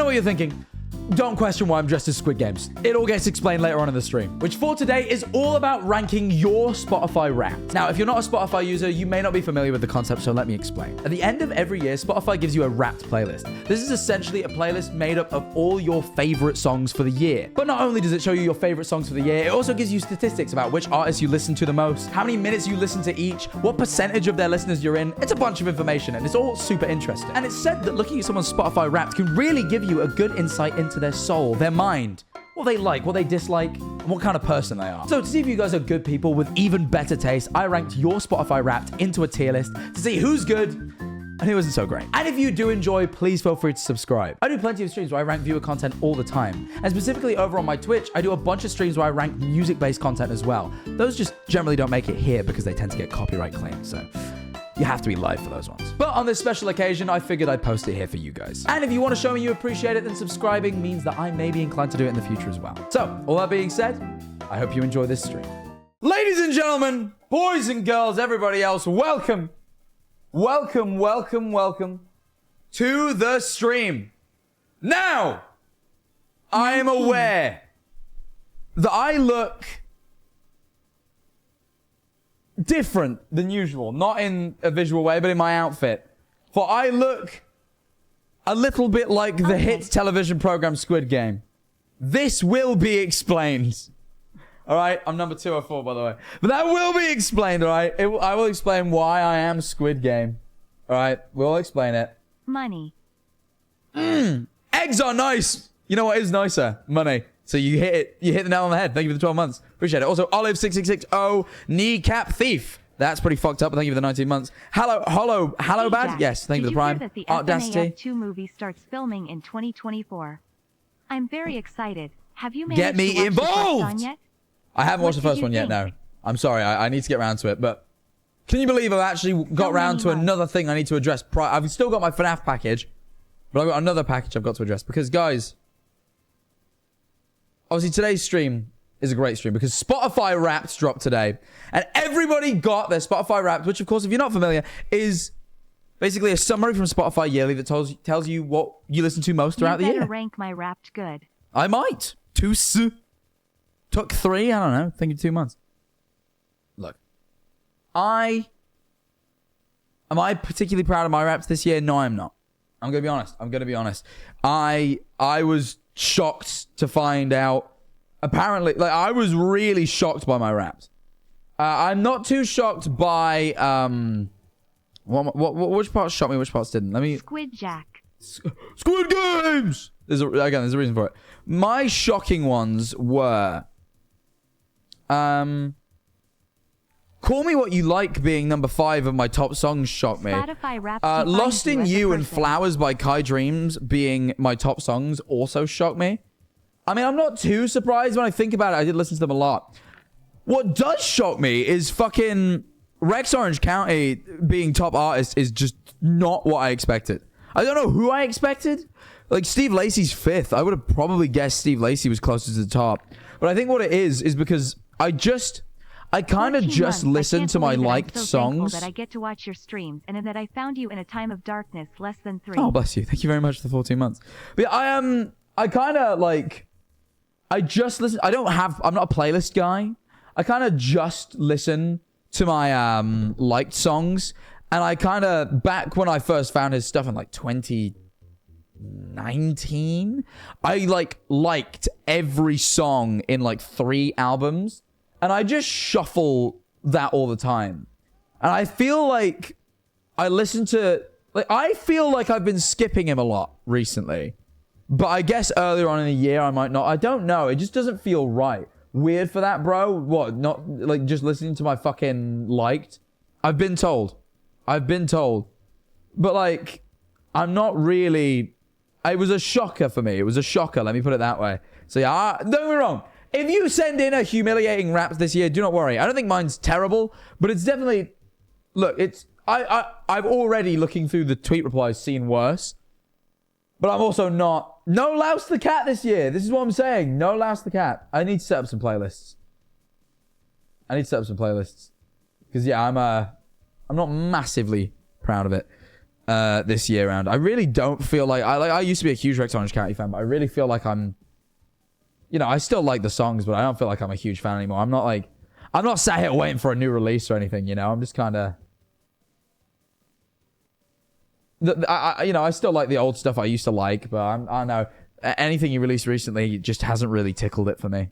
know what you're thinking. Don't question why I'm dressed as Squid Games. It all gets explained later on in the stream, which for today is all about ranking your Spotify Wrapped. Now, if you're not a Spotify user, you may not be familiar with the concept, so let me explain. At the end of every year, Spotify gives you a Wrapped playlist. This is essentially a playlist made up of all your favorite songs for the year. But not only does it show you your favorite songs for the year, it also gives you statistics about which artists you listen to the most, how many minutes you listen to each, what percentage of their listeners you're in. It's a bunch of information, and it's all super interesting. And it's said that looking at someone's Spotify Wrapped can really give you a good insight into their soul, their mind, what they like, what they dislike, and what kind of person they are. So to see if you guys are good people with even better taste, I ranked your Spotify Wrapped into a tier list to see who's good and who isn't so great. And if you do enjoy, please feel free to subscribe. I do plenty of streams where I rank viewer content all the time. And specifically over on my Twitch, I do a bunch of streams where I rank music-based content as well. Those just generally don't make it here because they tend to get copyright claimed, so you have to be live for those ones. But on this special occasion, I figured I'd post it here for you guys. And if you want to show me you appreciate it, then subscribing means that I may be inclined to do it in the future as well. So, all that being said, I hope you enjoy this stream. Ladies and gentlemen, boys and girls, everybody else, welcome. Welcome, welcome, welcome to the stream. Now, I am aware that I look different than usual. Not in a visual way, but in my outfit. For I look a little bit like the hit television program Squid Game. This will be explained. Alright, I'm number 204 by the way. But that will be explained, alright? I will explain why I am Squid Game. Alright, we'll explain it. Money. Eggs are nice! You know what is nicer? Money. So you hit it. You hit the nail on the head. Thank you for the 12 months. Appreciate it. Also, Olive6660, Kneecap Thief. That's pretty fucked up, but thank you for the 19 months. Hello Bad? Jack, Yes, thank you for the prime. That the Audacity. FNAF 2 movie starts filming in 2024. I'm very excited. Have you managed Get me to watch involved! the first one yet? I haven't watched the What first did one you yet, no. think? I'm sorry, I need to get around to it, but can you believe I've actually got round to another thing I need to address? I've still got my FNAF package, but I've got another package I've got to address because, guys, obviously today's stream is a great stream because Spotify Wrapped dropped today. And everybody got their Spotify Wrapped, which of course, if you're not familiar, is basically a summary from Spotify Yearly that tells you what you listen to most throughout the You year. better rank my Wrapped good. I might. Took 3, I don't know, thinking 2 months. Look, am I particularly proud of my Wraps this year? No, I'm not. I'm going to be honest. I was shocked to find out. Apparently, like, I was really shocked by my Wraps. I'm not too shocked by which parts shocked me, which parts didn't. Let me. Squid Jack. Squid Games. There's a reason for it. My shocking ones were Call Me What You Like being number 5 of my top songs shocked me. Spotify Wrapped Lost in defines you You as a and person. Flowers by Kai Dreams being my top songs also shocked me. I mean, I'm not too surprised when I think about it. I did listen to them a lot. What does shock me is fucking Rex Orange County being top artist is just not what I expected. I don't know who I expected. Like, Steve Lacy's 5th. I would have probably guessed Steve Lacy was closer to the top. But I think what it is because I kind of 14 just months. I listen can't to my believe it. I'm liked so thankful songs. that I get to watch your streams and that I found you in a time of darkness less than 3. Oh, bless you. Thank you very much for the 14 months. But yeah, I kind of like, I just listen. I'm not a playlist guy. I kind of just listen to my liked songs. And I kind of, back when I first found his stuff in like 2019, I liked every song in like 3 albums. And I just shuffle that all the time. And I feel like I feel like I've been skipping him a lot recently. But I guess earlier on in the year I might not. I don't know. It just doesn't feel right. Weird for that, bro. What? Not like just listening to my fucking liked? I've been told. But like, I'm not really. It was a shocker for me. It was a shocker. Let me put it that way. So yeah, don't get me wrong. If you send in a humiliating Wraps this year, do not worry. I don't think mine's terrible, but it's definitely. Look, it's. I've already, looking through the tweet replies, seen worse. But I'm also not. No Louse the Cat this year. This is what I'm saying. No Louse the Cat. I need to set up some playlists. Because yeah, I'm not massively proud of it. this year round. I really don't feel like I used to be a huge Rex Orange County fan, but I really feel like I'm, you know, I still like the songs, but I don't feel like I'm a huge fan anymore. I'm not sat here waiting for a new release or anything, you know. I'm just kind of, you know, I still like the old stuff I used to like, but I don't know, anything he released recently just hasn't really tickled it for me.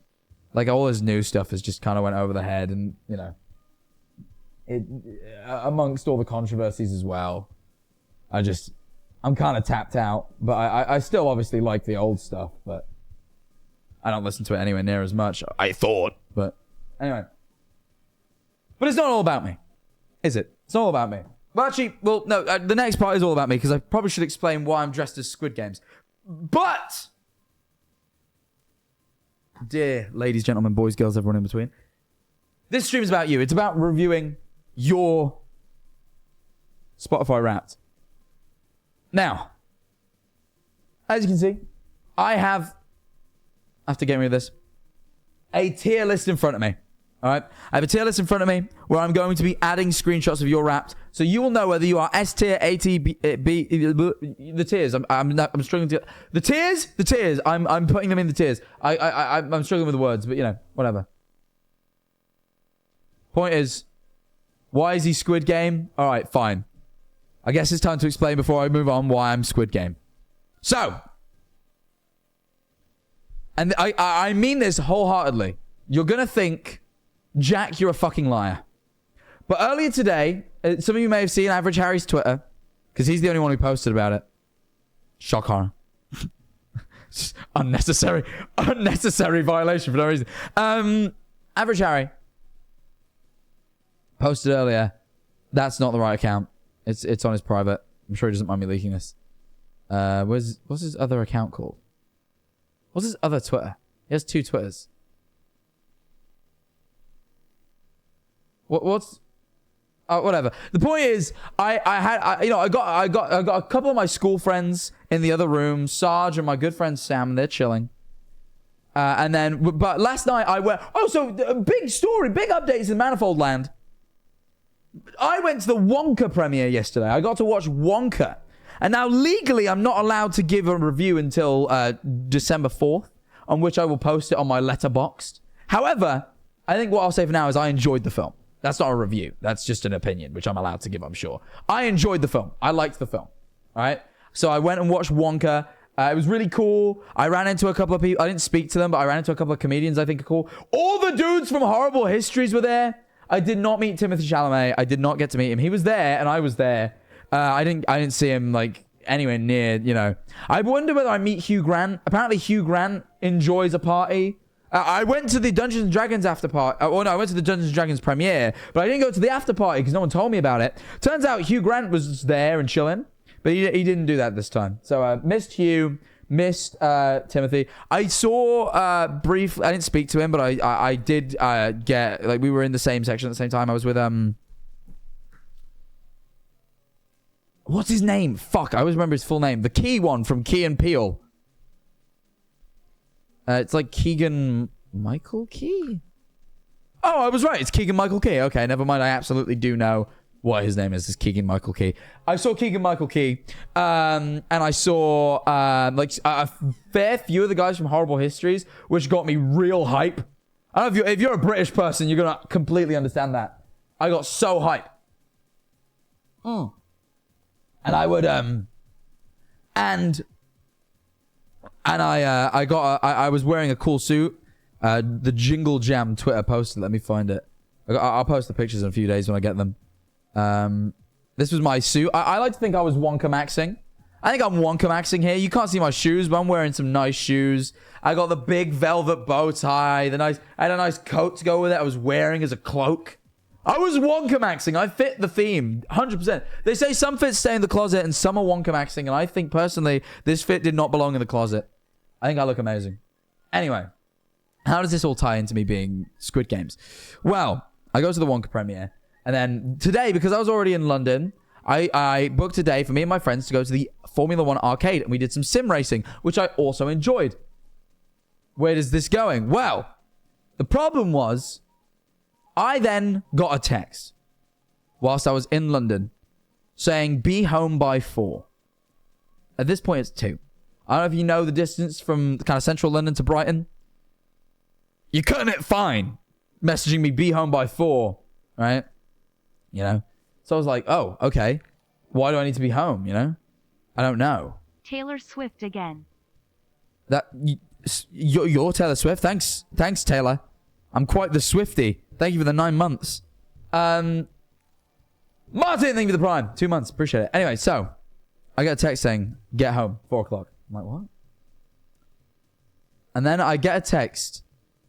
Like, all his new stuff has just kind of went over the head, and, you know, amongst all the controversies as well, I'm kind of tapped out. But I still obviously like the old stuff, but I don't listen to it anywhere near as much. I thought, but anyway. But it's not all about me, is it? It's not all about me. Well, actually, well, no, the next part is all about me, because I probably should explain why I'm dressed as Squid Games. But, dear ladies, gentlemen, boys, girls, everyone in between, this stream is about you. It's about reviewing your Spotify Wrapped. Now, as you can see, I have to get rid of this, a tier list in front of me. All right, I have a tier list in front of me where I'm going to be adding screenshots of your Wrapped, so you will know whether you are S tier, A tier, B, the tiers. I'm struggling to the tiers. I'm putting them in the tiers. I'm struggling with the words, but you know, whatever. Point is, why is he Squid Game? All right, fine. I guess it's time to explain before I move on why I'm Squid Game. So, and I mean this wholeheartedly. You're gonna think, Jack, you're a fucking liar. But earlier today, some of you may have seen Average Harry's Twitter, because he's the only one who posted about it. Shock horror. unnecessary violation for no reason. Average Harry posted earlier. That's not the right account. It's on his private. I'm sure he doesn't mind me leaking this. What's his other account called? What's his other Twitter? He has 2 Twitters. What's whatever. The point is, I got a couple of my school friends in the other room, Sarge and my good friend Sam. They're chilling. And then, but last night I went. Oh, so big story, big updates in Manifold Land. I went to the Wonka premiere yesterday. I got to watch Wonka, and now legally I'm not allowed to give a review until December 4th, on which I will post it on my Letterboxd. However, I think what I'll say for now is I enjoyed the film. That's not a review. That's just an opinion, which I'm allowed to give, I'm sure. I enjoyed the film. I liked the film. All right? So I went and watched Wonka. It was really cool. I ran into a couple of people. I didn't speak to them, but I ran into a couple of comedians I think are cool. All the dudes from Horrible Histories were there. I did not meet Timothée Chalamet. I did not get to meet him. He was there, and I was there. I didn't see him, like, anywhere near, you know. I wonder whether I meet Hugh Grant. Apparently, Hugh Grant enjoys a party. I went to the Dungeons & Dragons after party. Oh, no, I went to the Dungeons & Dragons premiere, but I didn't go to the after party because no one told me about it. Turns out Hugh Grant was there and chilling, but he didn't do that this time. So, missed Hugh, missed Timothy. I saw briefly, I didn't speak to him, but I did get, like, we were in the same section at the same time. I was with, what's his name? Fuck, I always remember his full name. The key one from Key and Peele. It's like Keegan Michael Key? Oh, I was right. It's Keegan Michael Key. Okay, never mind. I absolutely do know what his name is. It's Keegan Michael Key. I saw Keegan Michael Key. And I saw like a fair few of the guys from Horrible Histories, which got me real hype. I don't know if you're a British person, you're going to completely understand that. I got so hype. And I would... I was wearing a cool suit. The Jingle Jam Twitter posted. Let me find it. I'll post the pictures in a few days when I get them. This was my suit. I like to think I was Wonka Maxing. I think I'm Wonka Maxing here. You can't see my shoes, but I'm wearing some nice shoes. I got the big velvet bow tie. I had a nice coat to go with it. I was wearing as a cloak. I was Wonka Maxing. I fit the theme 100%. They say some fits stay in the closet and some are Wonka Maxing, and I think personally this fit did not belong in the closet. I think I look amazing. Anyway, how does this all tie into me being Squid Games? Well, I go to the Wonka premiere, and then today, because I was already in London, I booked a day for me and my friends to go to the Formula 1 arcade, and we did some sim racing, which I also enjoyed. Where is this going? Well, the problem was, I then got a text whilst I was in London saying be home by 4. At this point, it's 2. I don't know if you know the distance from kind of central London to Brighton. You're cutting it fine. Messaging me be home by 4, right? You know? So I was like, oh, okay. Why do I need to be home, you know? I don't know. Taylor Swift again. You're Taylor Swift. Thanks, Taylor. I'm quite the Swiftie. Thank you for the 9 months. Martin, thank you for the prime. 2 months. Appreciate it. Anyway, so I get a text saying, get home, 4 o'clock. I'm like, what? And then I get a text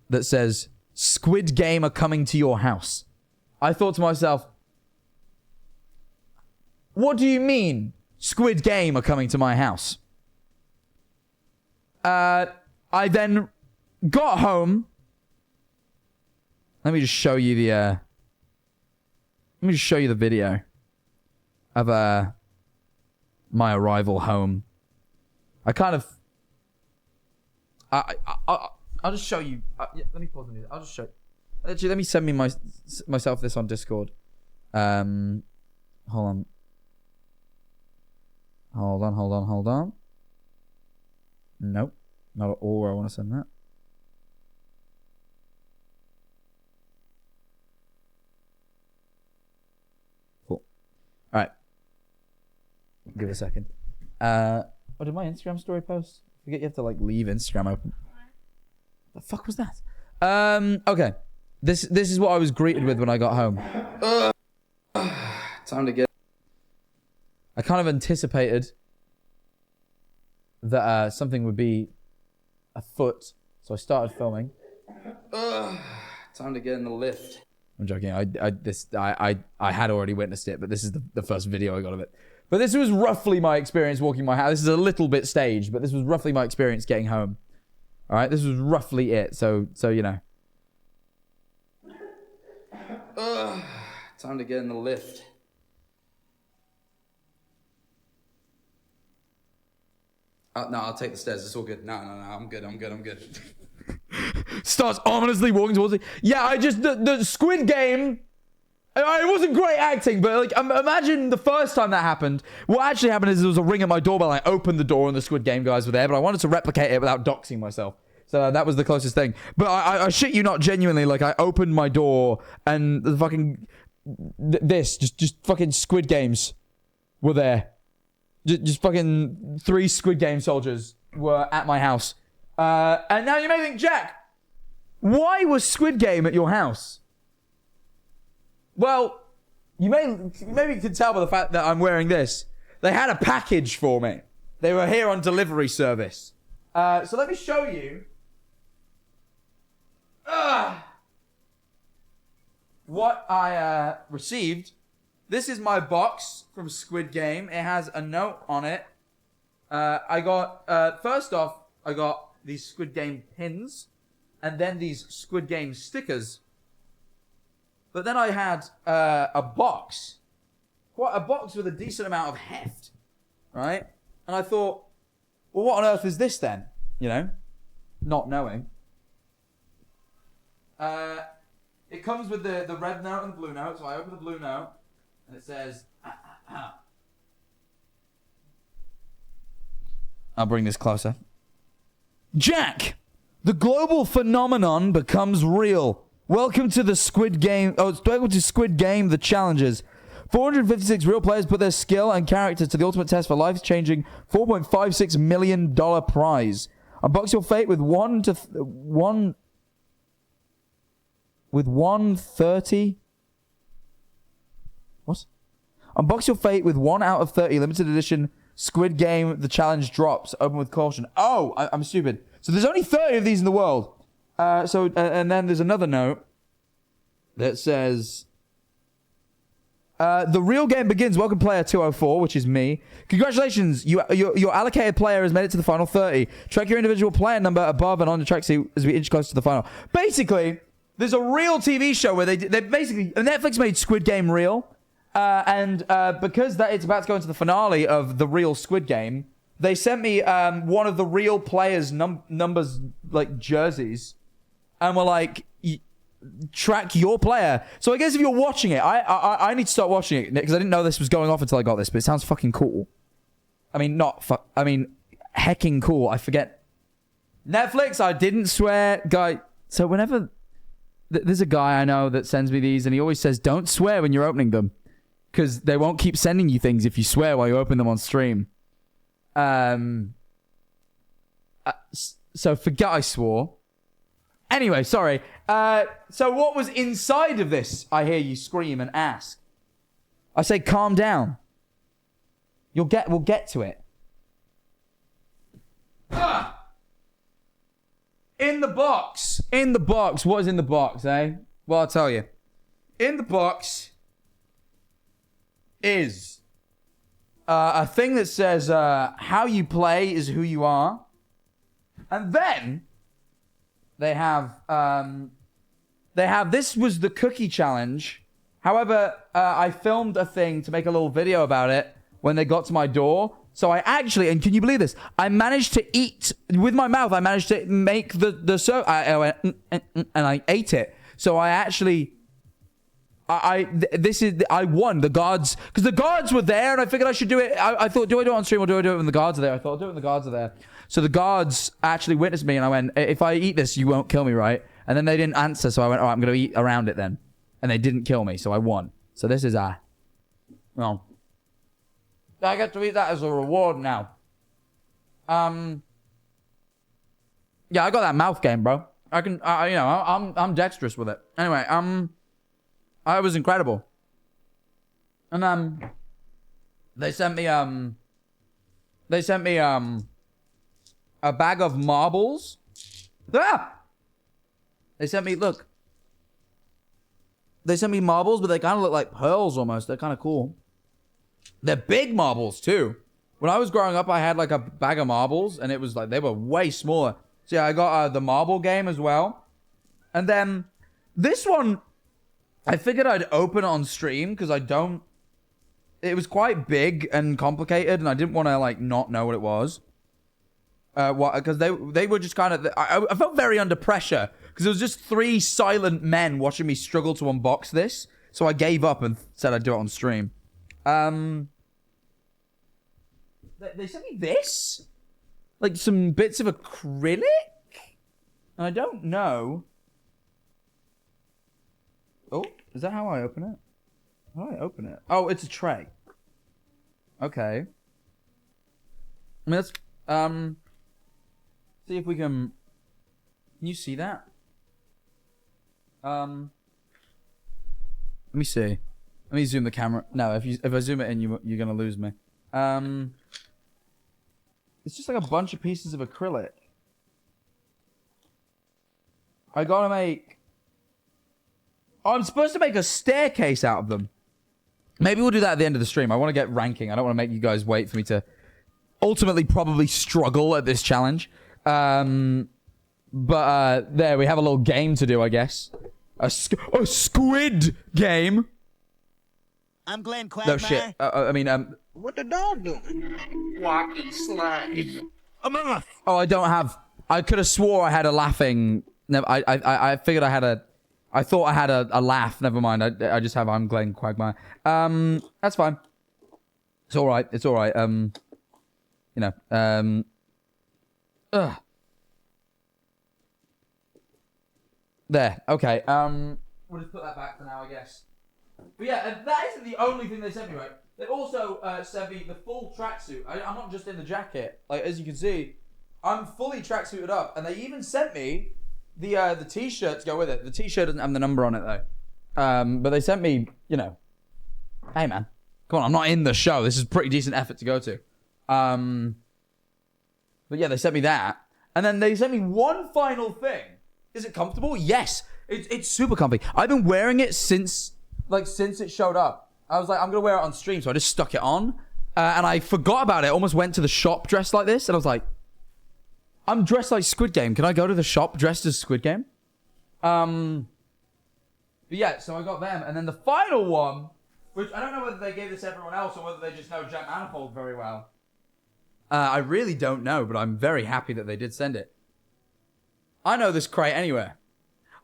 that says, Squid Game are coming to your house. I thought to myself, what do you mean Squid Game are coming to my house? I then got home. Let me just show you the video of my arrival home. I kind of I'll just show you. Yeah, let me pause the music. I'll just show. Actually, let me send me myself this on Discord. Hold on. Hold on. Nope, not at all where I want to send that. Cool. All right. Give it a second. Oh, did my Instagram story post? I forget you have to like leave Instagram open. The fuck was that? Okay. This is what I was greeted with when I got home. Time to get. I kind of anticipated that something would be afoot, so I started filming. Time to get in the lift. I'm joking. I had already witnessed it, but this is the first video I got of it. But this was roughly my experience walking my house. This is a little bit staged, but this was roughly my experience getting home. All right, this was roughly it. So you know. Time to get in the lift. No, I'll take the stairs. It's all good. No, I'm good. Starts ominously walking towards it. Yeah, the Squid Game. It wasn't great acting, but like imagine the first time that happened. What actually happened is there was a ring at my doorbell. I opened the door and the Squid Game guys were there, but I wanted to replicate it without doxing myself. So that was the closest thing. But I shit you not, genuinely, like I opened my door and the fucking just fucking Squid Games were there. Just fucking 3 Squid Game soldiers were at my house. And now you may think, Jack, why was Squid Game at your house? Well, maybe you can tell by the fact that I'm wearing this. They had a package for me. They were here on delivery service. So let me show you what I received. This is my box from Squid Game. It has a note on it. I got, first off, I got these Squid Game pins and then these Squid Game stickers. But then I had a box. Quite a box with a decent amount of heft. Right? And I thought, well, what on earth is this then? You know? Not knowing. It comes with the red note and the blue note. So I open the blue note. And it says... I'll bring this closer. Jack! The global phenomenon becomes real. Welcome to the Squid Game. Welcome to Squid Game, the challenges. 456 real players put their skill and character to the ultimate test for life-changing $4.56 million prize. Unbox your fate with 130. What? Unbox your fate with 1 out of 30 limited edition Squid Game. The challenge drops. Open with caution. Oh, I'm stupid. So there's only 30 of these in the world. And then there's another note that says, the real game begins. Welcome player 204, which is me. Congratulations. Your allocated player has made it to the final 30. Track your individual player number above and on the track sheet as we inch closer to the final. Basically, there's a real TV show where they basically, Netflix made Squid Game real. And because it's about to go into the finale of the real Squid Game, they sent me one of the real players' numbers, like jerseys. And we're like, track your player. So I guess if you're watching it, I need to start watching it because I didn't know this was going off until I got this, but it sounds fucking cool. I mean, hecking cool. I forget. Netflix, I didn't swear. Guy, so whenever... There's a guy I know that sends me these, and he always says, don't swear when you're opening them. Because they won't keep sending you things if you swear while you open them on stream. So forget I swore. Anyway, sorry. So what was inside of this? I hear you scream and ask. I say, calm down. We'll get to it. In the box. In the box. What is in the box, eh? Well, I'll tell you. In the box is a thing that says how you play is who you are. And then they have this was the cookie challenge. However, I filmed a thing to make a little video about it when they got to my door. So I actually, and can you believe this? I managed to eat with my mouth. I managed to make I went and I ate it. So I actually, I won the guards because the guards were there, and I figured I should do it. I thought, do I do it on stream or do I do it when the guards are there? I thought, I'll do it when the guards are there. So the guards actually witnessed me, and I went, if I eat this, you won't kill me, right? And then they didn't answer, so I went, all right, I'm gonna eat around it then, and they didn't kill me, so I won. So this is well. I get to eat that as a reward now. Yeah, I got that mouth game, bro. I'm dexterous with it. Anyway, it was incredible. And they sent me a bag of marbles. They sent me marbles, but they kind of look like pearls almost. They're kind of cool. They're big marbles too. When I was growing up, I had like a bag of marbles, and it was like they were way smaller. So yeah, I got the marble game as well. And then this one, I figured I'd open it on stream because it was quite big and complicated, and I didn't want to like not know what it was. Because they were just kind of... I felt very under pressure because there was just 3 silent men watching me struggle to unbox this. So I gave up and said I'd do it on stream. They sent me this? Like some bits of acrylic? I don't know. Oh, is that how I open it? How do I open it? Oh, it's a tray. Okay. I mean, let's, see if we can you see that? Let me see. Let me zoom the camera. No, if I zoom it in, you're gonna lose me. It's just like a bunch of pieces of acrylic. I gotta make... Oh, I'm supposed to make a staircase out of them. Maybe we'll do that at the end of the stream. I want to get ranking. I don't want to make you guys wait for me to ultimately probably struggle at this challenge. But there, we have a little game to do, I guess. A squid game. I'm Glenn Quagmire. No shit. What the dog doing? Walking slide. Among Us. Oh, I don't have... I could have swore I had a laughing... No, I figured I had a... I thought I had a laugh. Never mind. I just have I'm Glenn Quagmire. That's fine. It's all right. It's all right. You know. There. Okay. We'll just put that back for now, I guess. But yeah, that isn't the only thing they sent me, right? They also sent me the full tracksuit. I'm not just in the jacket. Like, as you can see, I'm fully tracksuited up. And they even sent me the t-shirt to go with it. The t-shirt doesn't have the number on it, though. But they sent me, you know... Hey, man. Come on, I'm not in the show. This is a pretty decent effort to go to. But yeah, they sent me that. And then they sent me one final thing. Is it comfortable? Yes. It's super comfy. I've been wearing it since it showed up. I was like, I'm going to wear it on stream, so I just stuck it on. And I forgot about it. Almost went to the shop dressed like this. And I was like, I'm dressed like Squid Game. Can I go to the shop dressed as Squid Game? But yeah, so I got them. And then the final one, which I don't know whether they gave this to everyone else or whether they just know Jack Manifold very well. I really don't know, but I'm very happy that they did send it. I know this crate anywhere.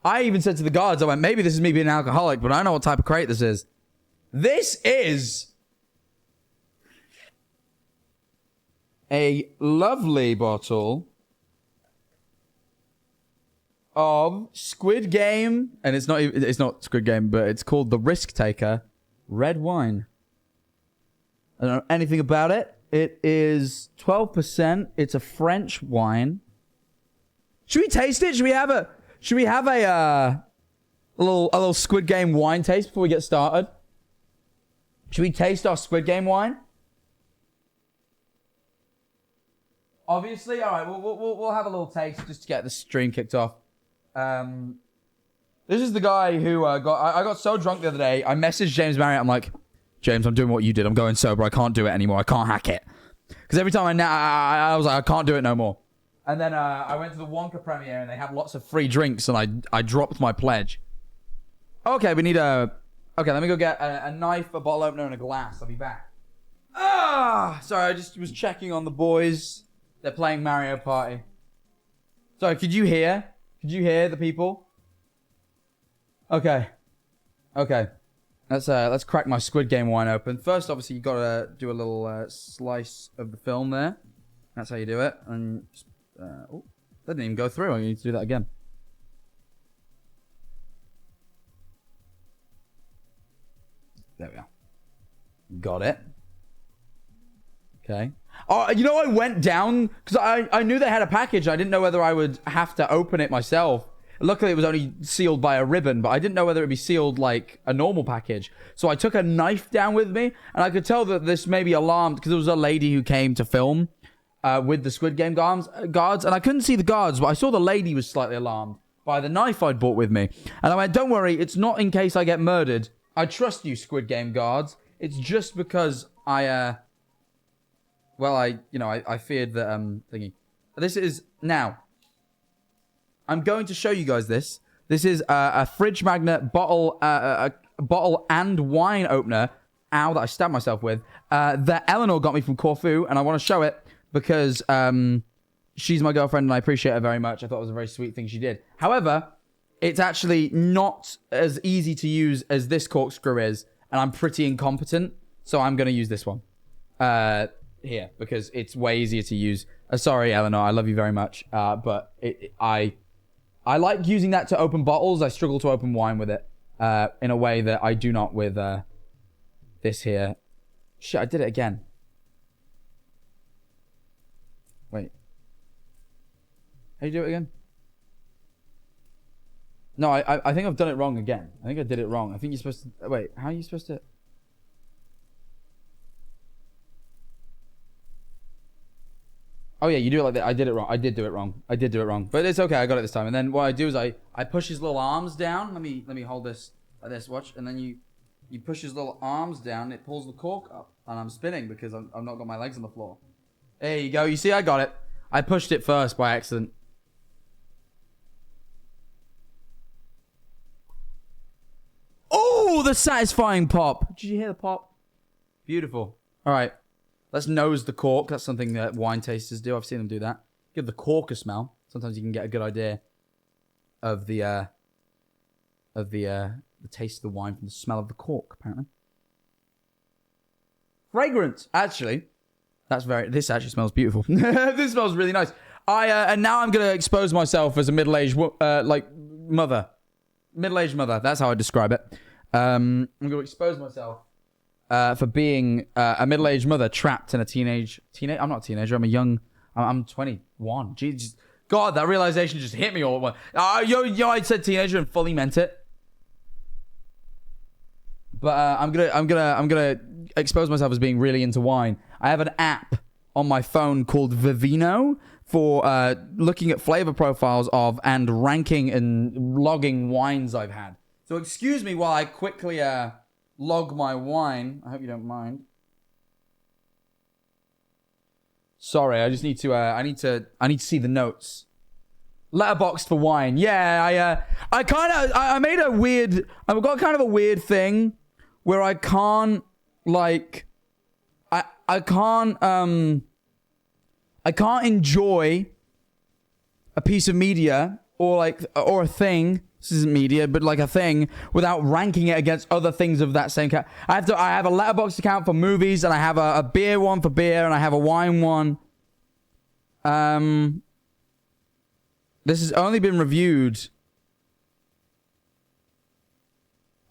I even said to the guards, I went, maybe this is me being an alcoholic, but I know what type of crate this is. This is a lovely bottle of Squid Game, and it's not Squid Game, but it's called the Risk Taker red wine. I don't know anything about it. It is 12%. It's a French wine. Should we taste it? Should we have a little Squid Game wine taste before we get started? Should we taste our Squid Game wine? Obviously, all right. We'll have a little taste just to get the stream kicked off. This is the guy who I got so drunk the other day. I messaged James Marriott. I'm like, James, I'm doing what you did. I'm going sober. I can't do it anymore. I can't hack it. Because every time I was like, I can't do it no more. And then I went to the Wonka premiere and they have lots of free drinks and I dropped my pledge. Okay, we need a... Okay, let me go get a knife, a bottle opener, and a glass. I'll be back. Sorry, I just was checking on the boys. They're playing Mario Party. Sorry, could you hear? Could you hear the people? Okay. Let's crack my Squid Game wine open. First, obviously, you gotta do a little slice of the film there. That's how you do it. And just, oh, that didn't even go through. I need to do that again. There we go. Got it. Okay. Oh, you know, I went down because I knew they had a package. I didn't know whether I would have to open it myself. Luckily, it was only sealed by a ribbon, but I didn't know whether it'd be sealed like a normal package. So I took a knife down with me, and I could tell that this may be alarmed because there was a lady who came to film with the Squid Game guards, and I couldn't see the guards, but I saw the lady was slightly alarmed by the knife I'd brought with me. And I went, don't worry, it's not in case I get murdered. I trust you, Squid Game guards. It's just because I feared that, thingy. This is, now, I'm going to show you guys this. This is a fridge magnet bottle, a bottle and wine opener, that I stabbed myself with, that Eleanor got me from Corfu, and I want to show it because she's my girlfriend and I appreciate her very much. I thought it was a very sweet thing she did. However, it's actually not as easy to use as this corkscrew is, and I'm pretty incompetent, so I'm going to use this one here because it's way easier to use. Sorry, Eleanor, I love you very much, but I like using that to open bottles. I struggle to open wine with it in a way that I do not with this here. Shit, I did it again. Wait. How do you do it again? No, I think I've done it wrong again. I think I did it wrong. I think you're supposed to... Wait, how are you supposed to... Oh yeah, you do it like that. I did it wrong. I did do it wrong. But it's okay. I got it this time. And then what I do is I push his little arms down. Let me hold this like this. Watch. And then you push his little arms down. It pulls the cork up, and I'm spinning because I've not got my legs on the floor. There you go. You see, I got it. I pushed it first by accident. Oh, the satisfying pop. Did you hear the pop? Beautiful. All right. Let's nose the cork. That's something that wine tasters do. I've seen them do that. Give the cork a smell. Sometimes you can get a good idea of the taste of the wine from the smell of the cork, apparently. Fragrance. Actually, this actually smells beautiful. This smells really nice. And now I'm going to expose myself as a middle-aged, mother. Middle-aged mother. That's how I describe it. I'm going to expose myself for being a middle-aged mother trapped in a teenage. I'm not a teenager. I'm 21. Jesus, God, that realization just hit me all at once. I said teenager and fully meant it. But I'm gonna expose myself as being really into wine. I have an app on my phone called Vivino for looking at flavor profiles of and ranking and logging wines I've had. So excuse me while I quickly log my wine. I hope you don't mind. Sorry, I just need to. I need to see the notes. Letterboxd for wine. Yeah, I made a weird. I've got kind of a weird thing where I can't I can't enjoy a piece of media or a thing This isn't media, but like a thing without ranking it against other things of that same kind. I have a letterbox account for movies, and I have a beer one for beer, and I have a wine one. This has only been reviewed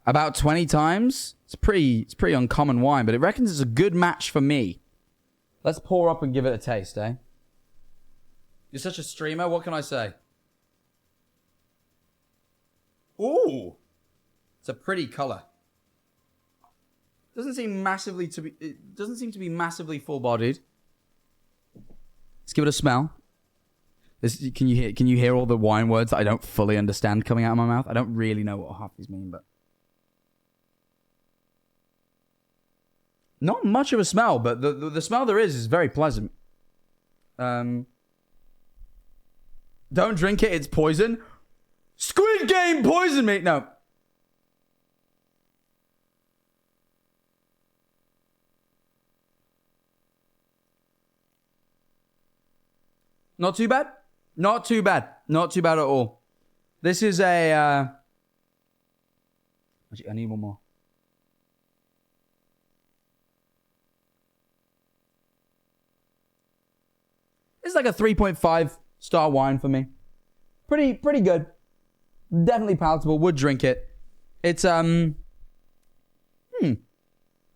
about 20 times. It's pretty uncommon wine, but it reckons it's a good match for me. Let's pour up and give it a taste, eh? You're such a streamer, what can I say? Ooh! It's a pretty color. Doesn't seem to be massively full-bodied. Let's give it a smell. Can you hear all the wine words that I don't fully understand coming out of my mouth? I don't really know what half these mean, but not much of a smell, but the smell there is very pleasant. Don't drink it, it's poison. Squid Game poisoned me! No. Not too bad. Not too bad. Not too bad at all. This is a... Actually, I need one more. It's like a 3.5 star wine for me. Pretty good. Definitely palatable. Would drink it. It's I don't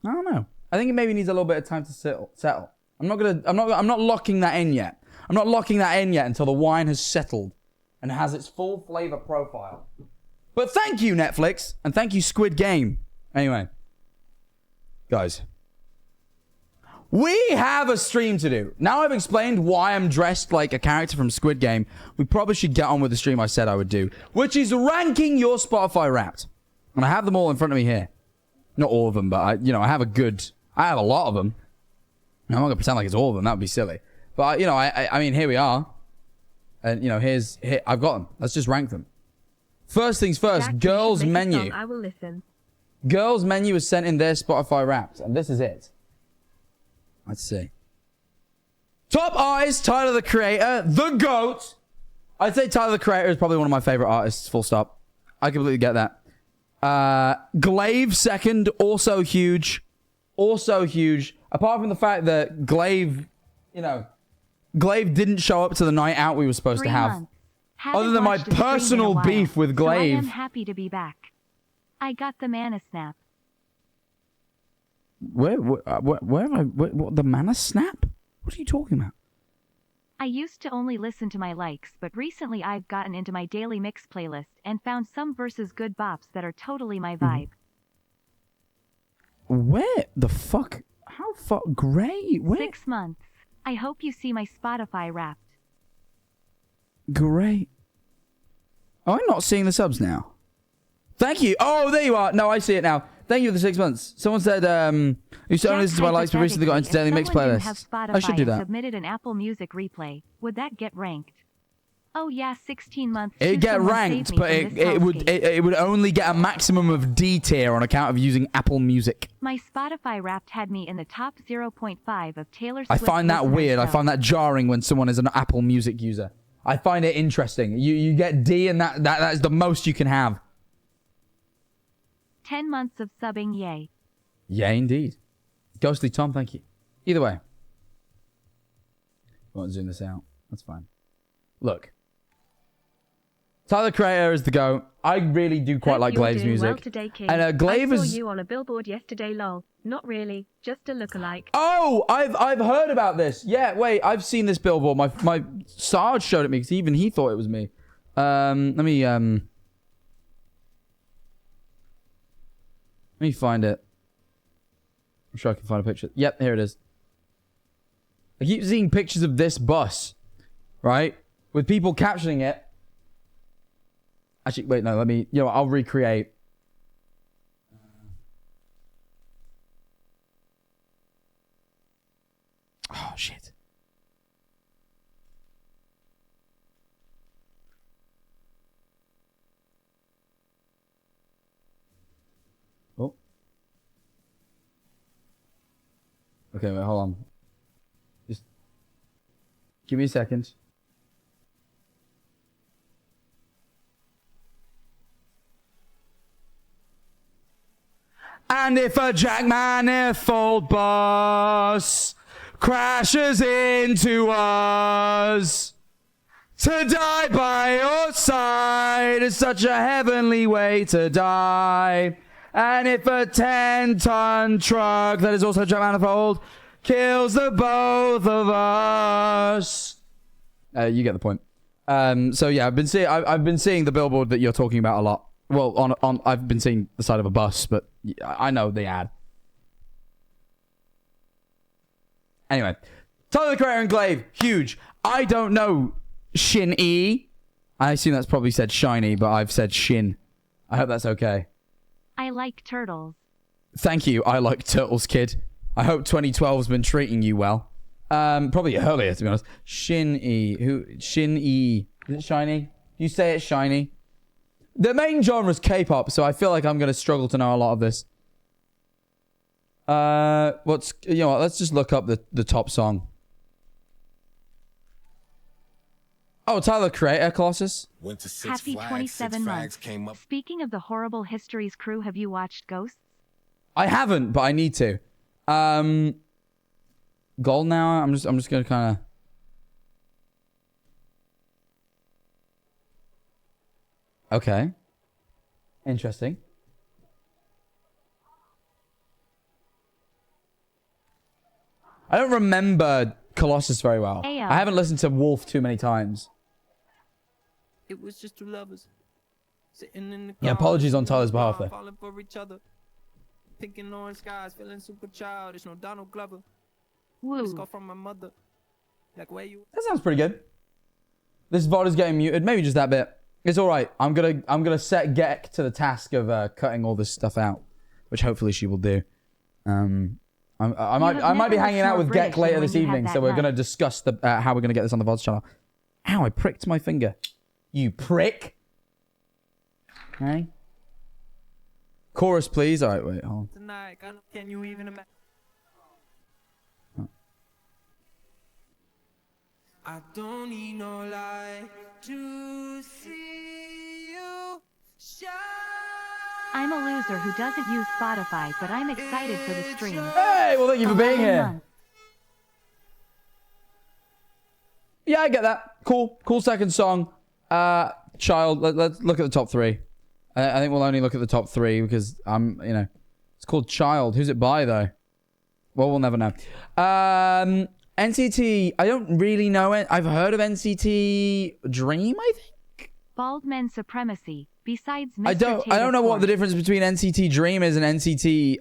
know. I think it maybe needs a little bit of time to settle. I'm not locking that in yet. I'm not locking that in yet until the wine has settled and has its full flavor profile. But thank you, Netflix, and thank you, Squid Game. Anyway, guys, we have a stream to do. Now I've explained why I'm dressed like a character from Squid Game. We probably should get on with the stream I said I would do, which is ranking your Spotify Wrapped. And I have them all in front of me here. Not all of them, but I have a lot of them. I'm not gonna pretend like it's all of them. That would be silly. But I mean, here we are, and here I've got them. Let's just rank them. First things first, Jack, girls menu. I will listen. Girls menu is sent in their Spotify Wrapped, and this is it. Let's see. Top artist, Tyler the Creator, the GOAT. I'd say Tyler the Creator is probably one of my favorite artists. Full stop. I completely get that. Glaive second, also huge. Also huge. Apart from the fact that Glaive, Glaive didn't show up to the night out we were supposed to have. Other than my personal beef with Glaive. So I am happy to be back. I got the mana snap. Where have I... What, the mana snap? What are you talking about? I used to only listen to my likes, but recently I've gotten into my daily mix playlist and found some versus good bops that are totally my vibe. Where the fuck? How far? Great. Where? 6 months. I hope you see my Spotify Wrapped. Great. Oh, I'm not seeing the subs now. Thank you. Oh, there you are. No, I see it now. Thank you for the 6 months. Someone said, you still only listen to my likes, but recently got into daily mix playlist. I should do that. Submitted an Apple Music replay. Would that get ranked? Oh yeah, 16 months. It'd get ranked, but it would only get a maximum of D tier on account of using Apple Music. My Spotify Wrapped had me in the top 0.5 of Taylor Swift. I find that weird. I find that jarring when someone is an Apple Music user. I find it interesting. You get D, and that is the most you can have. 10 months of subbing, yay. Yay, indeed. Ghostly Tom, thank you. Either way. I won't zoom this out. That's fine. Look. Tyler Creator is the GOAT. I really do quite like Glaive's music. Well today, King. And Glaive is... I saw you on a billboard yesterday, lol. Not really, just a lookalike. Oh, I've heard about this. Yeah, wait, I've seen this billboard. My Sarge showed it me because even he thought it was me. Let me find it. I'm sure I can find a picture. Yep, here it is. I keep seeing pictures of this bus, right? With people captioning it. Actually, wait, no, let me... I'll recreate. Oh, shit. Oh. Okay, wait, hold on. Just... give me a second. And if a jack manifold boss crashes into us, to die by your side is such a heavenly way to die. And if a 10-ton truck that is also a jack manifold kills the both of us, you get the point. So yeah, I've been seeing the billboard that you're talking about a lot. Well, I've been seeing the side of a bus, but I know the ad. Anyway, Tyler the Creator and Glaive, huge. I don't know Shin E. I assume that's probably said shiny, but I've said Shin. I hope that's okay. I like turtles. Thank you. I like turtles, kid. I hope 2012's been treating you well. Probably earlier, to be honest. Shin E. Shin E. Is it shiny? You say it's shiny. The main genre is K-pop, so I feel like I'm going to struggle to know a lot of this. You know what? Let's just look up the top song. Oh, Tyler Creator, Colossus. Happy 27 months. Speaking of the Horrible Histories crew, have you watched Ghosts? I haven't, but I need to. Gold now. I'm just gonna kind of. Okay. Interesting. I don't remember Colossus very well. Ayo. I haven't listened to Wolf too many times. It was just two lovers sitting in the Yeah, apologies on Tyler's behalf there. falling for each other. Thinking orange skies, feeling super childish, no Donald Glover. This Woo. call from my mother. Like where you That sounds pretty good. This VOD is getting muted. Maybe just that bit. It's all right. I'm gonna set Gek to the task of cutting all this stuff out, which hopefully she will do. I might be hanging out with Gek later this evening, so we're gonna discuss how we're gonna get this on the VODs channel. Ow! I pricked my finger. You prick. Okay. Chorus, please. All right, wait, hold on. tonight? Can you even imagine? I don't need no light to see you shine. I'm a loser who doesn't use Spotify, but I'm excited for the stream. Hey, well, thank you for being 11 here. months. Yeah, I get that. Cool second song. Child. Let's look at the top three. I think we'll only look at the top three because it's called Child. Who's it by though? Well, we'll never know. NCT. I don't really know it. I've heard of NCT Dream, I think. Bald men supremacy. Besides Mr. I don't know what the difference between NCT Dream is and NCT.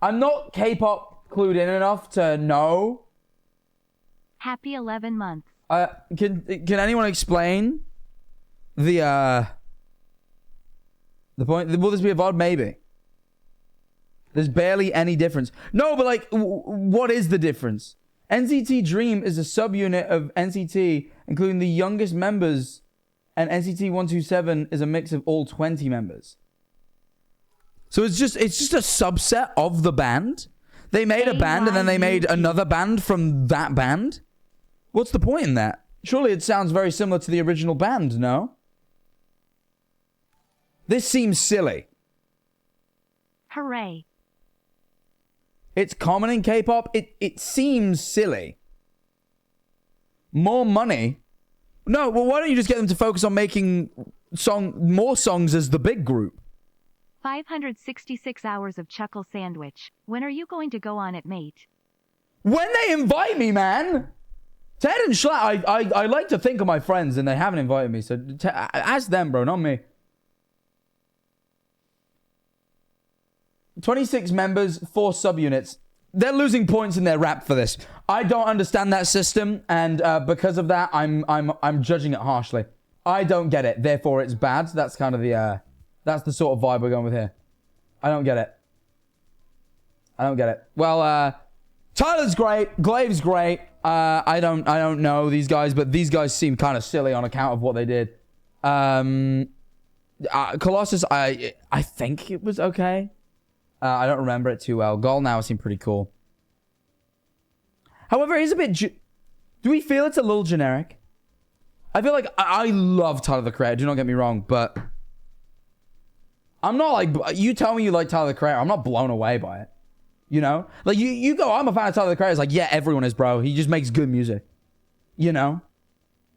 I'm not K-pop clued in enough to know. Happy 11 months. Can anyone explain the point? Will this be a VOD? Maybe. There's barely any difference. No, but like, what is the difference? NCT Dream is a subunit of NCT, including the youngest members, and NCT 127 is a mix of all 20 members. So it's just a subset of the band. They made a band and then they made another band from that band. What's the point in that? Surely it sounds very similar to the original band, no? This seems silly. Hooray. It's common in K-pop. It seems silly. More money. No, well, why don't you just get them to focus on making more songs as the big group? 566 hours of chuckle sandwich. When are you going to go on it, mate? When they invite me, man. Ted and Schlatt, I like to think of my friends, and they haven't invited me, so ask them, bro, not me. 26 members, 4 subunits. They're losing points in their rap for this. I don't understand that system, and because of that, I'm judging it harshly. I don't get it, therefore it's bad. That's kind of that's the sort of vibe we're going with here. I don't get it. Well, Tyler's great, Glaive's great. I don't know these guys, but these guys seem kind of silly on account of what they did. Colossus, I think it was okay. I don't remember it too well. Gol now seemed pretty cool. However, it is a bit... Do we feel it's a little generic? I feel like I love Tyler the Creator, do not get me wrong, but I'm not like, you tell me you like Tyler the Creator, I'm not blown away by it. You know? Like, you go, I'm a fan of Tyler the Creator. It's like, yeah, everyone is, bro. He just makes good music. You know?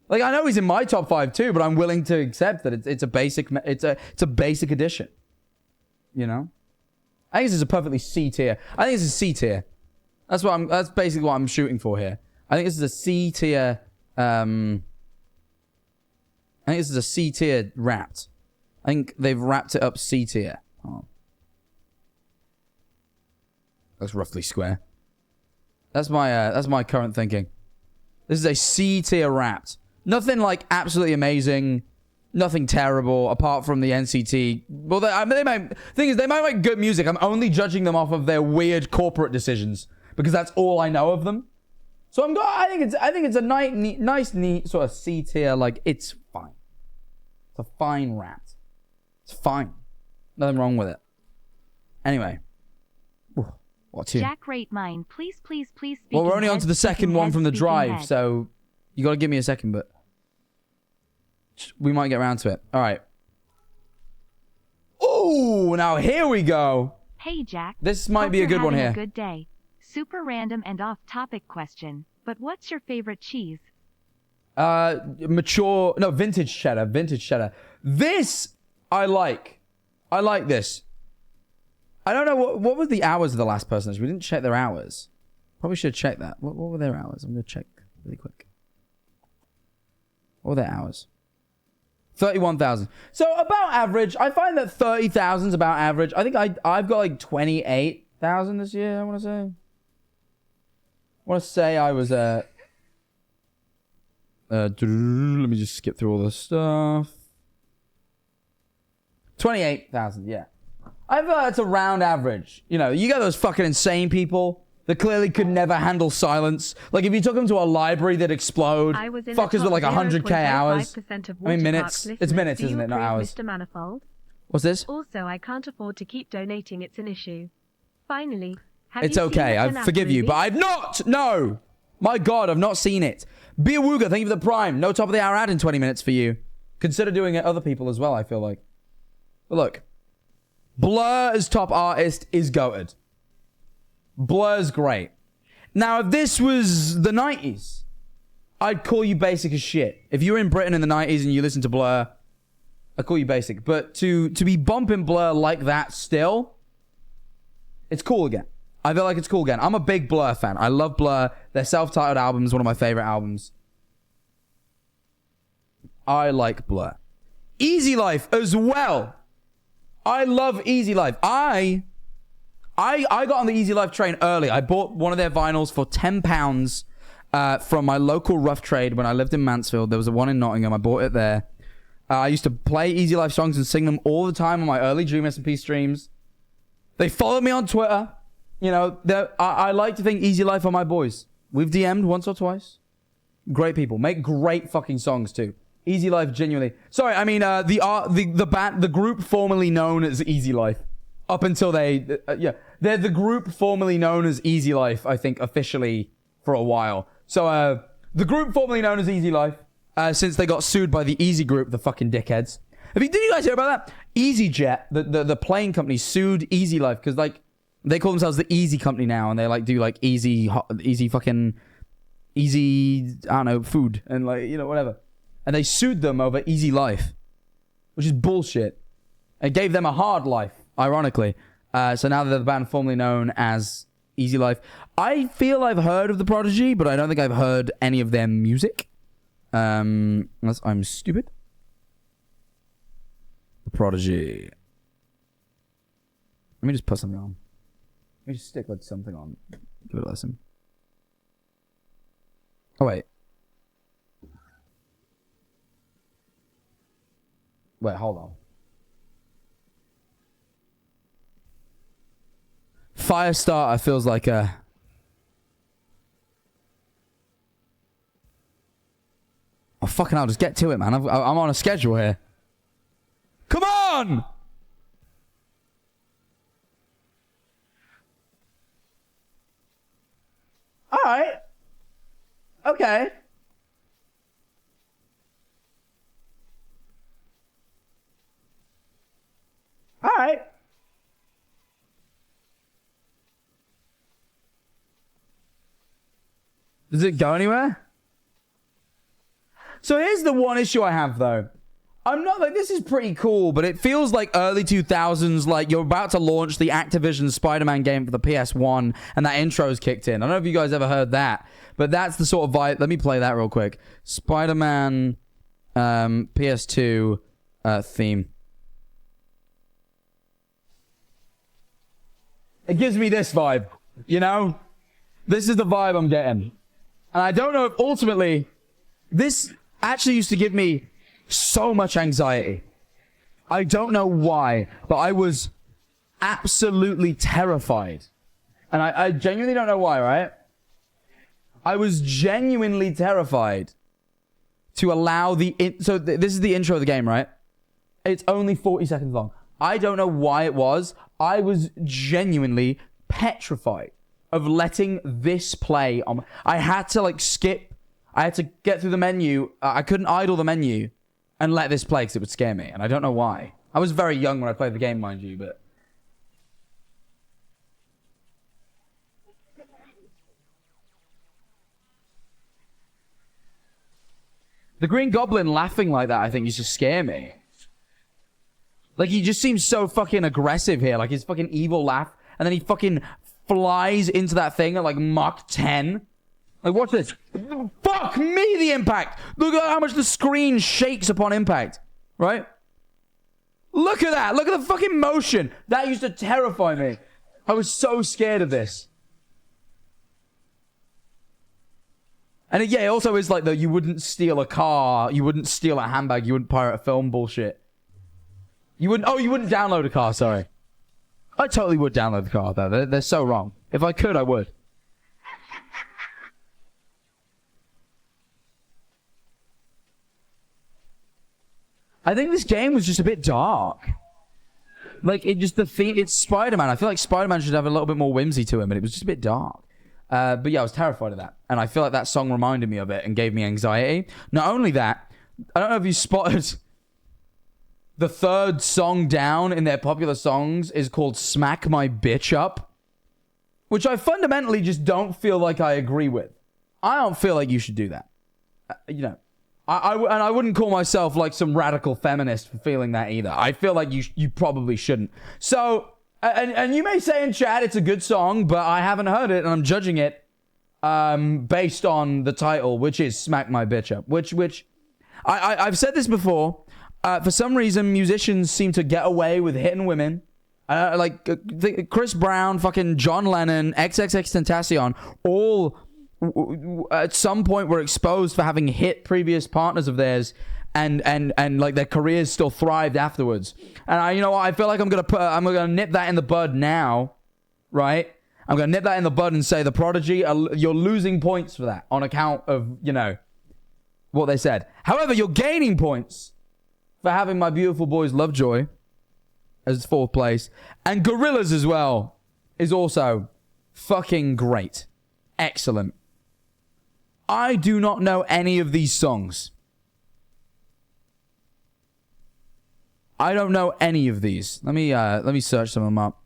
Like, I know he's in my top 5 too, but I'm willing to accept that it's a basic, it's a basic addition. You know? I think this is a perfectly C tier. I think this is C tier. That's basically what I'm shooting for here. I think this is a C tier, I think this is a C tier wrapped. I think they've wrapped it up C tier. Oh. That's roughly square. That's my current thinking. This is a C tier wrapped. Nothing like absolutely amazing. Nothing terrible apart from the NCT. Well, they might. Thing is, they might make good music. I'm only judging them off of their weird corporate decisions because that's all I know of them. So I think it's a nice, neat sort of C tier. Like, it's fine. It's a fine wrapped. It's fine. Nothing wrong with it. Anyway. What two? Jack, rate mine. Please. Well, we're only on to the second one from the drive, so you got to give me a second, but we might get around to it. All right. Oh, now here we go. Hey, Jack. This might be a good one here. A good day. Super random and off-topic question, but what's your favorite cheese? Vintage cheddar. This I like. I like this. I don't know what were the hours of the last person. We didn't check their hours. Probably should check that. What were their hours? I'm gonna check really quick. What were their hours? 31,000. So about average. I find that 30,000 is about average. I think I've got like 28,000 this year. I want to say I was let me just skip through all this stuff. 28,000. Yeah. I feel like it's a round average. You know, you got those fucking insane people that clearly could never handle silence. Like, if you took them to a library, they'd explode. Fuckers with like 100k hours. I mean, minutes. It's minutes, isn't it? Not hours. Mr. Manifold? What's this? Also, I can't afford to keep donating. It's an issue. Finally, it's okay. I forgive you, but I've not. No. My God, I've not seen it. Be a Wooga, thank you for the prime. No top of the hour ad in 20 minutes for you. Consider doing it other people as well, I feel like. But look. Blur as top artist is goated. Blur's great. Now, if this was the 90s, I'd call you basic as shit. If you were in Britain in the 90s and you listened to Blur, I'd call you basic. But to be bumping Blur like that still, it's cool again. I feel like it's cool again. I'm a big Blur fan. I love Blur. Their self-titled album is one of my favorite albums. I like Blur. Easy Life as well. I love Easy Life. I got on the Easy Life train early. I bought one of their vinyls for £10 from my local rough trade when I lived in Mansfield. There was one in Nottingham. I bought it there. I used to play Easy Life songs and sing them all the time on my early Dream SMP streams. They followed me on Twitter. You know, I like to think Easy Life are my boys. We've DM'd once or twice. Great people. Make great fucking songs too. Easy Life, genuinely. Sorry, I mean the group formerly known as Easy Life. Up until they're the group formerly known as Easy Life, I think, officially for a while. So the group formerly known as Easy Life, since they got sued by the Easy Group, the fucking dickheads. Did you guys hear about that? EasyJet, the plane company, sued Easy Life because like they call themselves the Easy Company now, and they like do like easy fucking easy, I don't know, food and like, you know, whatever. And they sued them over Easy Life, which is bullshit. It gave them a hard life, ironically. So now they're the band formerly known as Easy Life. I feel I've heard of The Prodigy, but I don't think I've heard any of their music. Unless I'm stupid. The Prodigy. Let me just put something on. Let me just stick with something on. Give it a listen. Oh, wait. Wait, hold on. Firestarter feels like a... Oh, fucking hell, just get to it, man. I'm on a schedule here. Come on! Alright. Okay. Alright. Does it go anywhere? So here's the one issue I have, though. I'm not like, this is pretty cool, but it feels like early 2000s, like you're about to launch the Activision Spider-Man game for the PS1, and that intro's kicked in. I don't know if you guys ever heard that, but that's the sort of vibe. Let me play that real quick. Spider-Man PS2 theme. It gives me this vibe, you know? This is the vibe I'm getting. And I don't know if ultimately, this actually used to give me so much anxiety. I don't know why, but I was absolutely terrified. And I genuinely don't know why, right? I was genuinely terrified to allow so this is the intro of the game, right? It's only 40 seconds long. I don't know why it was. I was genuinely petrified of letting this play on. I had to like skip. I had to get through the menu. I couldn't idle the menu and let this play because it would scare me. And I don't know why. I was very young when I played the game, mind you, but... The Green Goblin laughing like that, I think, used to scare me. Like, he just seems so fucking aggressive here. Like, his fucking evil laugh. And then he fucking flies into that thing at, like, Mach 10. Like, watch this. Fuck me, the impact. Look at how much the screen shakes upon impact. Right? Look at that. Look at the fucking motion. That used to terrify me. I was so scared of this. And yeah, it also is like the you wouldn't steal a car, you wouldn't steal a handbag, you wouldn't pirate a film bullshit. You wouldn't download a car, sorry. I totally would download the car, though. They're so wrong. If I could, I would. I think this game was just a bit dark. Like, it's Spider-Man. I feel like Spider-Man should have a little bit more whimsy to him, but it was just a bit dark. But yeah, I was terrified of that. And I feel like that song reminded me of it and gave me anxiety. Not only that, I don't know if you spotted the third song down in their popular songs is called Smack My Bitch Up, which I fundamentally just don't feel like I agree with. I don't feel like you should do that. You know, I wouldn't call myself like some radical feminist for feeling that either. I feel like you probably shouldn't. So, and you may say in chat it's a good song, but I haven't heard it and I'm judging it based on the title, which is Smack My Bitch Up, which I've said this before. For some reason, musicians seem to get away with hitting women. Like Chris Brown, fucking John Lennon, XXXTentacion, all at some point were exposed for having hit previous partners of theirs, and like their careers still thrived afterwards. And you know what? I feel like I'm gonna nip that in the bud now, right? I'm gonna nip that in the bud and say the Prodigy, you're losing points for that on account of, you know, what they said. However, you're gaining points for having My Beautiful Boys Lovejoy as fourth place, and Gorillaz as well is also fucking great, excellent. I do not know any of these songs. I don't know any of these. Let me search some of them up.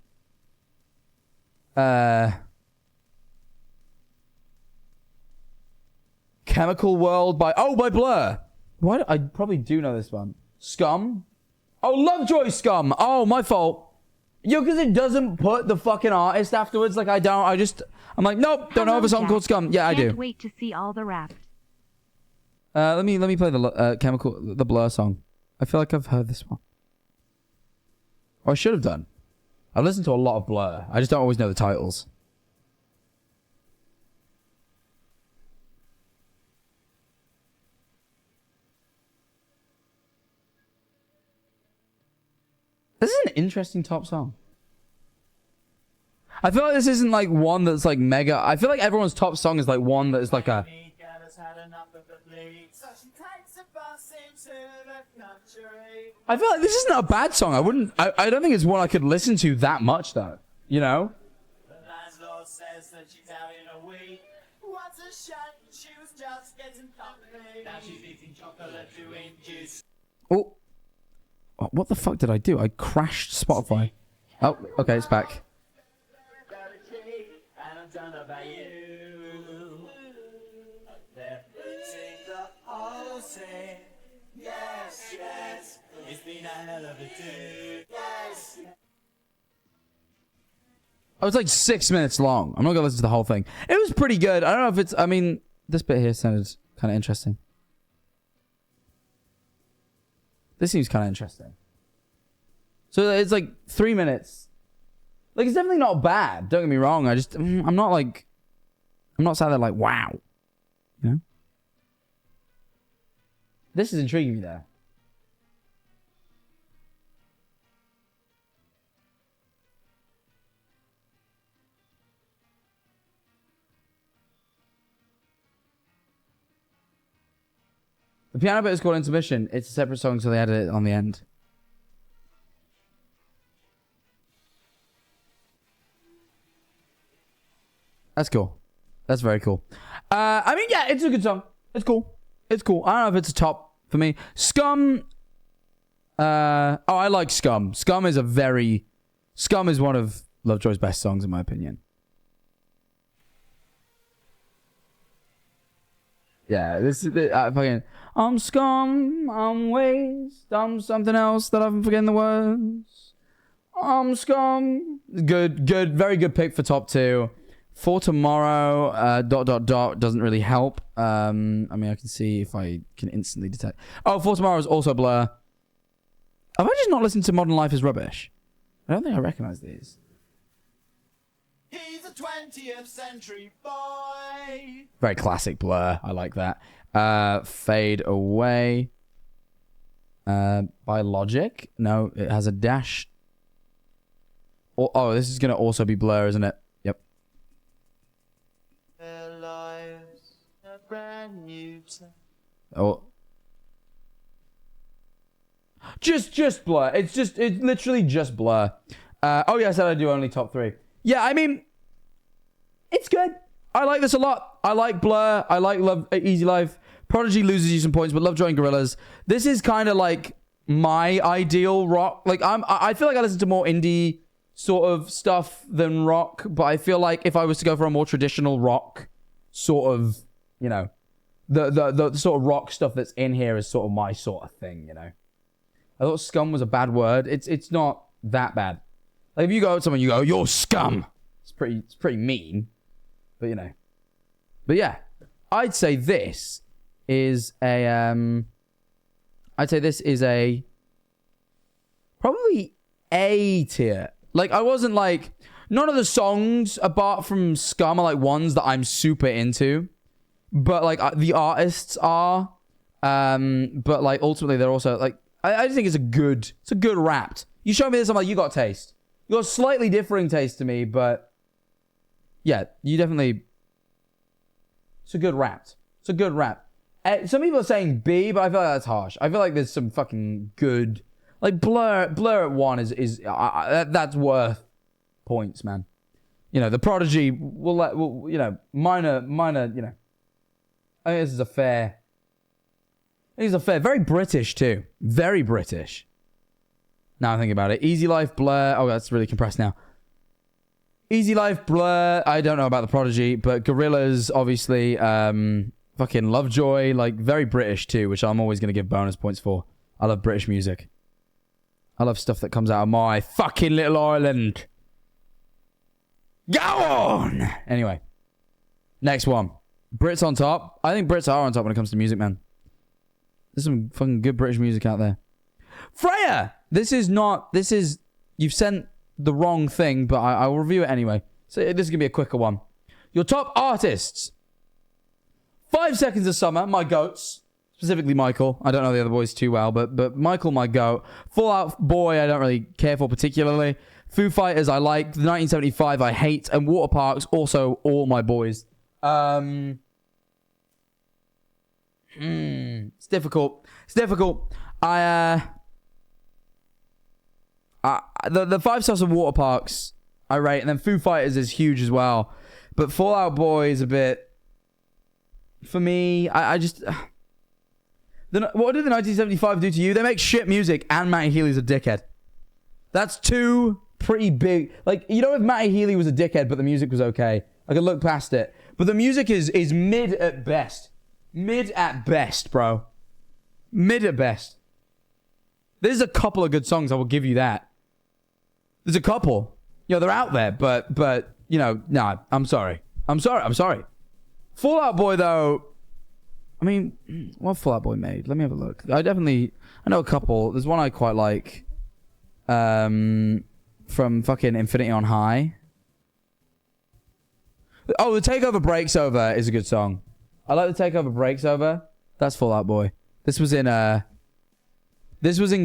Chemical World by Blur. Why? I probably do know this one. Scum. Oh, Lovejoy Scum. Oh, my fault. Yo, because it doesn't put the fucking artist afterwards. Like, I'm like, nope, don't know of a song called Scum. Yeah, I do. Can't wait to see all the rap. Let me play the Blur song. I feel like I've heard this one. Or I should have done. I've listened to a lot of Blur. I just don't always know the titles. This is an interesting top song. I feel like this isn't like one that's like mega. I feel like everyone's top song is like one that is like a... I feel like this isn't a bad song. I don't think it's one I could listen to that much though. You know? The landlord says that she's out in a week. What's a shot? She was just getting company. Now she's eating chocolate doing juice. Oh. What the fuck did I do? I crashed Spotify. Oh, okay, it's back. Oh, it's like 6 minutes long. I'm not gonna listen to the whole thing. It was pretty good. I don't know if it's... I mean, this bit here sounded kind of interesting. This seems kind of interesting. So it's like 3 minutes. Like, it's definitely not bad. Don't get me wrong. I'm not like... I'm not sat there like, wow. You know? This is intriguing me there. The piano bit is called Intermission. It's a separate song, so they added it on the end. That's cool. That's very cool. I mean, yeah, it's a good song. It's cool. It's cool. I don't know if it's a top for me. Scum. I like Scum. Scum is one of Lovejoy's best songs, in my opinion. Yeah, this is fucking. I'm scum. I'm waste. I'm something else that I've been forgetting the words. I'm scum. Good. Very good pick for top 2. For Tomorrow, ... doesn't really help. I mean, I can see if I can instantly detect. Oh, For Tomorrow is also Blur. Have I just not listened to Modern Life is Rubbish? I don't think I recognize these. He's a 20th century boy. Very classic Blur. I like that. Fade Away. By Logic. No, it has a dash. Oh, this is going to also be Blur, isn't it? Yep. Oh. Just Blur. It's literally just Blur. Oh yeah, I said I do only top 3. Yeah, I mean, it's good. I like this a lot. I like Blur. I like Love Easy Life. Prodigy loses you some points, but Lovejoy and Gorillaz. This is kind of like my ideal rock. Like I feel like I listen to more indie sort of stuff than rock, but I feel like if I was to go for a more traditional rock sort of, you know, the sort of rock stuff that's in here is sort of my sort of thing, you know. I thought scum was a bad word. It's not that bad. Like if you go to someone, you go, "You're scum." It's pretty mean, but you know. But yeah, I'd say this is a probably A tier. Like I wasn't like, none of the songs apart from Scum are like ones that I'm super into, but like the artists are. But like ultimately they're also like, I just think it's a good rap. You show me this, I'm like, you got taste. You got slightly differing taste to me, but yeah, you definitely. It's a good rap. It's a good rap. Some people are saying B, but I feel like that's harsh. I feel like there's some fucking good, like Blur at 1 is that's worth points, man. You know, the Prodigy will you know, minor, you know. I think this is a fair. Very British too. Very British. Now I'm thinking about it. Easy Life, Blur. Oh, that's really compressed now. Easy Life, Blur. I don't know about the Prodigy, but Gorillaz, obviously. Fucking Lovejoy, like very British too, which I'm always gonna give bonus points for. I love British music. I love stuff that comes out of my fucking little island. Go on! Anyway. Next one. Brits on top. I think Brits are on top when it comes to music, man. There's some fucking good British music out there. Freya! This is... You've sent the wrong thing, but I will review it anyway. So this is going to be a quicker one. Your top artists. 5 Seconds of Summer, my goats. Specifically Michael. I don't know the other boys too well, but Michael, my goat. Fall Out Boy, I don't really care for particularly. Foo Fighters, I like. 1975, I hate. And Water Parks, also all my boys. It's difficult. The 5 stars of Water Parks I rate, and then Foo Fighters is huge as well. But Fall Out Boy is a bit, for me, I just... What did the 1975 do to you? They make shit music, and Matty Healy's a dickhead. That's two pretty big... Like, you know, if Matty Healy was a dickhead, but the music was okay, I could look past it. But the music is mid at best. Mid at best, bro. Mid at best. There's a couple of good songs, I will give you that. There's a couple. You know, they're out there, but you know, nah, I'm sorry. I'm sorry. Fall Out Boy, though, I mean, what Fall Out Boy made? Let me have a look. I know a couple. There's one I quite like. From fucking Infinity on High. Oh, The Takeover Breaks Over is a good song. I like The Takeover Breaks Over. That's Fall Out Boy. This was in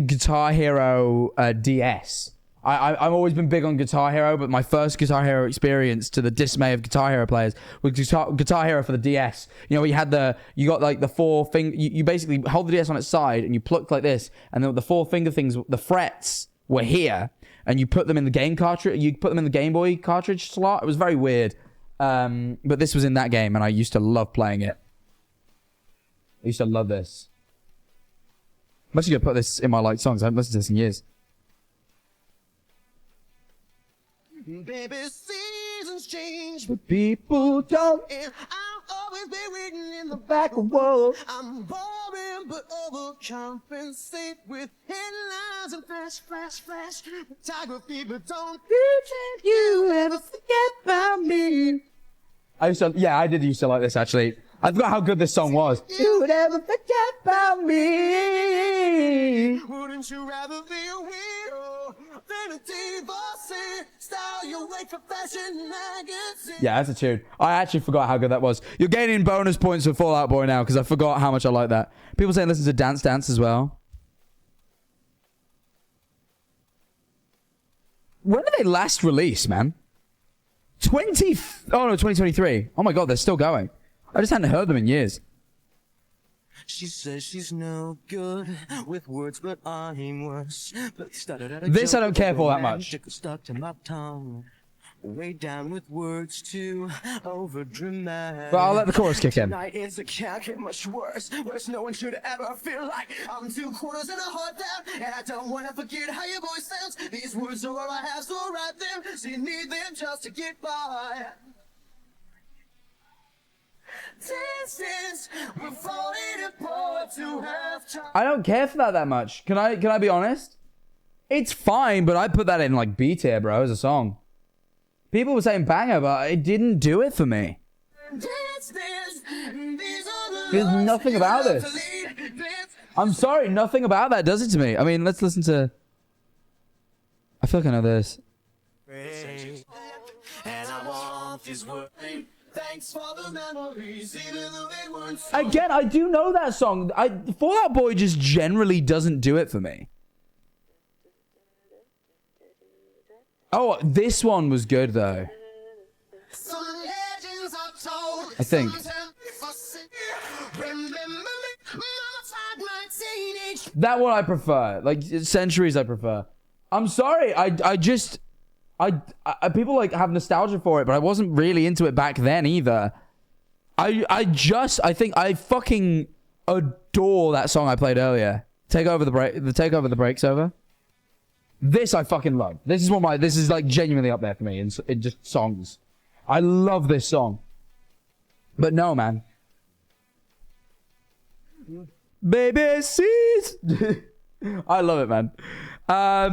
Guitar Hero DS. I've always been big on Guitar Hero, but my first Guitar Hero experience, to the dismay of Guitar Hero players, was Guitar Hero for the DS. You know, where you got like the four finger, you basically hold the DS on its side and you plucked like this, and then the four finger things, the frets were here, and you put them in the game cartridge, you put them in the Game Boy cartridge slot. It was very weird. But this was in that game, and I used to love playing it. I used to love this. I'm actually gonna put this in my like songs. I haven't listened to this in years. Baby, seasons change, But people don't. and I'll always be waiting in the Back a wall. I'm boring, but overcompensate with headlines and flash. Photography, but don't you ever forget about me. I did used to like this actually. I forgot how good this song was. You would ever forget about me. Wouldn't you rather be a widow than a divorcee? Style your way for fashion magazine. Yeah, that's a tune. I actually forgot how good that was. You're gaining bonus points for Fall Out Boy now because I forgot how much I like that. People saying listen to Dance Dance as well. When did they last release, man? 2023. Oh my god, they're still going. I just hadn't heard them in years. She says she's no good with words, but I'm worse. This I don't care for that much. Stuck to my tongue. Way down with words too over dramatic. But I'll let the chorus kick in. Tonight is a can't get much worse. Worse, no one should ever feel like I'm 2 quarters and a heart down. And I don't want to forget how your voice sounds. These words are all I have, so write them. So you need them just to get by. Distance, we're falling apart to have time. I don't care for that much. Can I be honest? It's fine, but I put that in like B tier, bro, as a song. People were saying banger, but it didn't do it for me. There's nothing about this. I'm sorry, nothing about that does it to me. I mean, let's listen to... I feel like I know this. And I want this word. Thanks for the memories, even though they weren't so. Again, I do know that song. Fall Out Boy just generally doesn't do it for me. Oh, this one was good though. Some legends are told. I think. That one I prefer. Like Centuries I prefer. I'm sorry. I just people like have nostalgia for it, but I wasn't really into it back then either. I think I fucking adore that song I played earlier. Take Over the Breaks Over. This I fucking love. This is like genuinely up there for me in just songs. I love this song. But no, man. Baby sees. I love it, man.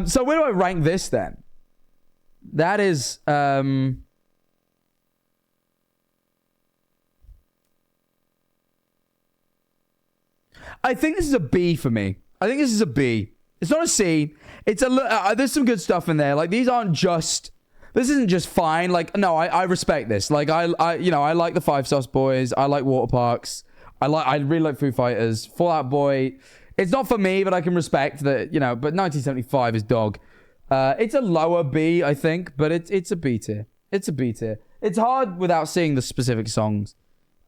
So where do I rank this then? That is I think this is a B for me. I think this is a B. It's not a C. It's a there's some good stuff in there. Like these aren't just. This isn't just fine. Like no, I respect this. Like I like the Five Sauce Boys. I like Water Parks. I really like Foo Fighters. Fall Out Boy. It's not for me, but I can respect that. You know, but 1975 is dog. It's a lower B, I think, but it's a B tier. It's a B tier. It's hard without seeing the specific songs.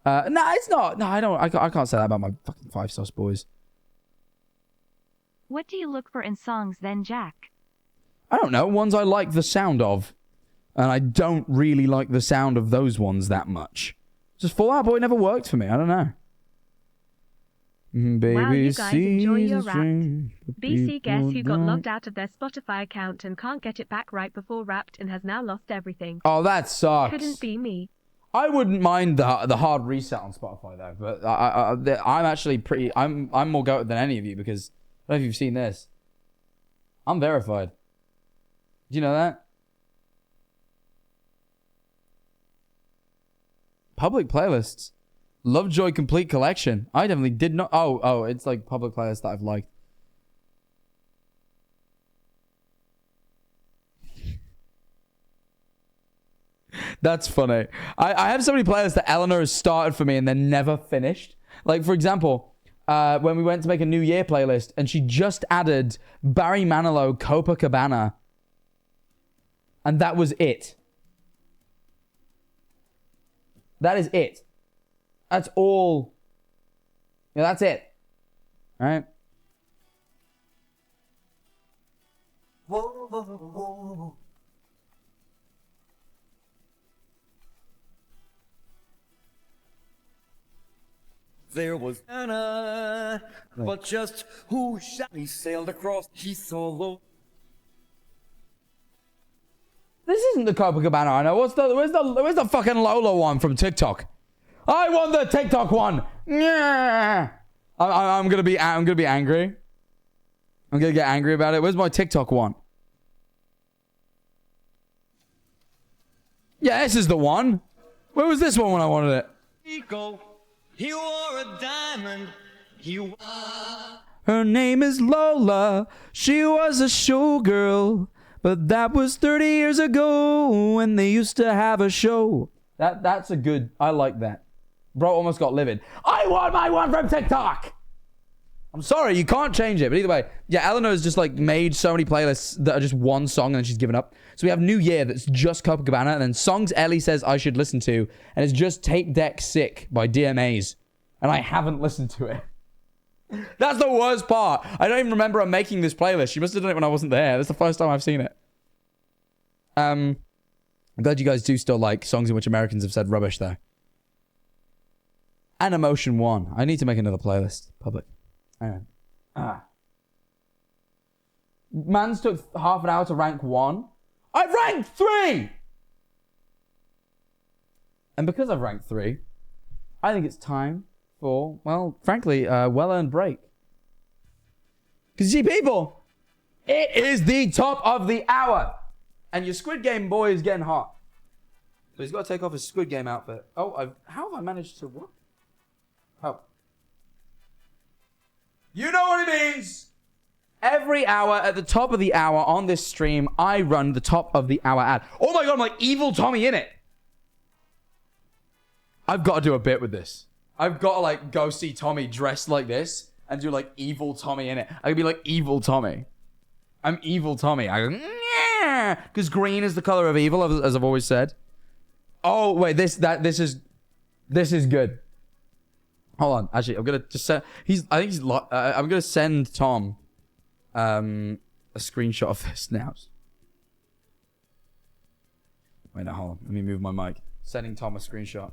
No, it's not. No, I can't say that about my fucking Five Sauce Boys. What do you look for in songs then, Jack? I don't know. Ones I like the sound of. And I don't really like the sound of those ones that much. Just Fall Out Boy never worked for me. I don't know. Baby, wow, you guys enjoy your rap. dream, BC guess who got don't. logged out of their Spotify account and can't get it back right before Wrapped and has now lost everything. Oh, that sucks. Couldn't be me. I wouldn't mind the hard reset on Spotify though, but I'm actually pretty. I'm more goated than any of you because I don't know if you've seen this. I'm verified. Do you know that? Public playlists. Lovejoy complete collection. I definitely did not. Oh, it's like public playlists that I've liked. That's funny. I have so many playlists that Eleanor has started for me and then never finished. Like, for example, when we went to make a New Year playlist and she just added Barry Manilow, Copacabana. And that was it. That is it. That's all. Yeah, that's it. All right? Whoa, whoa, whoa. There was Anna, but just who shot me sailed across. He solo. This isn't the Copacabana I know. Where's the fucking Lola one from TikTok? I want the TikTok one. Yeah. I'm gonna be angry. I'm gonna get angry about it. Where's my TikTok one? Yeah, this is the one. Where was this one when I wanted it? Eco, he wore a diamond. Her name is Lola. She was a showgirl, but that was 30 years ago when they used to have a show. That's a good. I like that. Bro almost got livid. I want my one from TikTok. I'm sorry, you can't change it. But either way, yeah, Eleanor's just like made so many playlists that are just one song and then she's given up. So we have New Year that's just Copacabana and then songs Ellie says I should listen to. And it's just Tape Deck Sick by DMAs. And I haven't listened to it. That's the worst part. I don't even remember her making this playlist. She must have done it when I wasn't there. That's the first time I've seen it. I'm glad you guys do still like songs in which Americans have said rubbish though. And Emotion 1. I need to make another playlist. Public. Hang on. Mans took half an hour to rank 1. I've ranked 3! And because I've ranked 3, I think it's time for, well, frankly, a well-earned break. Because you see, people, it is the top of the hour. And your Squid Game boy is getting hot. So he's got to take off his Squid Game outfit. Oh, how have I managed to what? Oh. You know what it means. Every hour at the top of the hour on this stream, I run the top of the hour ad. Oh my God, I'm like evil Tommy in it. I've got to do a bit with this. I've got to like go see Tommy dressed like this and do like evil Tommy in it. I could be like evil Tommy. I'm evil Tommy. I go, yeah, because green is the color of evil, as I've always said. Oh wait, this is good. Hold on, actually, I'm gonna just send. I'm gonna send Tom, a screenshot of this now. Wait, no, hold on. Let me move my mic. Sending Tom a screenshot.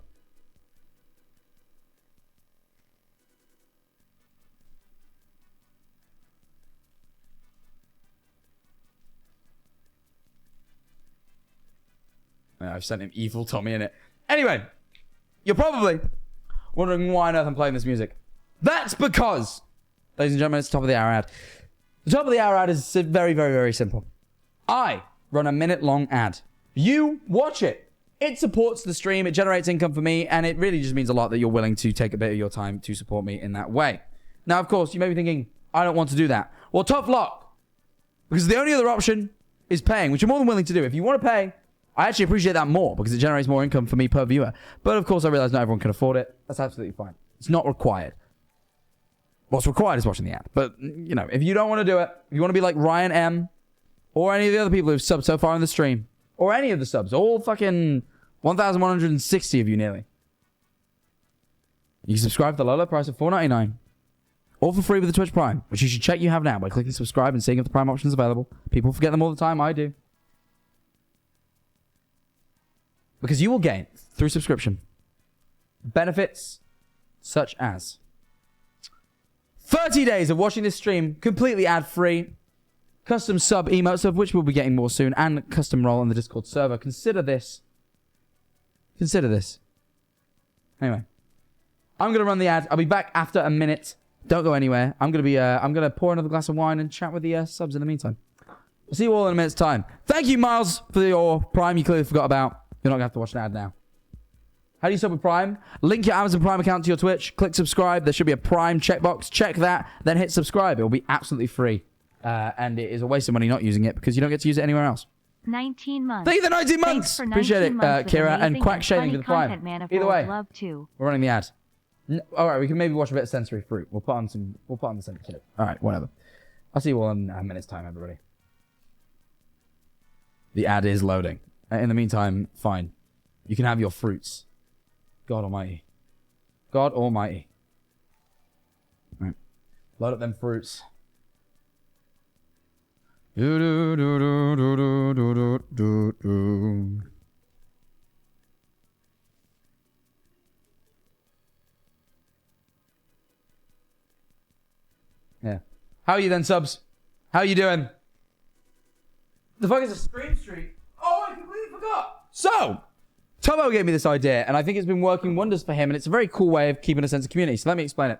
I've sent him evil Tommy in it. Anyway, you're probably wondering why on earth I'm playing this music. That's because, ladies and gentlemen, it's the top of the hour ad. The top of the hour ad is very, very, very simple. I run a minute-long ad. You watch it. It supports the stream. It generates income for me. And it really just means a lot that you're willing to take a bit of your time to support me in that way. Now, of course, you may be thinking, I don't want to do that. Well, tough luck. Because the only other option is paying, which you're more than willing to do. If you want to pay, I actually appreciate that more because it generates more income for me per viewer. But of course, I realize not everyone can afford it. That's absolutely fine. It's not required. What's required is watching the ad. But, you know, if you don't want to do it, if you want to be like Ryan M. or any of the other people who've subbed so far in the stream, or any of the subs, all fucking 1,160 of you nearly, you can subscribe for the low, low price of $4.99. All for free with the Twitch Prime, which you should check you have now by clicking subscribe and seeing if the Prime option is available. People forget them all the time. I do. Because you will gain, through subscription, benefits such as 30 days of watching this stream completely ad-free, custom sub emotes, of which we'll be getting more soon, and custom role on the Discord server. Consider this. Consider this. Anyway. I'm going to run the ad. I'll be back after a minute. Don't go anywhere. I'm going to pour another glass of wine and chat with the subs in the meantime. We'll see you all in a minute's time. Thank you, Miles, for your Prime you clearly forgot about. You're not going to have to watch an ad now. How do you sub with Prime? Link your Amazon Prime account to your Twitch. Click subscribe. There should be a Prime checkbox. Check that. Then hit subscribe. It will be absolutely free. And it is a waste of money not using it because you don't get to use it anywhere else. 19 months. Thank you for 19 months. Appreciate it, Kira. And Quack Shading for the Prime. Either way, love too. we're running the ad. All right, we can maybe watch a bit of Sensory Fruit. We'll put on the Sensory Fruit. All right, whatever. I'll see you all in a minute's time, everybody. The ad is loading. In the meantime, fine. You can have your fruits. God almighty. God almighty. All right. Load up them fruits. Do do do do do do do do. Yeah. How are you then, subs? How are you doing? The fuck is a stream streak? Oh, I completely forgot. So, Tomo gave me this idea, and I think it's been working wonders for him, and it's a very cool way of keeping a sense of community. So let me explain it.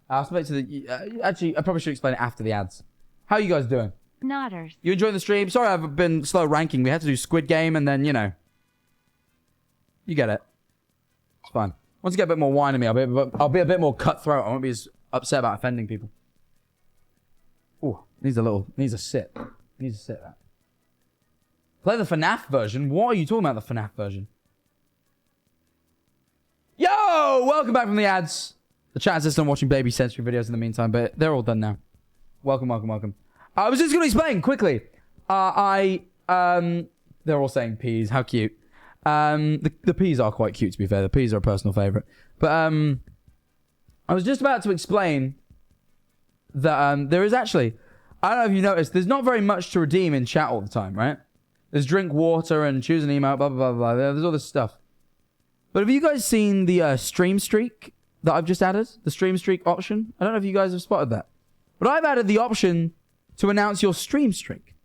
I'll explain it to the... actually, I probably should explain it after the ads. How are you guys doing? Nodders. You enjoying the stream? Sorry I've been slow ranking. We had to do Squid Game, and then, you know. You get it. It's fine. Once you get a bit more wine in me, I'll be a bit more cutthroat. I won't be as upset about offending people. Ooh, needs a sit. Needs a sit, that. Play the FNAF version? What are you talking about, the FNAF version? Yo! Welcome back from the ads. The chat assistant watching baby sensory videos in the meantime, but they're all done now. Welcome, welcome, welcome. I was just going to explain quickly. They're all saying peas. How cute. The peas are quite cute, to be fair. The peas are a personal favorite. But, I was just about to explain that, there is actually, I don't know if you noticed, there's not very much to redeem in chat all the time, right? There's drink water and choose an email, blah, blah, blah, blah. There's all this stuff. But have you guys seen the stream streak that I've just added? The stream streak option? I don't know if you guys have spotted that. But I've added the option to announce your stream streak,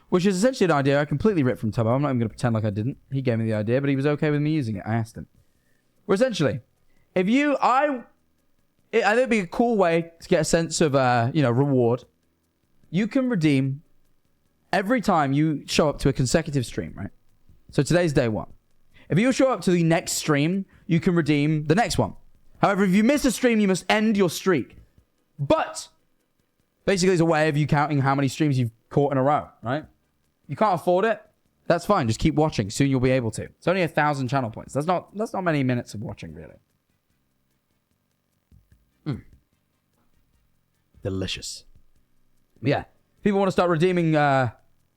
which is essentially an idea I completely ripped from Tubbo. I'm not even going to pretend like I didn't. He gave me the idea, but he was okay with me using it. I asked him. Where essentially, if you, I think it'd be a cool way to get a sense of, reward. You can redeem every time you show up to a consecutive stream, right? So today's day one. If you show up to the next stream, you can redeem the next one. However, if you miss a stream, you must end your streak. But basically, it's a way of you counting how many streams you've caught in a row, right? You can't afford it. That's fine. Just keep watching. Soon you'll be able to. It's only 1,000 channel points. That's not many minutes of watching, really. Delicious. Yeah. If people want to start redeeming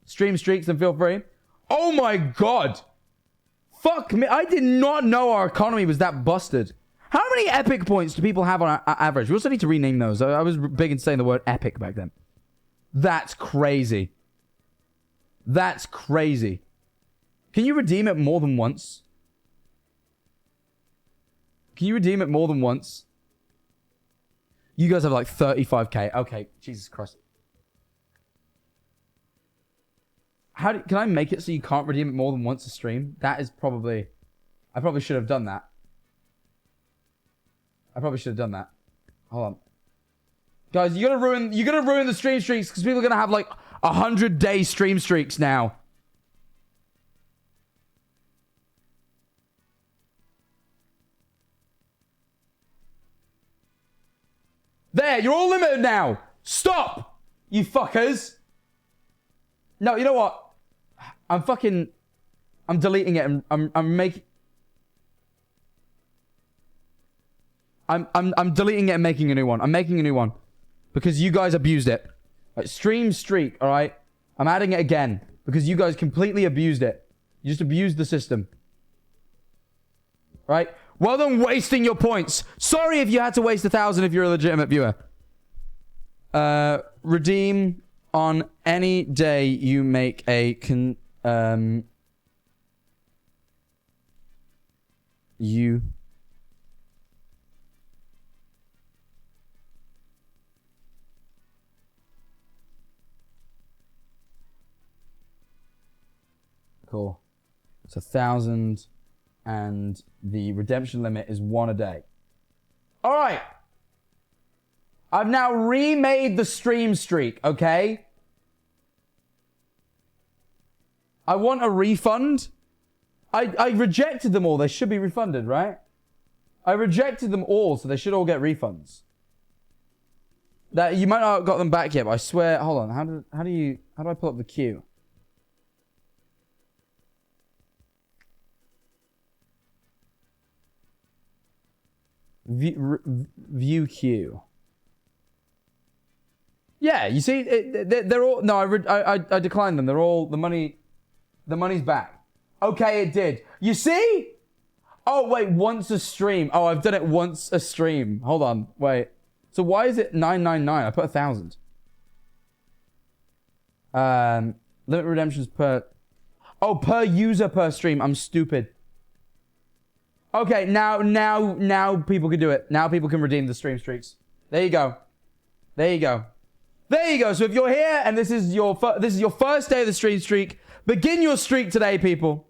stream streaks, then feel free. Oh my god. Fuck me. I did not know our economy was that busted. How many epic points do people have on average? We also need to rename those. I was big in saying the word epic back then. That's crazy. That's crazy. Can you redeem it more than once? Can you redeem it more than once? You guys have like 35k. Okay, Jesus Christ. Can I make it so you can't redeem it more than once a stream? That is probably... I probably should have done that. Hold on. Guys, you're gonna ruin the stream streaks because people are gonna have like 100-day stream streaks now. There, you're all limited now. Stop, you fuckers. No, you know what? I'm deleting it and I'm deleting it and making a new one. I'm making a new one. Because you guys abused it. Right, stream streak, alright? I'm adding it again. Because you guys completely abused it. You just abused the system. Right? Well done wasting your points. Sorry if you had to waste 1,000 if you're a legitimate viewer. Redeem on any day you make a Cool. It's 1,000 And the redemption limit is 1 a day. All right. I've now remade the stream streak, okay? I want a refund. I rejected them all. They should be refunded, right? I rejected them all, so they should all get refunds. That you might not have got them back yet, but I swear. Hold on. How do I pull up the queue? View queue. Yeah, you see, they're all. No, I declined them. They're all the money's back. Okay, it did. You see? Oh wait, once a stream. Oh, I've done it once a stream. Hold on, wait. So why is it 999? I put 1,000. Limit redemptions per. Oh, per user per stream. I'm stupid. Okay, now people can do it. Now people can redeem the stream streaks. There you go. There you go. There you go. So if you're here and this is your first day of the stream streak, begin your streak today, people.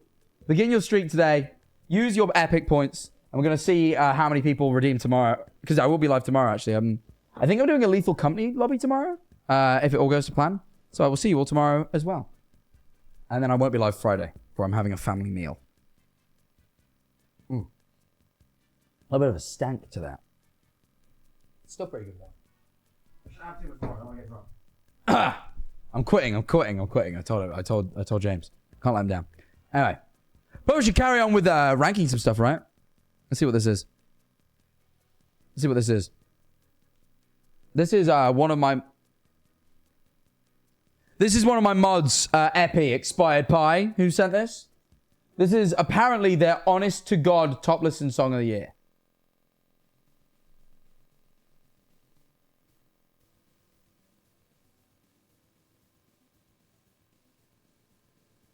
Begin your streak today. Use your epic points. And we're gonna see how many people redeem tomorrow, because I will be live tomorrow. Actually, I think I'm doing a Lethal Company lobby tomorrow, if it all goes to plan. So I will see you all tomorrow as well. And then I won't be live Friday, for I'm having a family meal. A little bit of a stank to that. It's still pretty good though. I shouldn't have too much more. I don't want to get drunk. I'm quitting. I told James. Can't let him down. Anyway, but we should carry on with ranking some stuff, right? Let's see what this is. This is one of my. This is one of my mods, Epi Expired Pie, who sent this. This is apparently their honest to God top listened song of the year.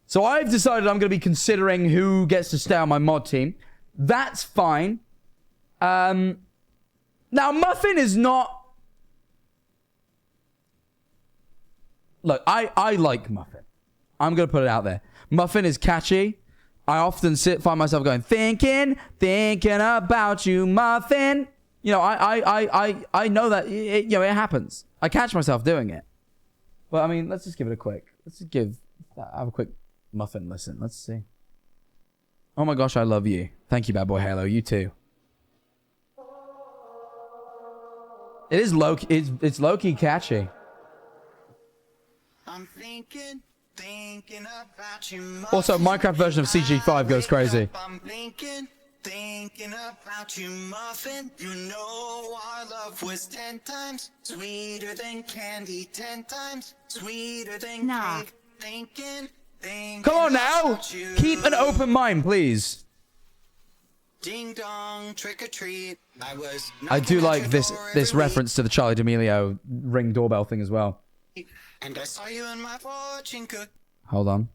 So I've decided I'm going to be considering who gets to stay on my mod team. That's fine. Now, Muffin is not... Look, I like Muffin. I'm going to put it out there. Muffin is catchy. I often find myself going, thinking about you, Muffin. You know, I know that, it happens. I catch myself doing it. But, I mean, let's just give it a quick... have a quick Muffin listen. Let's see. Oh my gosh, I love you. Thank you, Bad Boy Halo. You too. It is it's low-key catchy. I'm thinking about you. Also, Minecraft version of CG5 goes crazy. I'm thinking about you, Muffin. You know our love was 10 times sweeter than candy, 10 times sweeter than cake. Thinking Come on now! Keep an open mind, please. Ding dong, trick or treat. I do like this reference to the Charlie D'Amelio Ring doorbell thing as well. And I saw you in my fortune cook. Hold on.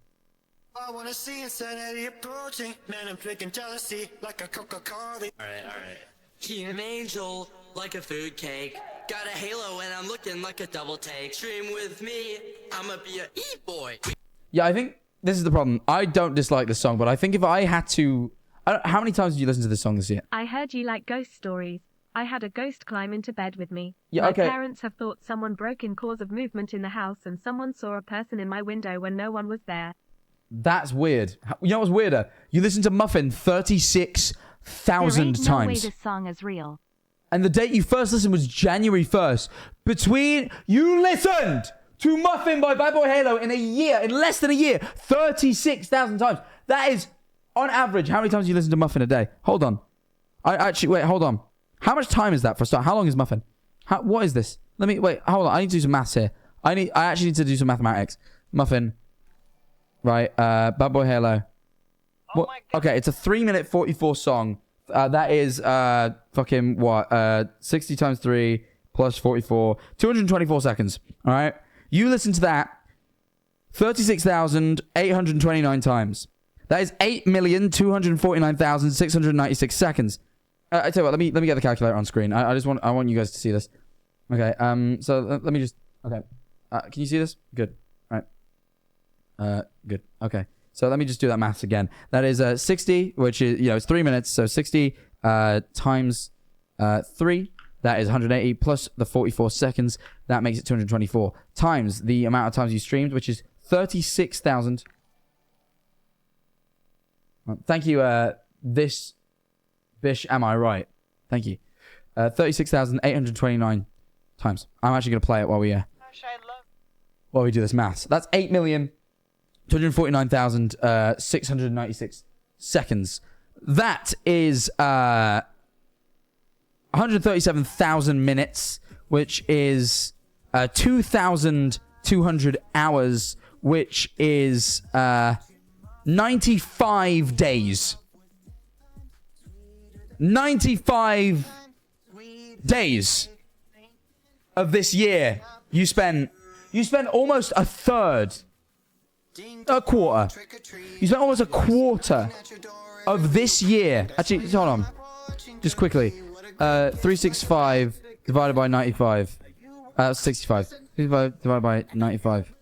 I wanna see insanity approaching. Man, I'm freaking jealousy like a Coca-Cola. Alright. He an angel like a food cake. Got a halo and I'm looking like a double take. Stream with me, I'ma be a e-boy. Yeah, I think this is the problem. I don't dislike the song, but I think if I had to... how many times did you listen to this song this year? I heard you like ghost stories. I had a ghost climb into bed with me. Yeah, okay. My parents have thought someone broke in cause of movement in the house and someone saw a person in my window when no one was there. That's weird. You know what's weirder? You listened to Muffin 36,000 There ain't no way times. this song is real. And the date you first listened was January 1st. You listened to Muffin by Bad Boy Halo in less than a year, 36,000 times. That is, on average, how many times do you listen to Muffin a day? Hold on. Wait, hold on. How much time is that for a start? How long is Muffin? What is this? Wait, hold on. I need to do some maths here. I actually need to do some mathematics. Muffin. Right, Bad Boy Halo. What? Okay, it's a 3-minute 44 song. That is, fucking, what? 60 times 3 plus 44. 224 seconds. Alright? You listen to that 36,829 times. That is 8,249,696 seconds. I tell you what, let me get the calculator on screen. I want you guys to see this. Okay, so let me just... Okay. Can you see this? Good. Alright. Good. Okay. So let me just do that maths again. That is 60, which is, it's 3 minutes. So 60 times 3, that is 180 plus the 44 seconds. That makes it 224 times the amount of times you streamed, which is 36,000. Thank you, this Bish, am I right? Thank you. 36,829 times. I'm actually going to play it while we do this maths. That's 8,249,696 seconds. That is 137,000 minutes, which is 2,200 hours, which is 95 days. 95 days of this year. You spent almost a third, a quarter. You spent almost a quarter of this year. Actually, hold on. Just quickly. 365 divided by 95. 65. 65 divided by 95.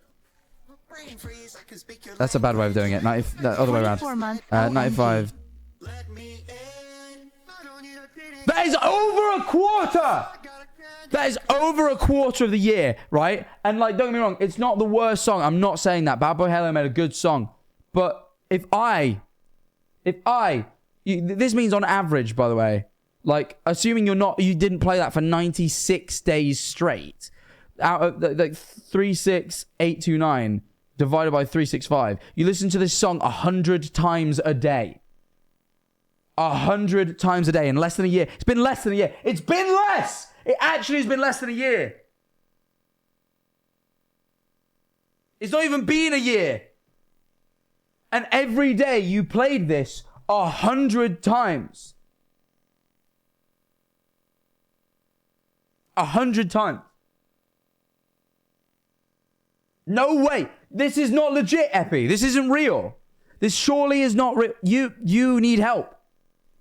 That's a bad way of doing it. 90, the other way around. 95. That is over a quarter! That is over a quarter of the year, right? And, like, don't get me wrong, it's not the worst song. I'm not saying that. Bad Boy Halo made a good song. But this means on average, by the way, like, assuming you didn't play that for 96 days straight, out of, like, 36829 divided by 365, you listen to this song 100 times a day. 100 times a day in less than a year. It's been less than a year. It's been less! It actually has been less than a year. It's not even been a year. And every day you played this 100 times. 100 times. No way. This is not legit, Epi. This isn't real. This surely is not real. You need help.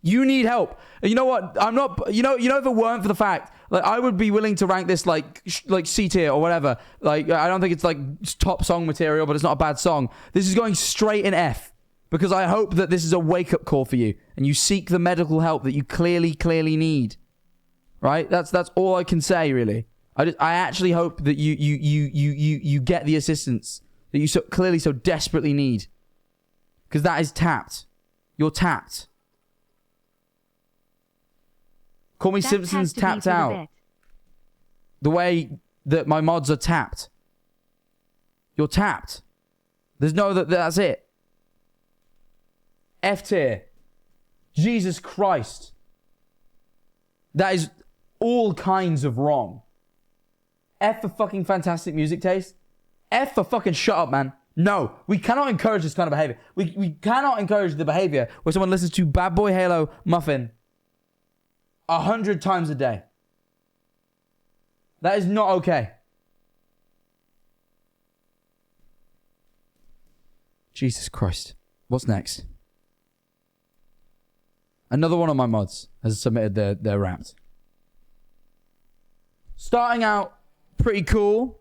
You need help. You know what? I'm not, if it weren't for the fact, like, I would be willing to rank this like C tier or whatever. Like, I don't think it's like top song material, but it's not a bad song. This is going straight in F, because I hope that this is a wake-up call for you and you seek the medical help that you clearly need. Right? That's all I can say, really. I actually hope that you get the assistance that you so clearly so desperately need, because that is tapped. You're tapped. Call me Simpsons tapped out. The way that my mods are tapped. You're tapped. There's no that's it. F tier. Jesus Christ. That is all kinds of wrong. F for fucking fantastic music taste. F for fucking shut up, man. No, we cannot encourage this kind of behavior. We cannot encourage the behavior where someone listens to Bad Boy Halo Muffin 100 times a day. That is not okay. Jesus Christ. What's next? Another one of my mods has submitted their raps. Starting out pretty cool.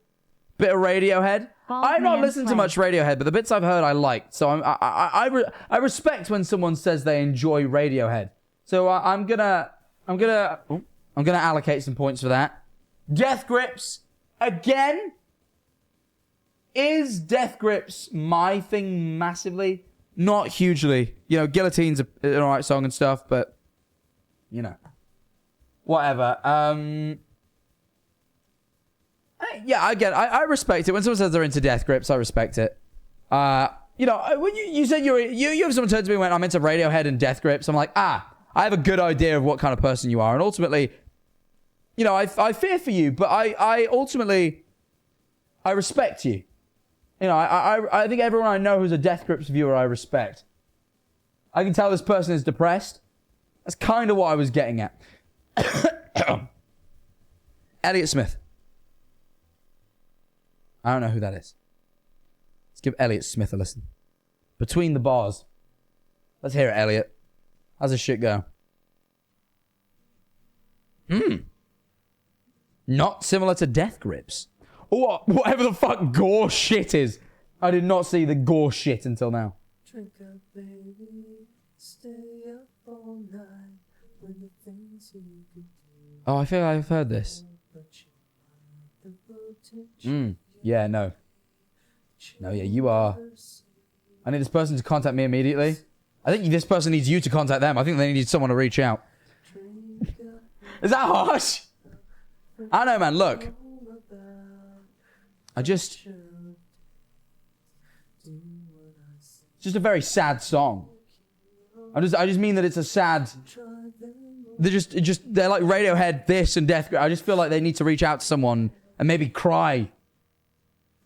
Bit of Radiohead. I've not listened to much Radiohead, but the bits I've heard I liked. So I respect when someone says they enjoy Radiohead. So I'm gonna allocate some points for that. Death Grips again. Is Death Grips my thing massively? Not hugely. Guillotine's an alright song and stuff, but whatever. Yeah, I respect it. When someone says they're into Death Grips, I respect it. When you said you have someone turn to me and went, I'm into Radiohead and Death Grips, I'm like, I have a good idea of what kind of person you are. And ultimately, I fear for you, but I ultimately, I respect you. I think everyone I know who's a Death Grips viewer, I respect. I can tell this person is depressed. That's kind of what I was getting at. Elliott Smith. I don't know who that is. Let's give Elliott Smith a listen. Between the Bars. Let's hear it, Elliott. How's this shit go? Not similar to Death Grips. Or whatever the fuck gore shit is. I did not see the gore shit until now. Drink up, baby. Stay up all night. When the things you could do. Oh, I feel like I've heard this. Yeah, no. No, yeah, you are. I need this person to contact me immediately. I think this person needs you to contact them. I think they need someone to reach out. Is that harsh? I don't know, man. Look. It's just a very sad song. I just mean that it's a sad. They're like Radiohead, this and Death. I just feel like they need to reach out to someone and maybe cry.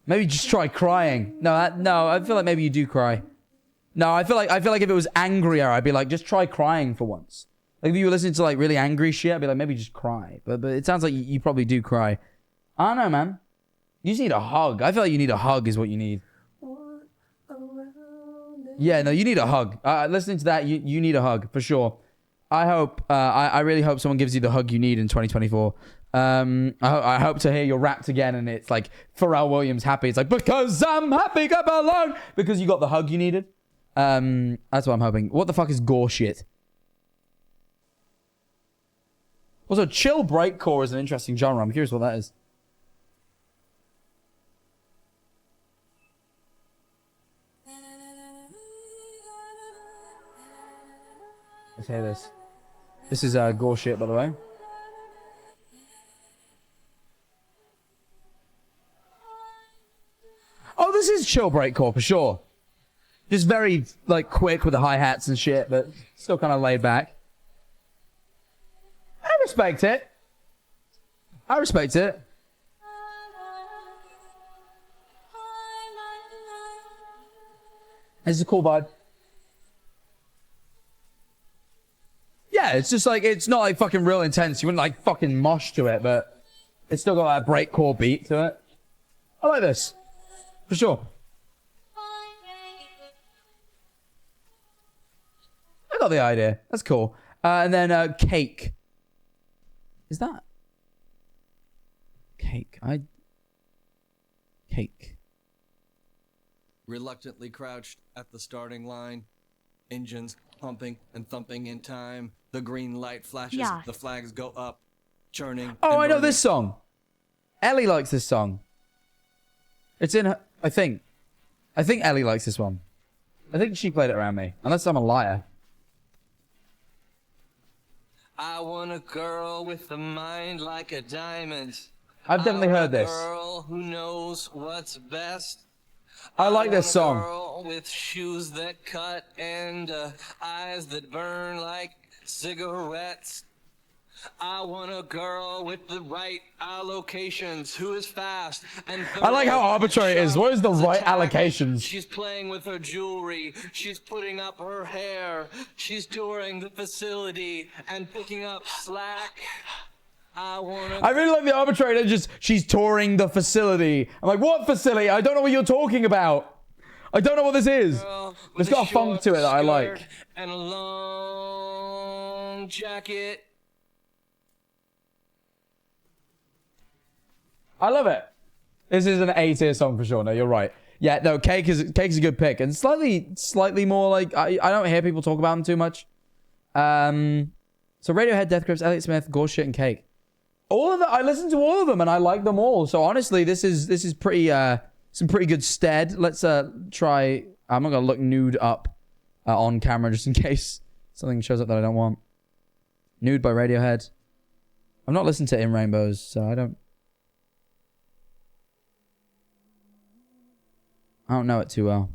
Maybe just try crying. No, I feel like maybe you do cry. No, I feel like if it was angrier, I'd be like, just try crying for once. Like if you were listening to like really angry shit, I'd be like, maybe just cry. But it sounds like you probably do cry. I don't know, man. You just need a hug. I feel like you need a hug is what you need. Yeah, no, you need a hug. Listening to that, you need a hug for sure. I hope, I really hope someone gives you the hug you need in 2024. I hope to hear your raps again and it's like Pharrell Williams happy. It's like, because I'm happy, come along. Because you got the hug you needed. That's what I'm hoping. What the fuck is gore shit? Also, chill breakcore is an interesting genre. I'm curious what that is. Let's hear this. This is gore shit, by the way. Oh, this is chill breakcore for sure. Just very like quick with the hi-hats and shit, but still kind of laid back. I respect it. I respect it. It's a cool vibe. Yeah, it's just like, it's not like fucking real intense. You wouldn't like fucking mosh to it, but it's still got that breakcore beat to it. I like this. For sure. I got the idea. That's cool. And then Cake. Is that? Cake. Cake. Reluctantly crouched at the starting line. Engines pumping and thumping in time. The green light flashes. Yeah. The flags go up. Churning. Oh, I know burning. this song. Ellie likes this song. It's in her... I think Ellie likes this one. I think she played it around me. Unless I'm a liar. I want a girl with a mind like a diamond. I've definitely heard this. A girl who knows what's best. I like this song. Girl with shoes that cut and eyes that burn like cigarettes. I want a girl with the right allocations who is fast and I like how arbitrary it is. What is the right allocations? She's playing with her jewelry. She's putting up her hair. She's touring the facility and picking up slack. I really like the arbitrary. Just she's touring the facility. I'm like, what facility? I don't know what you're talking about. I don't know what this is. It's got a funk to it that I like. And a long jacket. I love it. This is an A-tier song for sure. No, you're right. Yeah, no, Cake is a good pick. And slightly more like, I don't hear people talk about them too much. So Radiohead, Death Grips, Elliott Smith, Gore Shit, and Cake. All of them, I listen to all of them and I like them all. So honestly, this is pretty, some pretty good stead. Let's try, I'm not gonna look nude up on camera just in case something shows up that I don't want. Nude by Radiohead. I've not listened to In Rainbows, so I don't know it too well.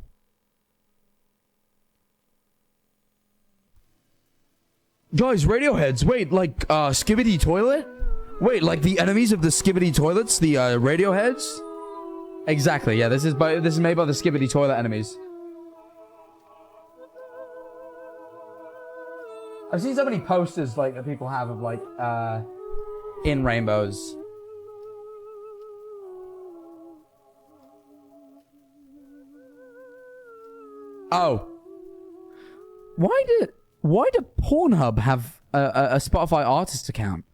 Guys, Radioheads, wait, like, Skibidi Toilet? Wait, like the enemies of the Skibidi Toilets? The, Radioheads? Exactly, yeah, this is made by the Skibidi Toilet enemies. I've seen so many posters, like, that people have of, like, In Rainbows. Oh. Why did Pornhub have a Spotify artist account?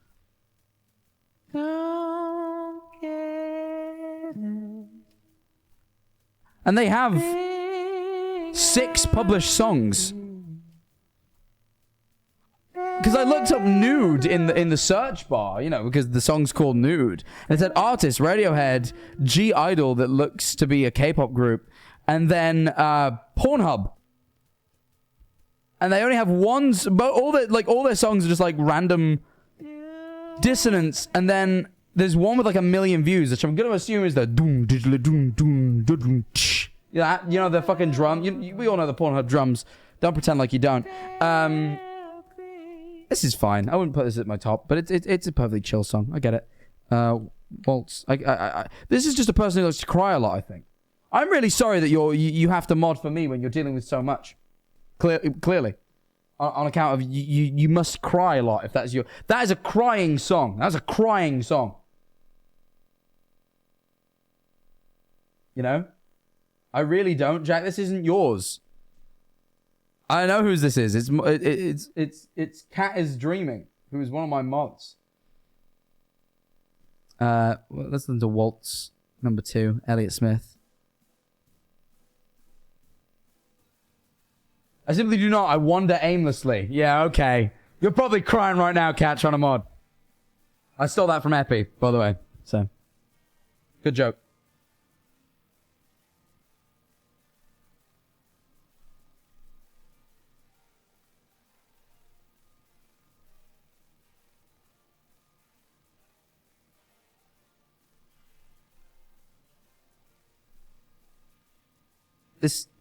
And they have 6 published songs. Because I looked up nude in the search bar, you know, because the song's called Nude. And it said artist, Radiohead, G Idol that looks to be a K-pop group, and then Pornhub. And they only have one, but all their songs are just like random dissonance, and then there's one with like 1 million views, which I'm gonna assume is the doom diddly doom doom doom. Yeah, you know the fucking drum. We all know the Pornhub drums. Don't pretend like you don't. This is fine. I wouldn't put this at my top, but it's a perfectly chill song. I get it. Waltz. This is just a person who likes to cry a lot, I think. I'm really sorry that you have to mod for me when you're dealing with so much. Clearly. On account of you must cry a lot if that's your... That is a crying song. That's a crying song. You know? I really don't. Jack, this isn't yours. I know whose this is. It's Cat is Dreaming, who is one of my mods. Well, let's listen to Waltz number 2, Elliott Smith. I simply do not. I wander aimlessly. Yeah, okay. You're probably crying right now, Cat, trying to mod. I stole that from Epi, by the way. So, good joke.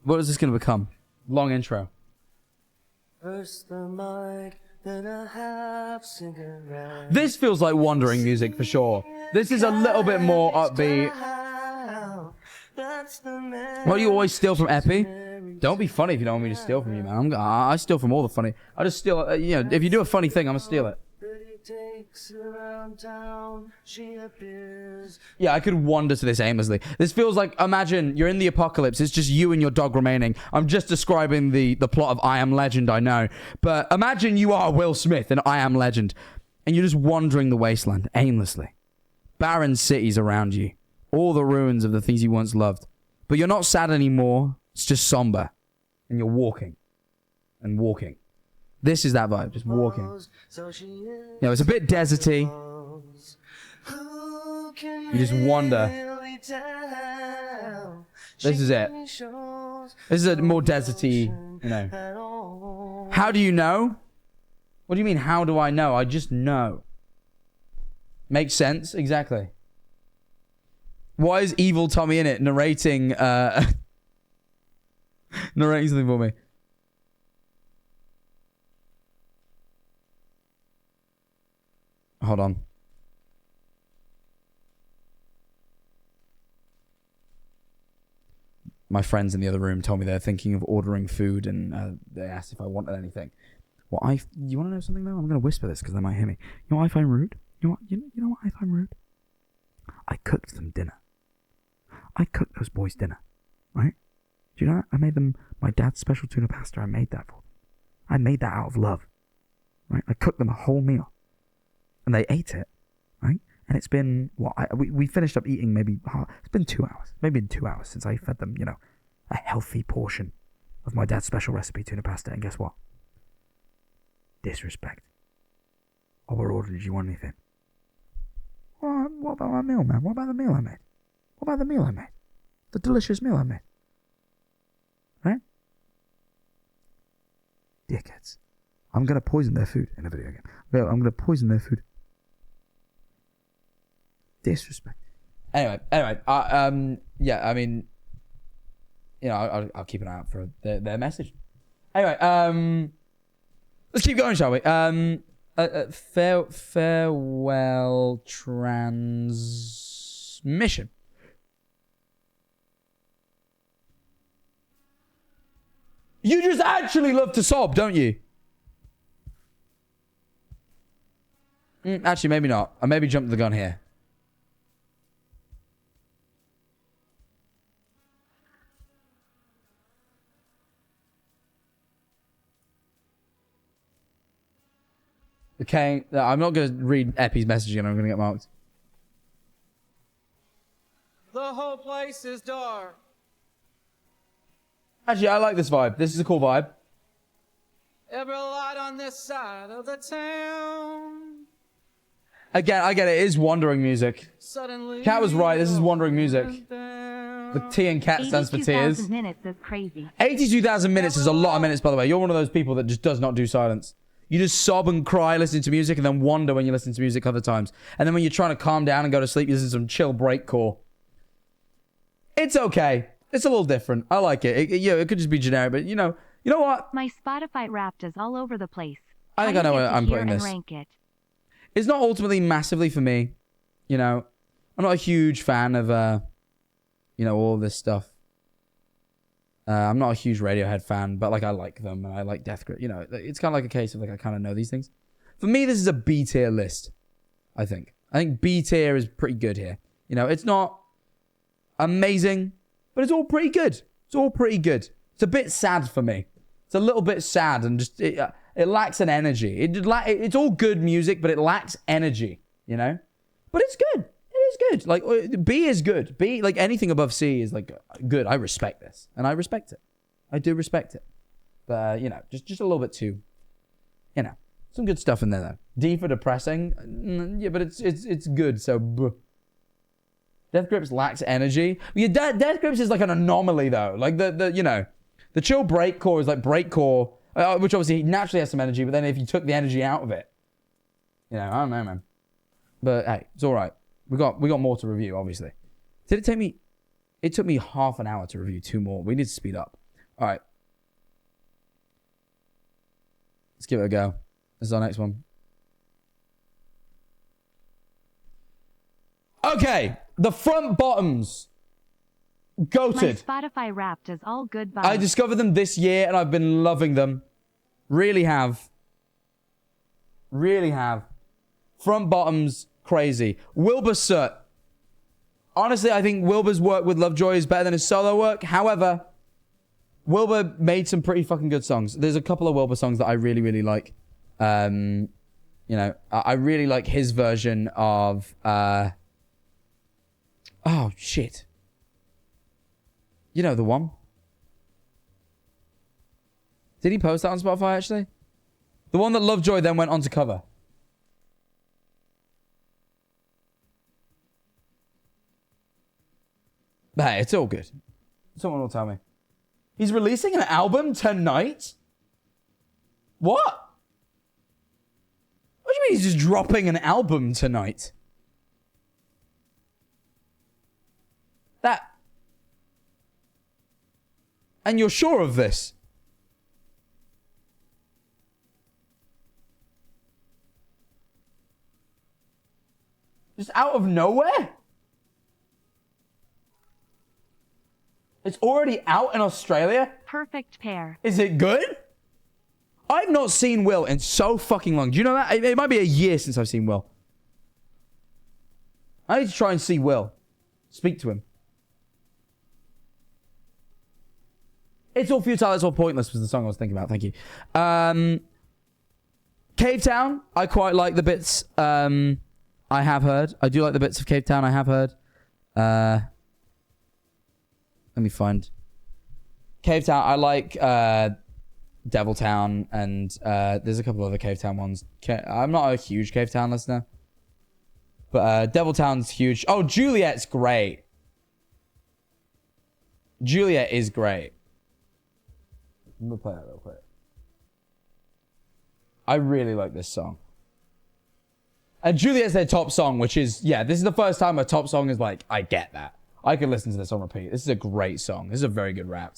What is this going to become? Long intro. First the mic, then a half cigarette. This feels like wandering music for sure. This is a little bit more upbeat. What do you always steal from Epi? Don't be funny if you don't want me to steal from you, man. I steal from all the funny. I just steal, you know, if you do a funny thing, I'm going to steal it. Yeah, I could wander to this aimlessly. This feels like, imagine you're in the apocalypse. It's just you and your dog remaining. I'm just describing the plot of I Am Legend, I know. But imagine you are Will Smith in I Am Legend. And you're just wandering the wasteland aimlessly. Barren cities around you. All the ruins of the things you once loved. But you're not sad anymore. It's just somber. And you're walking. And walking. This is that vibe, just walking. You know, it's a bit deserty. You just wander. This is it. This is a more deserty, you know. How do you know? What do you mean, how do I know? I just know. Makes sense? Exactly. Why is evil Tommy in it narrating, narrating something for me? Hold on. My friends in the other room told me they're thinking of ordering food, and they asked if I wanted anything. Well, you want to know something though? I'm gonna whisper this because they might hear me. You know what I find rude? You know what I find rude? I cooked them dinner. I cooked those boys dinner, right? Do you know that? I made them my dad's special tuna pasta. I made that for them. I made that out of love, right? I cooked them a whole meal. And they ate it, right? And it's been, we finished up eating maybe, it's been 2 hours. Maybe in 2 hours since I fed them, you know, a healthy portion of my dad's special recipe tuna pasta. And guess what? Disrespect. Oh, what order did you want anything? What about my meal, man? What about the meal I made? What about the meal I made? The delicious meal I made. Right? Dickheads. I'm going to poison their food in a video game. I'm going to poison their food. Disrespect. Anyway, yeah, I mean, you know, I'll keep an eye out for their message. Anyway, let's keep going, shall we? Farewell transmission. You just actually love to sob, don't you? Actually, maybe not. I maybe jumped the gun here. Okay, I'm not going to read Epi's message again. I'm going to get marked. The whole place is dark. Actually, I like this vibe. This is a cool vibe. Every light on this side of the town. Again, I get it. It is wandering music. Suddenly. Cat was right. This is wandering music. The T in cat stands for tears. 82,000 minutes is crazy. 82,000 minutes is a lot of minutes, by the way. You're one of those people that just does not do silence. You just sob and cry listening to music and then wonder when you listen to music other times. And then when you're trying to calm down and go to sleep, you listen to some chill breakcore. It's okay. It's a little different. I like it. It could just be generic, but you know what? My Spotify Wrapped is all over the place. I think How I know do you where get to I'm hear putting and this. rank it? It's not ultimately massively for me. You know, I'm not a huge fan of, all this stuff. I'm not a huge Radiohead fan, but like I like them and I like Death Grip. You know, it's kind of like a case of like I kind of know these things. For me, this is a B tier list. I think B tier is pretty good here. You know, it's not amazing, but it's all pretty good. It's all pretty good. It's a bit sad for me. It's a little bit sad and just it lacks an energy. It's all good music, but it lacks energy. You know, but it's good. It is good. Like B is good. B, like anything above C is like good. I respect this, and I respect it. I do respect it. But just a little bit too. Some good stuff in there though. D for depressing. Yeah, but it's good. So. Death Grips lacks energy. Yeah, Death Grips is like an anomaly though. Like the chill breakcore is like breakcore, which obviously naturally has some energy. But then if you took the energy out of it, I don't know, man. But hey, it's all right. We got more to review, obviously. Did it take me? It took me half an hour to review 2 more. We need to speed up. All right, let's give it a go. This is our next one. Okay. The front bottoms. Goated. My Spotify Wrapped is all good vibes. I discovered them this year and I've been loving them. Really have. Really have. Front bottoms, crazy. Wilbur Soot. Honestly, I think Wilbur's work with Lovejoy is better than his solo work. However, Wilbur made some pretty fucking good songs. There's a couple of Wilbur songs that I really, really like. I really like his version of... Oh, shit. You know the one. Did he post that on Spotify, actually? The one that Lovejoy then went on to cover. Hey, it's all good. Someone will tell me. He's releasing an album tonight? What? What do you mean he's just dropping an album tonight? That... And you're sure of this? Just out of nowhere? It's already out in Australia? Perfect pair. Is it good? I've not seen Will in so fucking long. Do you know that? It might be a year since I've seen Will. I need to try and see Will. Speak to him. It's all futile, it's all pointless was the song I was thinking about. Thank you. Cave Town. I quite like the bits I have heard. I do like the bits of Cave Town I have heard. Let me find. Cave Town. I like Devil Town and there's a couple other Cave Town ones. I'm not a huge Cave Town listener. But Devil Town's huge. Oh, Juliet's great. Juliet is great. I'm gonna play that real quick. I really like this song. And Juliet's their top song, which is, yeah, this is the first time a top song is like, I get that. I can listen to this on repeat. This is a great song. This is a very good rap.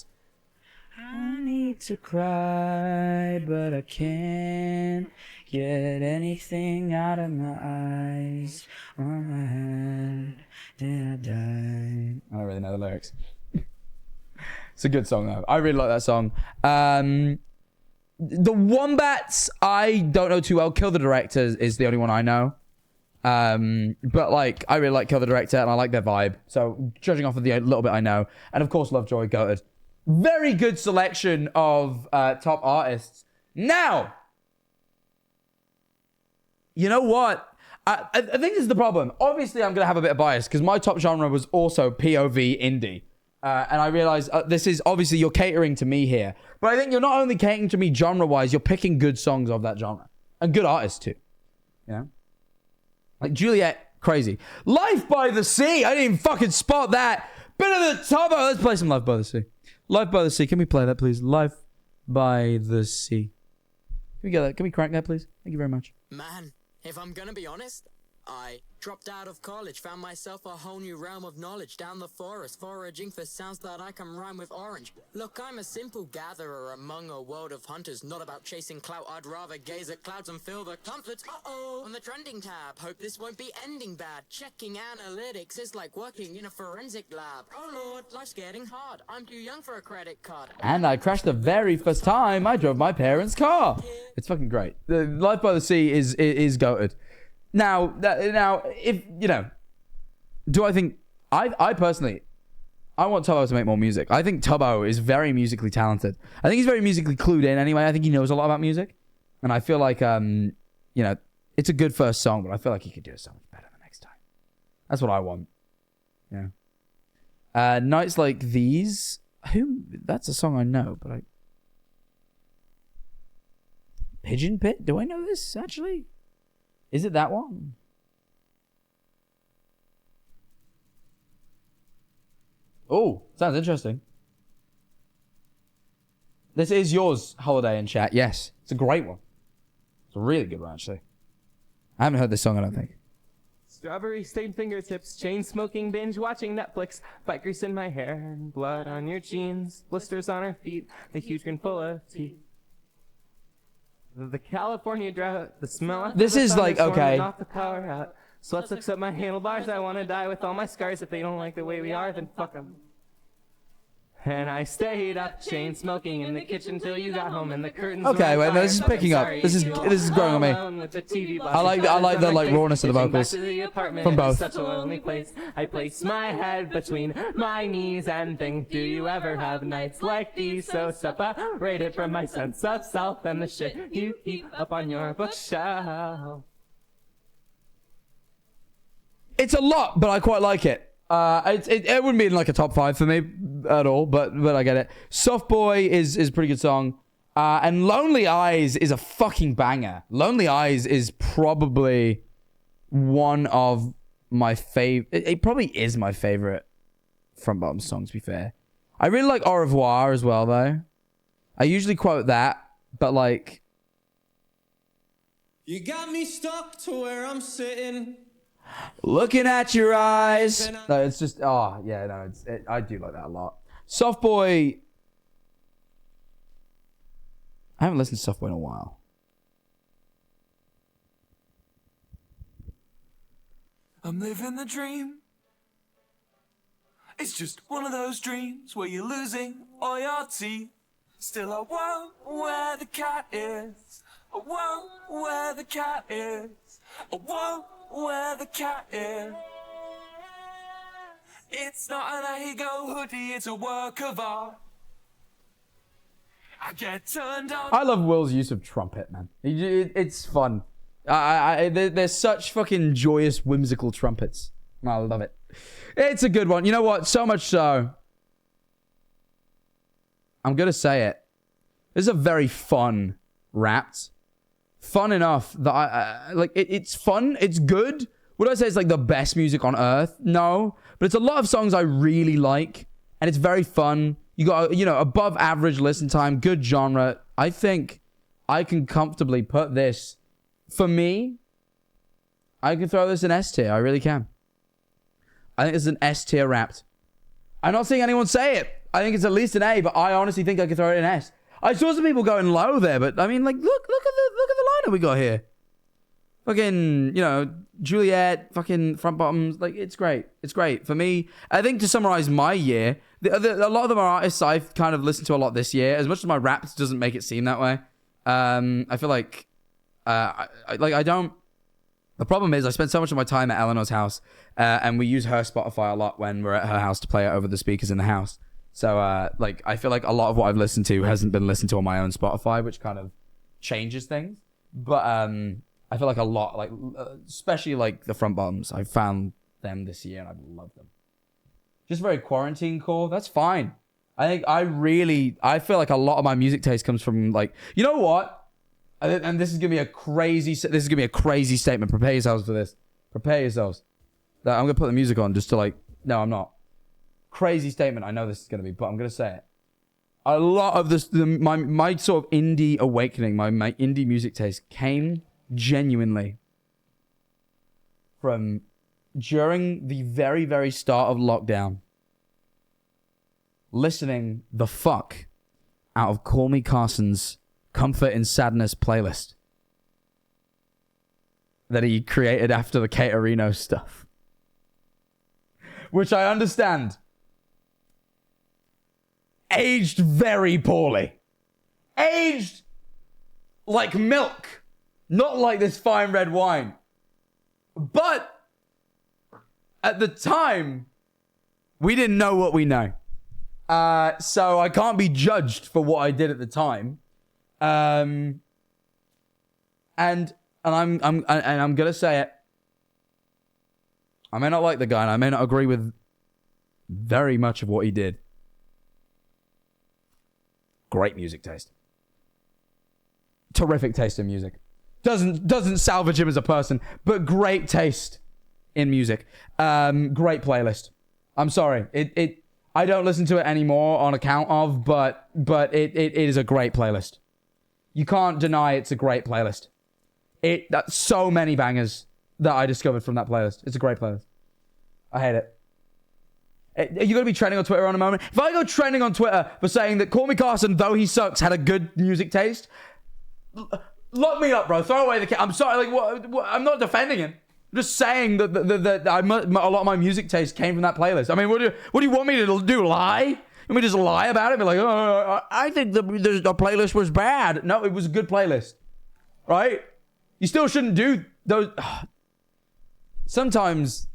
I need to cry, but I can't get anything out of my eyes. On my head, did I die? I don't really know the lyrics. It's a good song though. I really like that song. The Wombats, I don't know too well. Kill the Director is the only one I know. But like, I really like Kill the Director and I like their vibe. So judging off of the little bit I know. And of course, Lovejoy, goated. Very good selection of top artists. Now, you know what? I think this is the problem. Obviously, I'm going to have a bit of bias because my top genre was also POV indie. And I realize this is obviously you're catering to me here. But I think you're not only catering to me genre-wise, you're picking good songs of that genre. And good artists too. You know? Like Juliet, crazy. Life by the Sea. I didn't even fucking spot that. Bit of the top. Let's play some Life by the Sea. Life by the Sea. Can we play that, please? Life by the Sea. Can we get that? Can we crank that, please? Thank you very much. Man, if I'm gonna be honest, I dropped out of college, found myself a whole new realm of knowledge down the forest, foraging for sounds that I can rhyme with orange. Look, I'm a simple gatherer among a world of hunters, not about chasing clout. I'd rather gaze at clouds and feel the comforts. Uh-oh, on the trending tab. Hope this won't be ending bad. Checking analytics is like working in a forensic lab. Oh lord, life's getting hard. I'm too young for a credit card. And I crashed the very first time I drove my parents' car. It's fucking great. The Life by the Sea is goated. Now, if, you know, do I think... I personally, I want Tubbo to make more music. I think Tubbo is very musically talented. I think he's very musically clued in anyway. I think he knows a lot about music. And I feel like, you know, it's a good first song, but I feel like he could do it so much better the next time. That's what I want. Yeah. Nights Like These. That's a song I know, but Pigeon Pit? Do I know this, actually? Is it that one? Oh, sounds interesting. This is yours, Holiday in chat. Yes, it's a great one. It's a really good one, actually. I haven't heard this song, I don't think. Strawberry stained fingertips, chain smoking, binge watching Netflix, bike grease in my hair, blood on your jeans, blisters on her feet, a huge grin full of teeth. The California drought, the smell of this the is like, okay. off the power out. Sweat sucks up my handlebars, I want to die with all my scars. If they don't like the way we are, then fuck them. And I stayed up, chain smoking in the kitchen till you got home, and the curtains. Okay, wait, no, this is picking up. This is growing on me. I like the like rawness of the vocals from both. Such a lonely place. I place my head between my knees and think, do you ever have nights like these? So separated from my sense of self and the shit you keep up on your bookshelf. It's a lot, but I quite like it. It wouldn't be in like a top 5 for me at all, but I get it. Soft Boy is a pretty good song. And Lonely Eyes is a fucking banger. Lonely Eyes is probably one of my favorite. It probably is my favorite Front Bottom song, to be fair. I really like Au Revoir as well, though. I usually quote that, but like... You got me stuck to where I'm sitting. Looking at your eyes. No, it's just, oh, yeah, no, I do like that a lot. Soft Boy. I haven't listened to Soft Boy in a while. I'm living the dream. It's just one of those dreams where you're losing all your teeth. Still, I won't where the cat is. I won't where the cat is. I won't where the cat is. It's not an Lego hoodie, it's a work of art. I get turned on. I love Will's use of trumpet, man. It's fun. They're such fucking joyous, whimsical trumpets. I love it. It's a good one. You know what? So much so, I'm gonna say it. This is a very fun Wrapped. Fun enough that I like it. It's fun. It's good. Would I say it's like the best music on earth? No, but it's a lot of songs I really like, and it's very fun. You got, you know, above average listen time, good genre. I think I can comfortably put this, for me, I can throw this in S tier. I really can. I think it's an S tier Wrapped. I'm not seeing anyone say it. I think it's at least an A, but I honestly think I could throw it in S. I saw some people going low there, but I mean, like, look at the lineup we got here. Fucking, you know, Juliet, fucking Front Bottoms, like, it's great. It's great. For me, I think to summarize my year, a lot of them are artists I've kind of listened to a lot this year. As much as my Wrapped doesn't make it seem that way. I feel like, I don't. The problem is I spend so much of my time at Eleanor's house, and we use her Spotify a lot when we're at her house to play it over the speakers in the house. So, like, I feel like a lot of what I've listened to hasn't been listened to on my own Spotify, which kind of changes things. But I feel like a lot, like, especially like the Front Bottoms, I found them this year and I love them. Just very quarantine core. That's fine. I feel like a lot of my music taste comes from like, you know what? And this is gonna be a crazy statement. Prepare yourselves for this. Prepare yourselves. I'm gonna put the music on just to like, no, I'm not. Crazy statement. I know this is gonna be, but I'm gonna say it. A lot of this, my sort of indie awakening, my indie music taste came genuinely from during the very, very start of lockdown, listening the fuck out of Call Me Carson's Comfort in Sadness playlist that he created after the Caterino stuff. Which I understand aged very poorly. Aged like milk. Not like this fine red wine. But at the time, we didn't know what we know. So I can't be judged for what I did at the time. And I'm gonna say it. I may not like the guy, and I may not agree with very much of what he did. Great music taste. Terrific taste in music. Doesn't salvage him as a person, but great taste in music. Great playlist. I'm sorry. I don't listen to it anymore on account of, but it is a great playlist. You can't deny it's a great playlist. That's so many bangers that I discovered from that playlist. It's a great playlist. I hate it. Are you going to be trending on Twitter on a moment? If I go trending on Twitter for saying that Call Me Carson, though he sucks, had a good music taste, lock me up, bro. Throw away the cat. I'm sorry. Like, what? I'm not defending him. I'm just saying that a lot of my music taste came from that playlist. I mean, what do you want me to do? Lie? You want me to just lie about it? Be like, oh, I think the playlist was bad. No, it was a good playlist. Right? You still shouldn't do those. Sometimes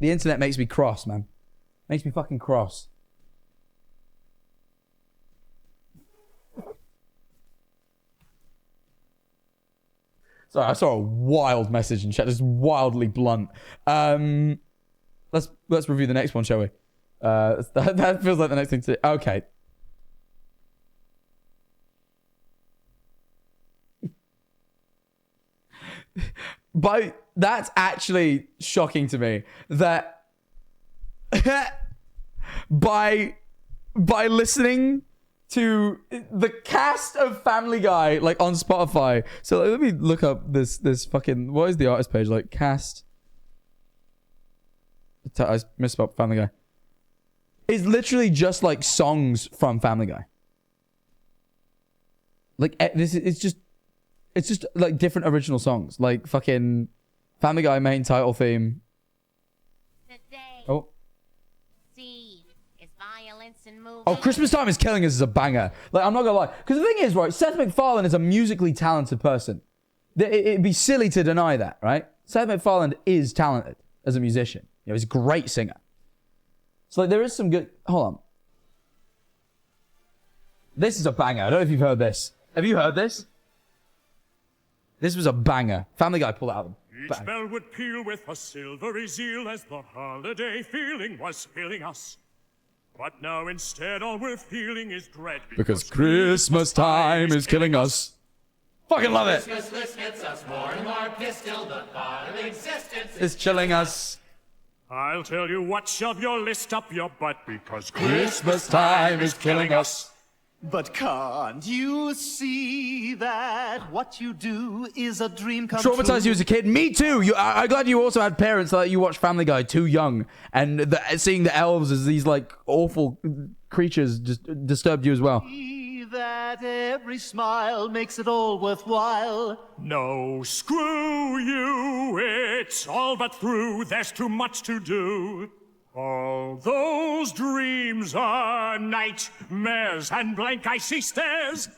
the internet makes me cross, man. Makes me fucking cross. Sorry, I saw a wild message in chat, just wildly blunt. Let's review the next one, shall we? That feels like the next thing to do. Okay. That's actually shocking to me that by listening to the cast of Family Guy like on Spotify. So let me look up this fucking, what is the artist page like? Cast. I misspelled Family Guy. It's literally just like songs from Family Guy. Like it's just like different original songs, like fucking Family Guy main title theme. Oh. Oh, Christmas Time is Killing Us is a banger. Like, I'm not gonna lie. Because the thing is, right, Seth MacFarlane is a musically talented person. It'd be silly to deny that, right? Seth MacFarlane is talented as a musician. You know, he's a great singer. So, like, there is some good... Hold on. This is a banger. I don't know if you've heard this. Have you heard this? This was a banger. Family Guy pulled it out. Each bell would peal with a silvery zeal as the holiday feeling was filling us. But now instead all we're feeling is dread. Because Christmas time is killing us. Fucking love it. Christmas hits us more and more pissed till the thought of existence is chilling us. I'll tell you what, shove your list up your butt because Christmas time is killing us. But can't you see that what you do is a dream come Traumatized you as a kid? Me too. I'm glad you also had parents that let you watch Family Guy too young, and seeing the elves as these like awful creatures just disturbed you as well. That every smile makes it all worthwhile. No, screw you. It's all but through. There's too much to do. All those dreams are nightmares and blank icy stares.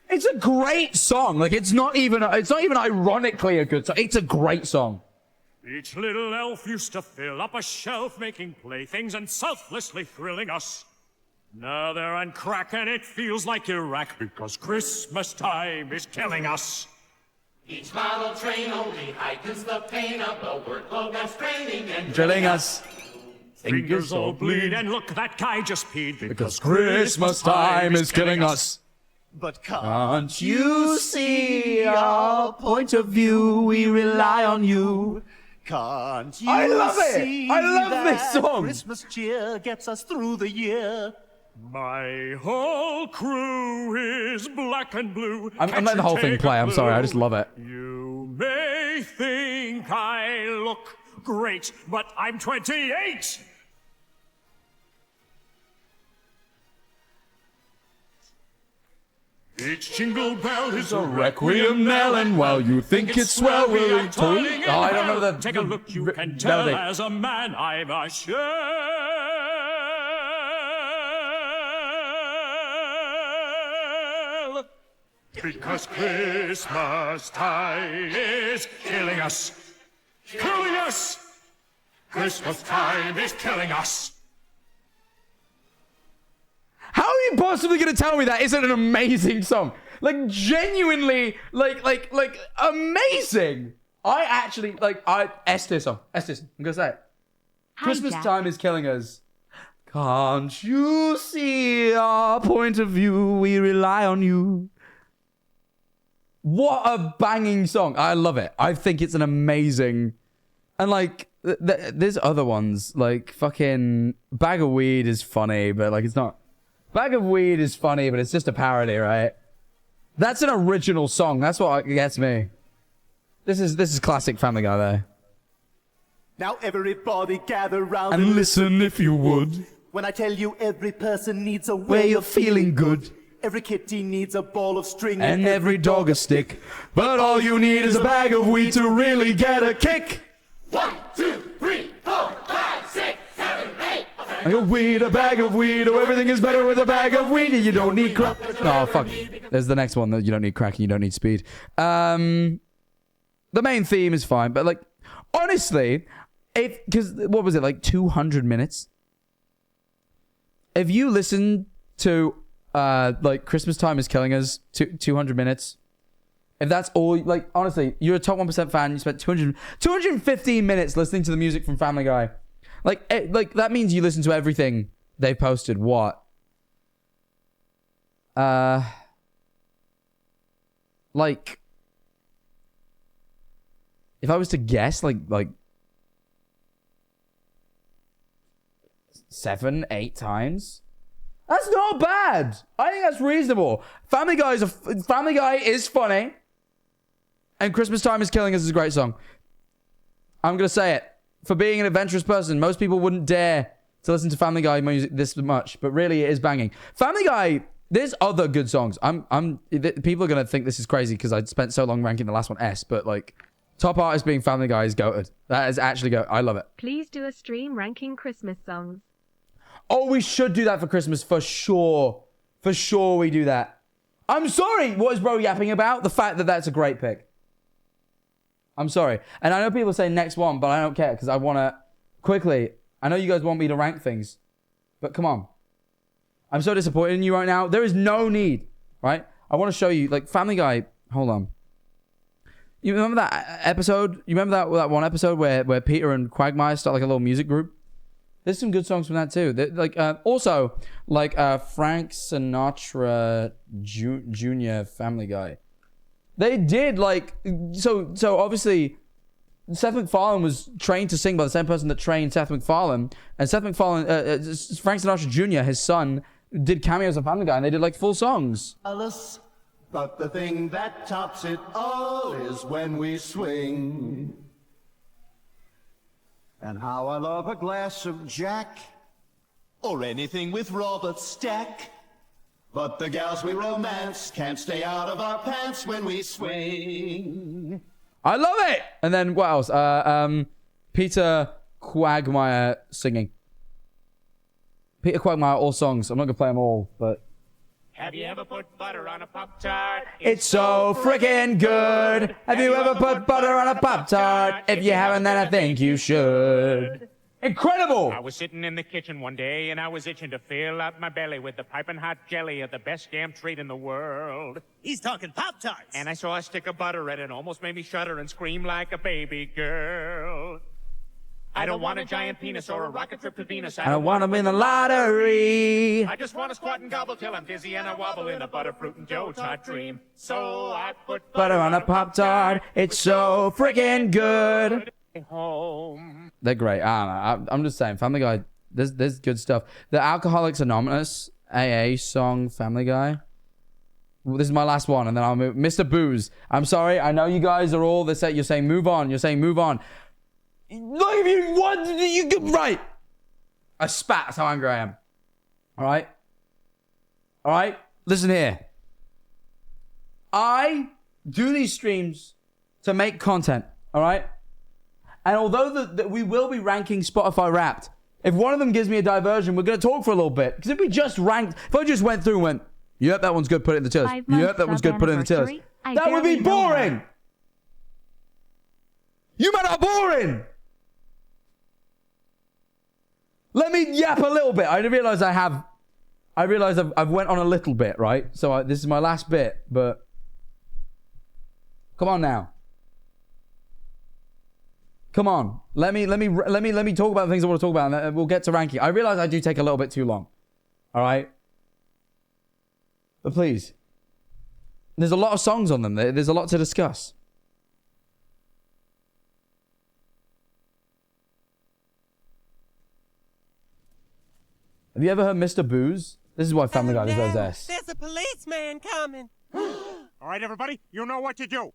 It's a great song. Like it's not even ironically a good song. It's a great song. Each little elf used to fill up a shelf, making playthings and selflessly thrilling us. Now they're on crack and it feels like Iraq because Christmas time is killing us. Each model train only heightens the pain of the workload that's straining and drilling us. Fingers all bleed, and look, that guy just peed. Because Christmas time is killing us. But Can't you see our point of view? We rely on you. Can't you I love it. see I love this that song. Christmas cheer gets us through the year. My whole crew is black and blue. I'm letting the whole thing play. I'm sorry. I just love it. You may think I look great, but I'm 28. Each jingle bell is a Requiem knell, and while you think it's swell, we're totally. Oh, I don't know the. Take a look, you can tell as a man I'm a shell. Because Christmas time is killing us. Killing us! Christmas time is killing us. How are you possibly going to tell me that isn't an amazing song? Like, genuinely, like, amazing. I actually, S tier song. S tier song. I'm going to say it. Christmas time is killing us. Can't you see our point of view? We rely on you. What a banging song. I love it. I think it's an amazing... And, like, there's other ones. Like, fucking Bag of Weed is funny, but, like, it's not... Bag of Weed is funny, but it's just a parody, right? That's an original song. That's what gets me. This is classic Family Guy there. Now everybody gather round And listen if you would. when I tell you every person needs a Way of feeling good. Every kitty needs a ball of string. And every dog a stick. But all you need is a bag of weed to really get a kick. 1, 2, 3, 4, 5, 6, 7, 8. A bag of weed. Oh, everything is better with a bag of weed. You don't need crack. Oh, fuck. There's the next one that you don't need crack and you don't need speed. The main theme is fine, but, like, honestly, because what was it, like 200 minutes? If you listen to, like, Christmas Time is Killing Us, 200 minutes, if that's all, like, honestly, you're a top 1% fan, you spent 215 minutes listening to the music from Family Guy. Like, that means you listen to everything they've posted. What? Like, if I was to guess, like 7, 8 times. That's not bad. I think that's reasonable. Family Guy is funny, and Christmas Time is Killing Us is a great song. I'm gonna say it. For being an adventurous person, most people wouldn't dare to listen to Family Guy music this much, but really it is banging. Family Guy, there's other good songs. People are gonna think this is crazy because I spent so long ranking the last one S, but, like, top artist being Family Guy is goated. That is actually goated. I love it. Please do a stream ranking Christmas songs. Oh, we should do that for Christmas, for sure. For sure we do that. I'm sorry. What is bro yapping about? The fact that that's a great pick. I'm sorry. And I know people say next one, but I don't care because I want to... Quickly, I know you guys want me to rank things, but come on. I'm so disappointed in you right now. There is no need, right? I want to show you, like, Family Guy... Hold on. You remember that episode? You remember that one episode where Peter and Quagmire start, like, a little music group? There's some good songs from that too. Also, like, Frank Sinatra Jr. Family Guy. They did, like, so obviously Seth MacFarlane was trained to sing by the same person that trained Seth MacFarlane, and Seth MacFarlane, Frank Sinatra Jr., his son, did cameos on Family Guy, and they did, like, full songs. But the thing that tops it all is when we swing. And how I love a glass of Jack, or anything with Robert Stack. But the gals we romance can't stay out of our pants when we swing. I love it! And then what else? Peter Quagmire singing. Peter Quagmire, all songs. I'm not gonna play them all, but... Have you ever put butter on a Pop-Tart? It's so freaking good. Have you ever put butter on a Pop-Tart? If you haven't, then I think you should. Incredible! I was sitting in the kitchen one day and I was itching to fill up my belly with the piping hot jelly of the best damn treat in the world. He's talking Pop-Tarts. And I saw a stick of butter and it almost made me shudder and scream like a baby girl. I don't want a giant penis or a rocket trip to Venus. I don't want to win the lottery. I just want to squat and gobble till I'm dizzy and I wobble in a butterfruit and Joe Tot dream. So I put Butter on a Pop-Tart. It's so freaking good. home. They're great. I don't know. I'm just saying, Family Guy, there's good stuff. The Alcoholics Anonymous AA song, Family Guy. This is my last one, and then I'll move. Mr. Booze. I'm sorry. I know you guys are all. You're saying move on. You're saying move on. Look, if you want, you get right. I spat. That's how angry I am. All right. All right. Listen here. I do these streams to make content. All right. And although we will be ranking Spotify Wrapped, if one of them gives me a diversion, we're going to talk for a little bit. Because if we just ranked, if I just went through and went, yep, that one's good, put it in the tier list. Yep, that one's good, put it in the tier list. That would be boring. You men are boring. Let me yap a little bit. I realize I've went on a little bit, right? So this is my last bit, but come on now. Come on. Let me talk about the things I want to talk about, and we'll get to ranking. I realize I do take a little bit too long. All right? But please. There's a lot of songs on them. There's a lot to discuss. Have you ever heard Mr. Booze? This is why Family Guy deserves S. There's a policeman coming. All right, everybody, you know what to do.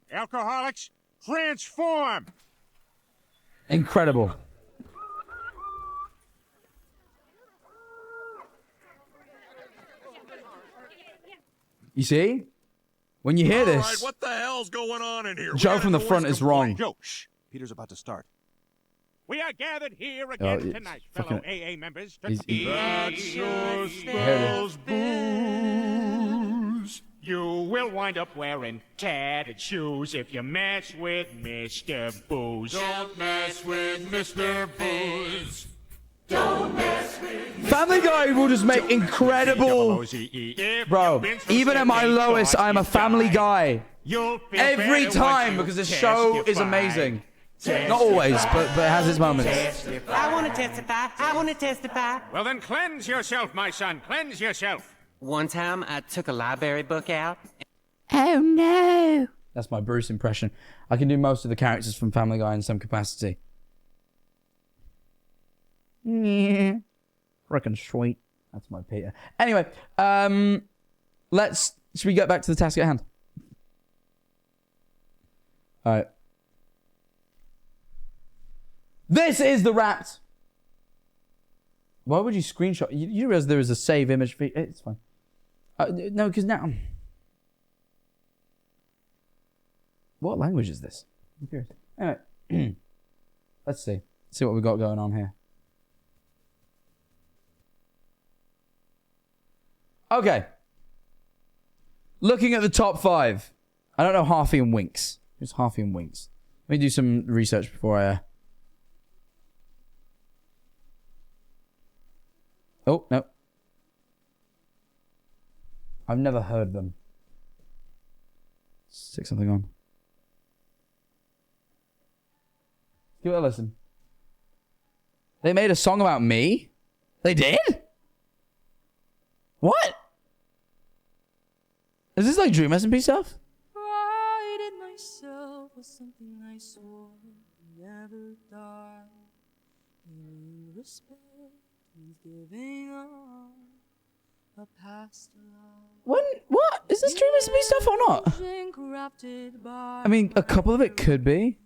Alcoholics, transform. Incredible. You see? When you hear this, right, what the hell's going on in here? Joe from the front is wrong. Joe, shh. Peter's about to start. We are gathered here again tonight, fellow AA members, to That sure smells booze. You will wind up wearing tattered shoes if you mess with Mr. Booze. Don't mess with Mr. Booze. Don't mess with Family Guy will just make incredible... Bro, even at my lowest, I'm a Family Guy. Every time, because this show is amazing. Not always, but it has its moments. I want to testify. I want to testify. Well, then cleanse yourself, my son. Cleanse yourself. One time, I took a library book out. Oh, no. That's my Bruce impression. I can do most of the characters from Family Guy in some capacity. Yeah. Frickin' sweet. That's my Peter. Anyway, should we get back to the task at hand? All right. This is the Wrapped. Why would you screenshot? You realize there is a save image feed. It's fine. No, because now... What language is this? I'm curious. Anyway. Let's see. See what we got going on here. Okay. Looking at the top 5. I don't know Harvey and Winks. Who's Harvey and Winks? Let me do some research before I... Oh, no. I've never heard them. Stick something on. Give it a listen. They made a song about me? They did? What? Is this like Dream SMP stuff? Pride in myself was something I swore never die. In respect, he's giving on a past love. What? Is this Dream SMP stuff or not? I mean, a couple of it could be.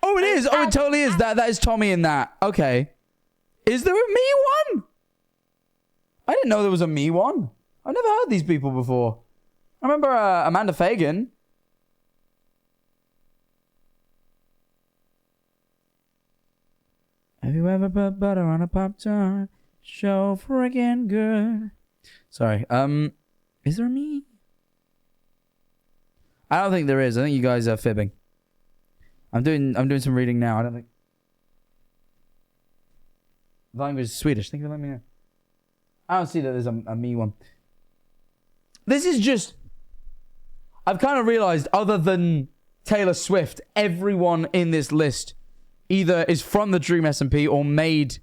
Oh, it is. Oh, it totally is. That is Tommy in that. Okay. Is there a me one? I didn't know there was a me one. I've never heard these people before. I remember Amanda Fagan. Have you ever put butter on a Pop-Tart? So friggin' good. Sorry. Is there a me? I don't think there is. I think you guys are fibbing. I'm doing some reading now. I don't think. The language is Swedish. Think of it, let me know. I don't see that there's a me one. This is just... I've kind of realized, other than Taylor Swift, everyone in this list either is from the Dream SMP or made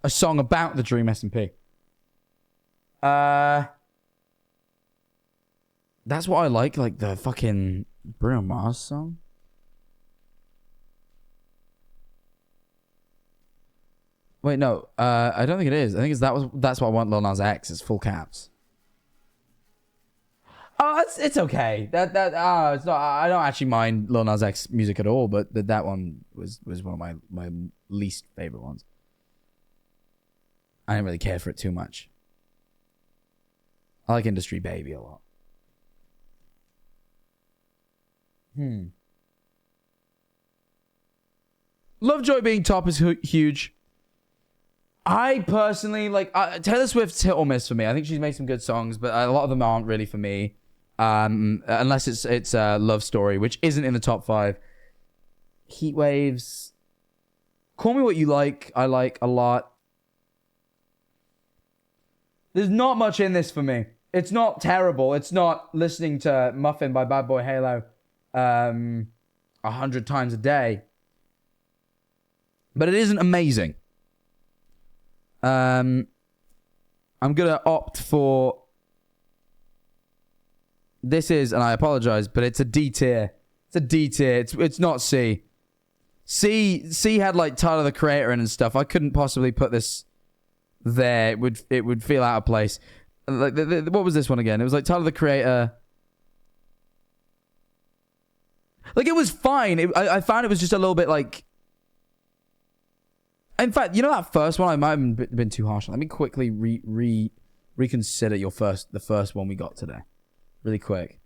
a song about the Dream SMP. That's what I like the fucking Bruno Mars song. Wait, no, I don't think it is. I think that's what I want. Lil Nas X is full caps. Oh, it's okay. It's not. I don't actually mind Lil Nas X music at all, but that one was one of my least favorite ones. I didn't really care for it too much. I like Industry Baby a lot. Lovejoy being top is huge. I personally like Taylor Swift's hit or miss for me. I think she's made some good songs, but a lot of them aren't really for me. Unless it's Love Story, which isn't in the top 5. Heat Waves. Call Me What You Like. I like a lot. There's not much in this for me. It's not terrible. It's not listening to Muffin by Bad Boy Halo 100 times a day. But it isn't amazing. I'm gonna opt for. This is, and I apologize, but it's a D tier. It's a D tier. It's not C. C had like Tyler the Creator in and stuff. I couldn't possibly put this there. It would feel out of place. Like what was this one again? It was like Tyler the Creator. Like it was fine. I found it was just a little bit like. In fact, you know that first one I might have been too harsh on. Let me quickly reconsider the first one we got today, really quick.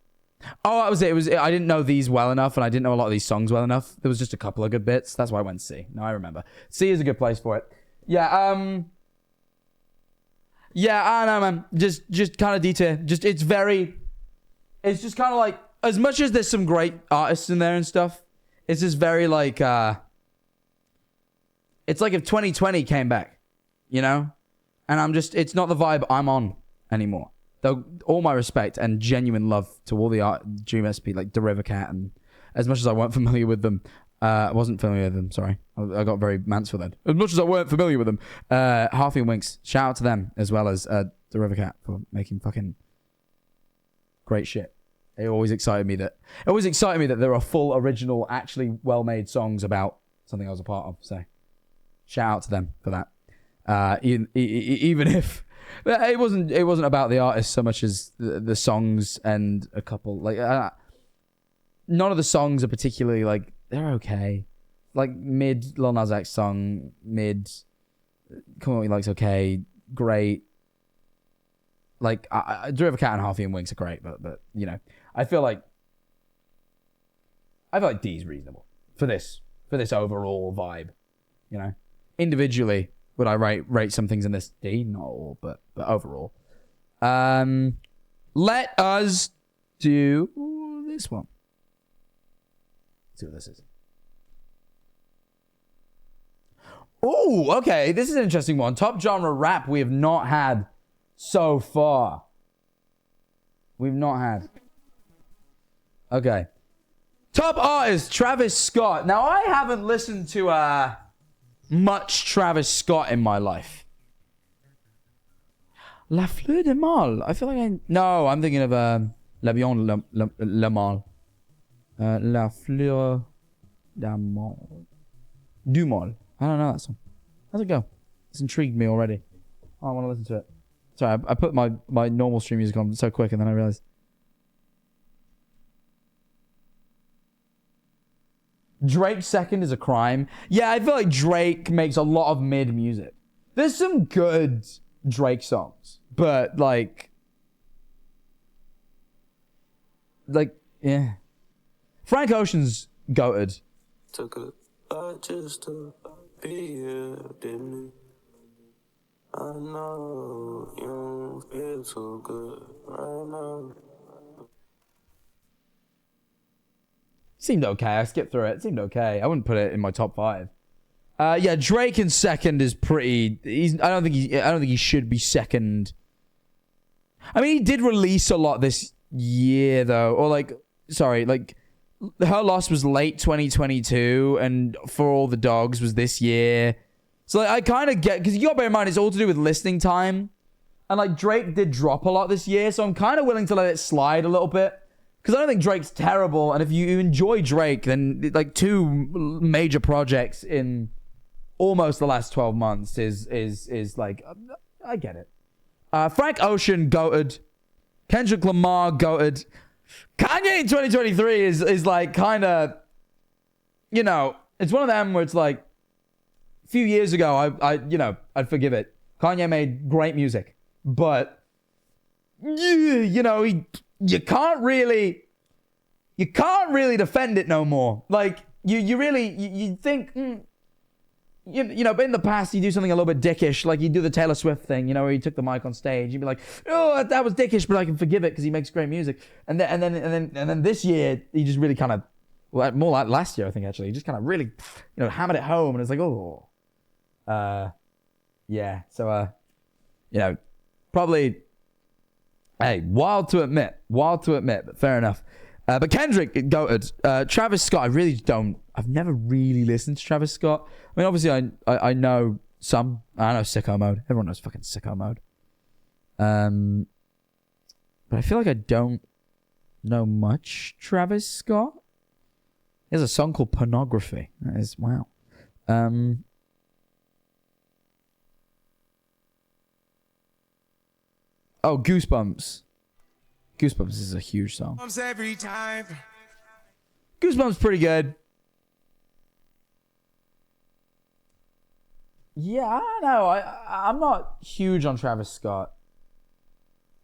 Oh, that was it. I didn't know these well enough, and I didn't know a lot of these songs well enough. There was just a couple of good bits. That's why I went C. No, I remember. C is a good place for it. Yeah. Yeah, I don't know, man. Just kind of D-tier. It's just kind of like, as much as there's some great artists in there and stuff, it's just very like, it's like if 2020 came back, you know? And it's not the vibe I'm on anymore. Though, all my respect and genuine love to all the Dream SP, like the River Cat, and as much as I weren't familiar with them, I wasn't familiar with them, sorry. I got very Mansfield then. As much as I weren't familiar with them, Harvey and Winks, shout out to them, as well as the River Cat for making fucking great shit. It always excited me that there are full, original, actually well-made songs about something I was a part of, so shout out to them for that. Even if it wasn't about the artist so much as the songs, and a couple like none of the songs are particularly like, they're okay. Like mid Lil Nas X song, mid Come On What You Like's okay, great. Like River Cat and Harvey and Winks are great, but you know, I feel like D's reasonable for this overall vibe, you know. Individually, would I rate some things in this D? Not all, but overall. Let us do this one. Let's see what this is. Oh, okay. This is an interesting one. Top genre rap we have not had so far. We've not had. Okay. Top artist, Travis Scott. Now, I haven't listened to much Travis Scott in my life. La Fleur de Mal. I feel like no, I'm thinking of Le Bien Le Mal. La Fleur de Mal. Du Mal. I don't know that song. How's it go? It's intrigued me already. Oh, I want to listen to it. Sorry, I put my normal stream music on so quick, and then I realized. Drake second is a crime. Yeah, I feel like Drake makes a lot of mid music. There's some good Drake songs, but like, yeah. Frank Ocean's goated. Took a just to be here, didn't it? I know you don't feel so good right now. Seemed okay. I skipped through it. Seemed okay. I wouldn't put it in my top 5. Yeah, Drake in second is pretty. I don't think he should be second. I mean, he did release a lot this year though, or like Her Loss was late 2022, and For All the Dogs was this year. So like, I kind of get, because you got to bear in mind, it's all to do with listening time. And like Drake did drop a lot this year, so I'm kind of willing to let it slide a little bit. Because I don't think Drake's terrible, and if you enjoy Drake, then like 2 major projects in almost the last 12 months is like, I get it. Frank Ocean, goated. Kendrick Lamar, goated. Kanye in 2023 is like kind of, you know, it's one of them where it's like, a few years ago, I'd forgive it. Kanye made great music, but you know, you can't really defend it no more. Like you think, you know, but in the past you do something a little bit dickish, like you do the Taylor Swift thing, you know, where he took the mic on stage. You'd be like, oh, that was dickish, but I can forgive it because he makes great music. And then this year he just really kind of, well, more like last year I think actually, he just kind of really, you know, hammered it home, and it's like, oh. Yeah, so, you know, probably, hey, wild to admit, but fair enough. But Kendrick, goated. Travis Scott, I've never really listened to Travis Scott. I mean, obviously, I know some. I know Sicko Mode. Everyone knows fucking Sicko Mode. But I feel like I don't know much Travis Scott. There's a song called Pornography. That is, wow. Oh, Goosebumps. Goosebumps is a huge song. Every time. Goosebumps pretty good. Yeah, I don't know. I'm not huge on Travis Scott.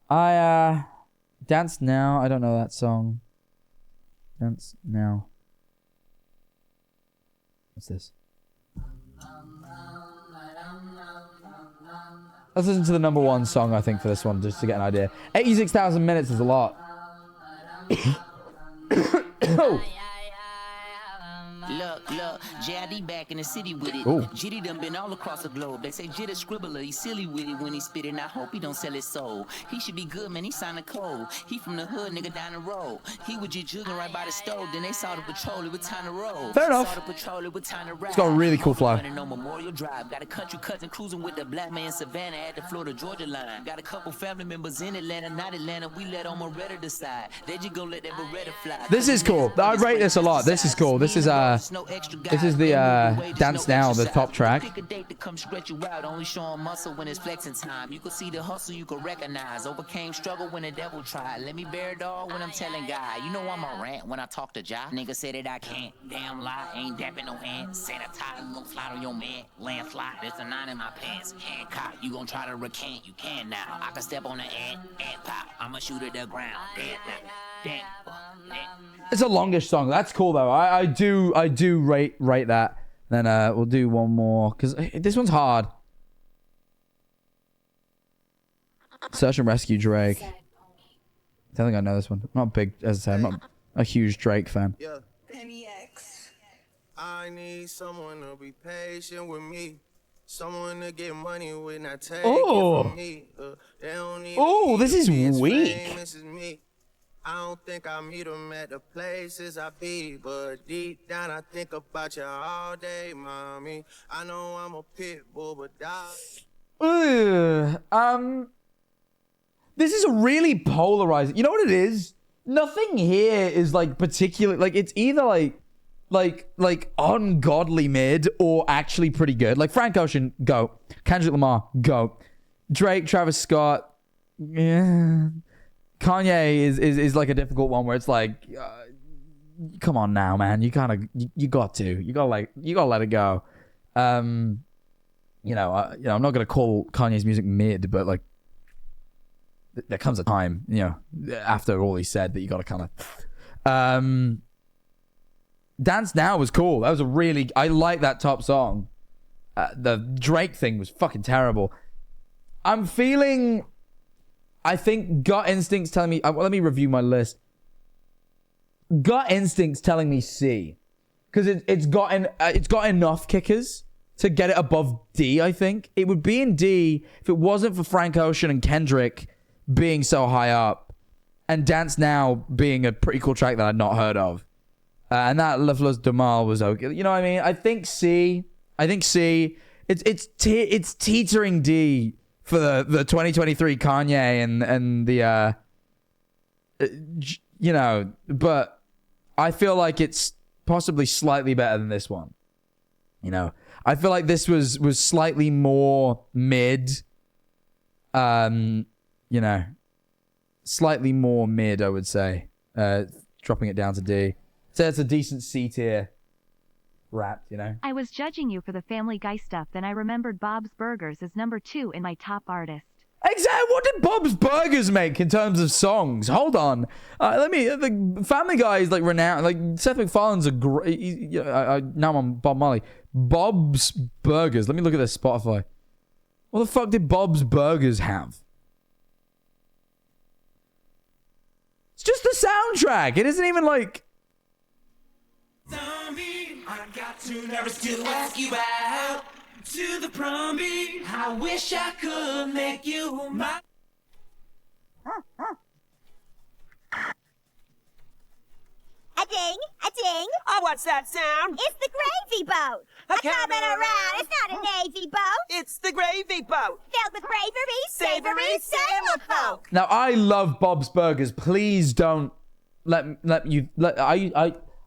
Dance Now. I don't know that song. Dance Now. What's this? Let's listen to the #1 song, I think, for this one, just to get an idea. 86,000 minutes is a lot. Oh. Look, JID back in the city with it. Ooh. Jitty done been all across the globe. They say Jit a scribbler, he silly with it when he spit it. And I hope he don't sell his soul. He should be good, man, he signed a code. He from the hood, nigga, down the road. He was just jugging right by the stove. Then they saw the patrol, it was time to roll. Fair enough. Saw the patrol, it was time to ride. It's got a really cool flow. Running on Memorial Drive. Got a country cousin cruising with the black man Savannah at the Florida-Georgia line. Got a couple family members in Atlanta, not Atlanta. We let on Moretta decide. They just go let that Beretta fly. This is cool. I rate this a lot. This is cool. This is the Dance Now, the top track. Pick a date to come stretch you out. Only showing muscle when it's flexing time. You can see the hustle, you can recognize. Overcame struggle when the devil tried. Let me bear it all when I'm telling God. You know I'm a rant when I talk to Jah. Nigga said that I can't. Damn lie, ain't dapping no hand. Sanitize, gon' fly on your man. Landslide, there's a 9 in my pants. Hand cop, you gon' try to recant. You can now. I can step on the ant pop. I'ma shoot at the ground. Damn. It's a longish song. That's cool though. I do rate that. Then we'll do one more because this one's hard. Search and Rescue Drake. I don't think I know this one. I'm not big, as I said, I'm not a huge Drake fan. Yeah. I need someone to be patient with me. Someone to get money with, not take it from me. They don't even this is be as weak. famous as me. I don't think I meet them at the places I be, but deep down I think about you all day, mommy. I know I'm a pit bull, but this is a really polarizing. You know what it is? Nothing here is like particular. Like it's either like ungodly mid or actually pretty good. Like Frank Ocean, go. Kendrick Lamar, go. Drake, Travis Scott, yeah. Kanye is like a difficult one where it's like, come on now, man. You got to let it go. You know, I'm not gonna call Kanye's music mid, but like, there comes a time, you know, after all he said, that you got to kind of. Dance Now was cool. That was I like that top song. The Drake thing was fucking terrible. I'm feeling. I think gut instincts telling me. Let me review my list. Gut instincts telling me C, because it's got enough kickers to get it above D. I think it would be in D if it wasn't for Frank Ocean and Kendrick being so high up, and Dance Now being a pretty cool track that I'd not heard of. And that Le Fleurs de Mal was okay. You know what I mean? I think C. It's teetering D for the 2023 Kanye and the you know, but I feel like it's possibly slightly better than this one. You know, I feel like this was slightly more mid. You know, slightly more mid, I would say. Dropping it down to D. So it's a decent C tier rap, you know. I was judging you for the Family Guy stuff, then I remembered Bob's Burgers as number 2 in my top artist. Exactly. What did Bob's Burgers make in terms of songs? Hold on. The Family Guy is like renowned. Like Seth MacFarlane's a great. Now I'm on Bob Marley. Bob's Burgers. Let me look at their Spotify. What the fuck did Bob's Burgers have? It's just the soundtrack. It isn't even like. I got too nervous to ask you out to the prom beat. I wish I could make you my. A ding, a ding. Oh, what's that sound? It's the gravy boat. Coming around. It's not a navy boat. It's the gravy boat. Filled with bravery, savory, sailor folk. Now I love Bob's Burgers. Please don't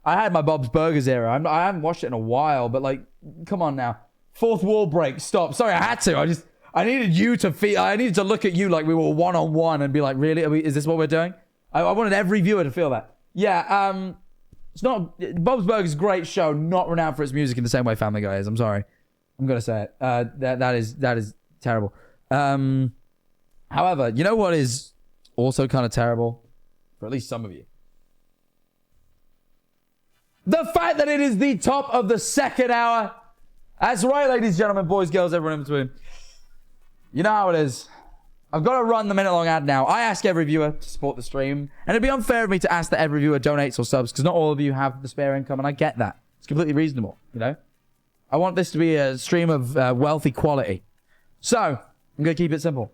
I had my Bob's Burgers era. I haven't watched it in a while, but like, come on now. Fourth wall break. Stop. Sorry, I had to. I needed you to feel. I needed to look at you like we were one-on-one and be like, really? Is this what we're doing? I wanted every viewer to feel that. Yeah. It's not. Bob's Burgers is a great show, not renowned for its music in the same way Family Guy is. I'm sorry. I'm gonna say it. That is terrible. However, you know what is also kind of terrible, for at least some of you. The fact that it is the top of the second hour. That's right, ladies and gentlemen, boys, girls, everyone in between. You know how it is. I've got to run the minute-long ad now. I ask every viewer to support the stream. And it'd be unfair of me to ask that every viewer donates or subs, because not all of you have the spare income, and I get that. It's completely reasonable, you know? I want this to be a stream of wealthy quality. So, I'm going to keep it simple.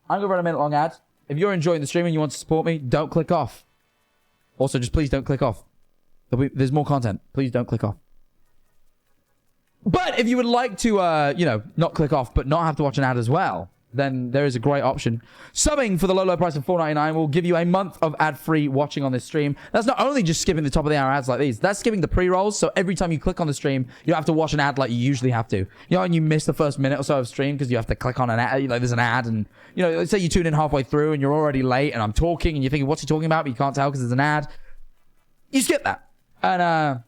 I'm going to run a minute-long ad. If you're enjoying the stream and you want to support me, don't click off. Also, just please don't click off. There's more content. Please don't click off. But if you would like to, you know, not click off, but not have to watch an ad as well, then there is a great option. Subbing for the low price of $4.99 will give you a month of ad-free watching on this stream. That's not only just skipping the top of the hour ads like these. That's skipping the pre-rolls, so every time you click on the stream, you don't have to watch an ad like you usually have to. You know, when you miss the first minute or so of stream because you have to click on an ad, like there's an ad, and, you know, let's say you tune in halfway through and you're already late and I'm talking and you're thinking, what's he talking about? But you can't tell because there's an ad. You skip that. And,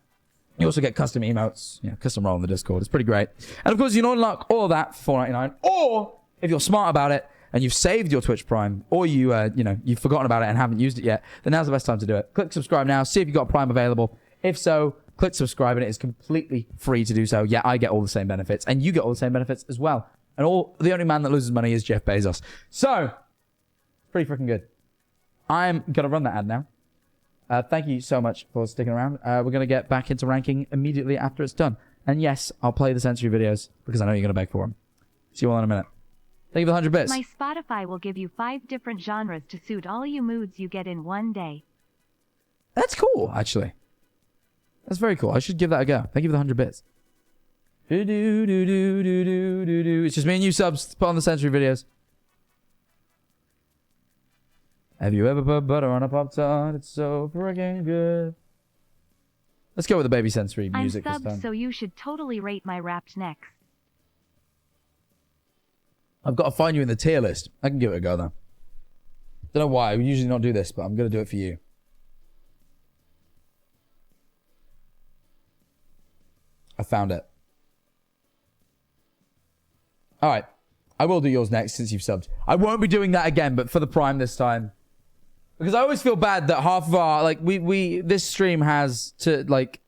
you also get custom emotes, custom role in the Discord. It's pretty great. And of course, you can unlock all of that for $4.99. Or if you're smart about it and you've saved your Twitch Prime, or you, you've forgotten about it and haven't used it yet, then now's the best time to do it. Click subscribe now. See if you've got Prime available. If so, click subscribe, and it is completely free to do so. Yeah, I get all the same benefits, and you get all the same benefits as well. And the only man that loses money is Jeff Bezos. So, pretty freaking good. I'm gonna run that ad now. Thank you so much for sticking around. We're going to get back into ranking immediately after it's done. And yes, I'll play the sensory videos because I know you're going to beg for them. See you all in a minute. Thank you for the 100 bits. My Spotify will give you 5 different genres to suit all you moods you get in one day. That's cool, actually. That's very cool. I should give that a go. Thank you for the 100 bits. It's just me and you subs. Put on the sensory videos. Have you ever put butter on a Pop-Tart? It's so friggin' good. Let's go with the baby sensory music this I'm time. subbed, so you should totally rate my Wrapped next. I've got to find you in the tier list. I can give it a go, though. Don't know why. We usually not do this, but I'm going to do it for you. I found it. All right. I will do yours next since you've subbed. I won't be doing that again, but for the Prime this time. Because I always feel bad that half of our, like, this stream has to, like,